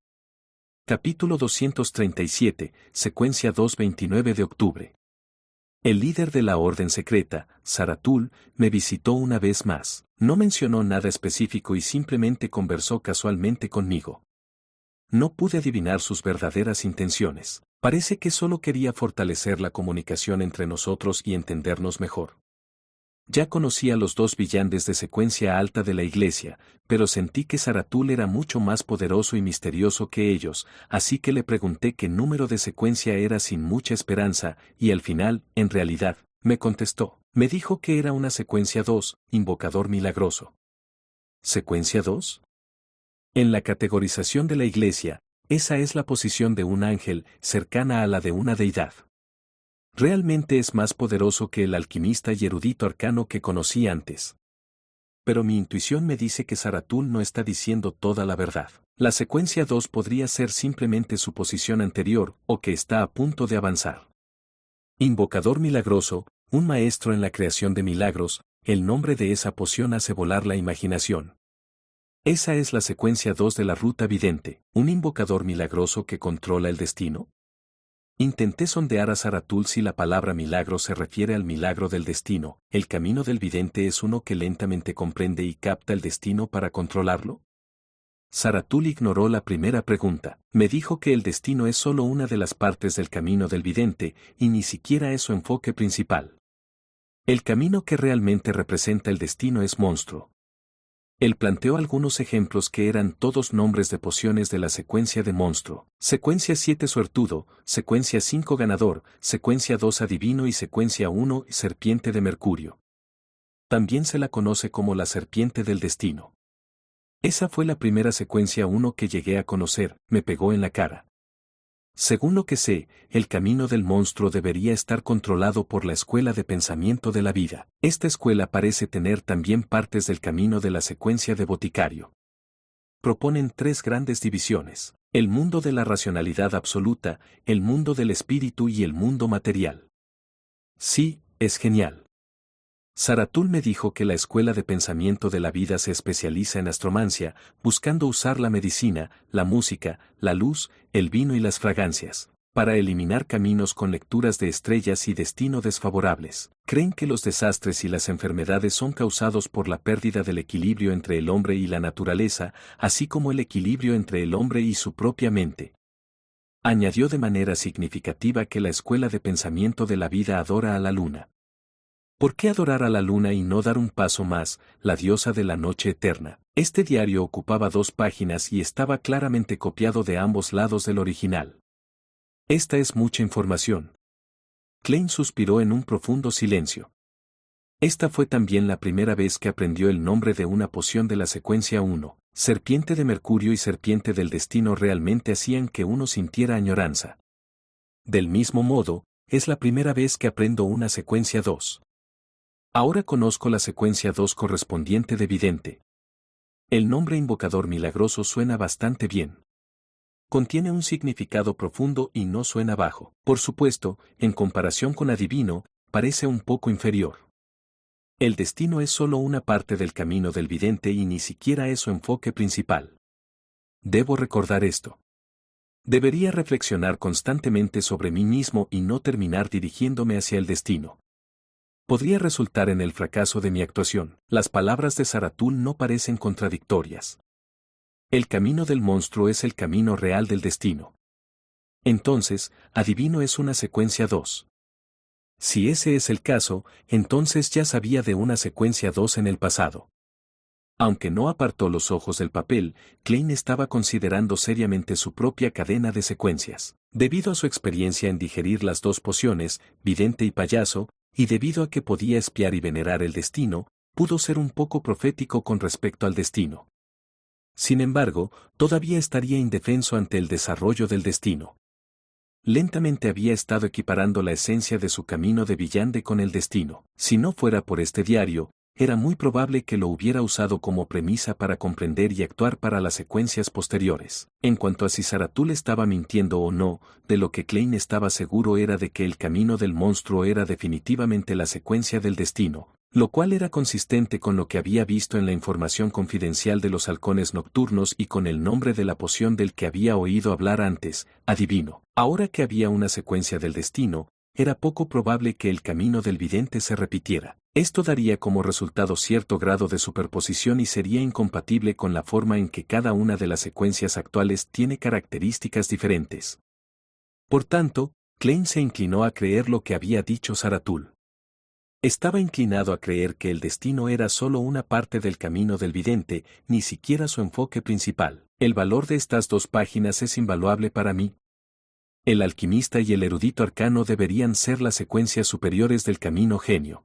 [SPEAKER 2] Capítulo 237, secuencia 2-29 de octubre. El líder de la orden secreta, Zaratul, me visitó una vez más. No mencionó nada específico y simplemente conversó casualmente conmigo. No pude adivinar sus verdaderas intenciones. Parece que solo quería fortalecer la comunicación entre nosotros y entendernos mejor. Ya conocía los dos Villandes de secuencia alta de la iglesia, pero sentí que Zaratul era mucho más poderoso y misterioso que ellos, así que le pregunté qué número de secuencia era sin mucha esperanza, y al final, en realidad, me contestó. Me dijo que era una secuencia 2, invocador milagroso. ¿Secuencia 2? En la categorización de la iglesia, esa es la posición de un ángel, cercana a la de una deidad. Realmente es más poderoso que el alquimista y erudito arcano que conocí antes. Pero mi intuición me dice que Zaratul no está diciendo toda la verdad. La secuencia 2 podría ser simplemente su posición anterior o que está a punto de avanzar. Invocador milagroso, un maestro en la creación de milagros, el nombre de esa poción hace volar la imaginación. Esa es la secuencia 2 de la ruta vidente, un invocador milagroso que controla el destino. Intenté sondear a Zaratul si la palabra milagro se refiere al milagro del destino. ¿El camino del vidente es uno que lentamente comprende y capta el destino para controlarlo? Zaratul ignoró la primera pregunta. Me dijo que el destino es solo una de las partes del camino del vidente, y ni siquiera es su enfoque principal. El camino que realmente representa el destino es monstruo. Él planteó algunos ejemplos que eran todos nombres de pociones de la secuencia de monstruo. Secuencia 7 suertudo, secuencia 5 ganador, secuencia 2 adivino y secuencia 1 serpiente de mercurio. También se la conoce como la serpiente del destino. Esa fue la primera secuencia 1 que llegué a conocer, me pegó en la cara. Según lo que sé, el camino del monstruo debería estar controlado por la escuela de pensamiento de la vida. Esta escuela parece tener también partes del camino de la secuencia de boticario. Proponen 3 grandes divisiones: el mundo de la racionalidad absoluta, el mundo del espíritu y el mundo material. Sí, es genial. Zaratul me dijo que la escuela de pensamiento de la vida se especializa en astromancia, buscando usar la medicina, la música, la luz, el vino y las fragancias, para eliminar caminos con lecturas de estrellas y destino desfavorables. Creen que los desastres y las enfermedades son causados por la pérdida del equilibrio entre el hombre y la naturaleza, así como el equilibrio entre el hombre y su propia mente. Añadió de manera significativa que la escuela de pensamiento de la vida adora a la luna. ¿Por qué adorar a la luna y no dar un paso más, la diosa de la noche eterna? Este diario ocupaba 2 páginas y estaba claramente copiado de ambos lados del original. Esta es mucha información. Klein suspiró en un profundo silencio. Esta fue también la primera vez que aprendió el nombre de una poción de la secuencia 1. Serpiente de Mercurio y Serpiente del Destino realmente hacían que uno sintiera añoranza. Del mismo modo, es la primera vez que aprendo una secuencia 2. Ahora conozco la secuencia 2 correspondiente de vidente. El nombre invocador milagroso suena bastante bien. Contiene un significado profundo y no suena bajo. Por supuesto, en comparación con adivino, parece un poco inferior. El destino es solo una parte del camino del vidente y ni siquiera es su enfoque principal. Debo recordar esto. Debería reflexionar constantemente sobre mí mismo y no terminar dirigiéndome hacia el destino. Podría resultar en el fracaso de mi actuación. Las palabras de Zaratul no parecen contradictorias. El camino del monstruo es el camino real del destino. Entonces, adivino es una secuencia 2. Si ese es el caso, entonces ya sabía de una secuencia 2 en el pasado. Aunque no apartó los ojos del papel, Klein estaba considerando seriamente su propia cadena de secuencias. Debido a su experiencia en digerir las 2 pociones, vidente y payaso, y debido a que podía espiar y venerar el destino, pudo ser un poco profético con respecto al destino. Sin embargo, todavía estaría indefenso ante el desarrollo del destino. Lentamente había estado equiparando la esencia de su camino de villande con el destino. Si no fuera por este diario, era muy probable que lo hubiera usado como premisa para comprender y actuar para las secuencias posteriores. En cuanto a si Zaratul estaba mintiendo o no, de lo que Klein estaba seguro era de que el camino del monstruo era definitivamente la secuencia del destino, lo cual era consistente con lo que había visto en la información confidencial de los halcones nocturnos y con el nombre de la poción del que había oído hablar antes, adivino. Ahora que había una secuencia del destino, era poco probable que el camino del vidente se repitiera. Esto daría como resultado cierto grado de superposición y sería incompatible con la forma en que cada una de las secuencias actuales tiene características diferentes. Por tanto, Klein se inclinó a creer lo que había dicho Zaratul. Estaba inclinado a creer que el destino era solo una parte del camino del vidente, ni siquiera su enfoque principal. El valor de estas 2 páginas es invaluable para mí. El alquimista y el erudito arcano deberían ser las secuencias superiores del camino genio.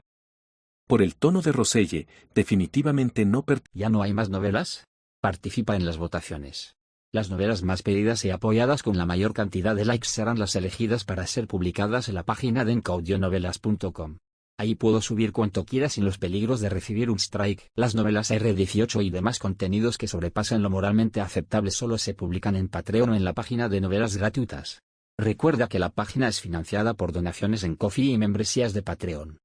[SPEAKER 2] Por el tono de Roselle, definitivamente no
[SPEAKER 1] ¿Ya no hay más novelas? Participa en las votaciones. Las novelas más pedidas y apoyadas con la mayor cantidad de likes serán las elegidas para ser publicadas en la página de encaudionovelas.com. Ahí puedo subir cuanto quiera sin los peligros de recibir un strike. Las novelas R18 y demás contenidos que sobrepasan lo moralmente aceptable solo se publican en Patreon o en la página de novelas gratuitas. Recuerda que la página es financiada por donaciones en Ko-fi y membresías de Patreon.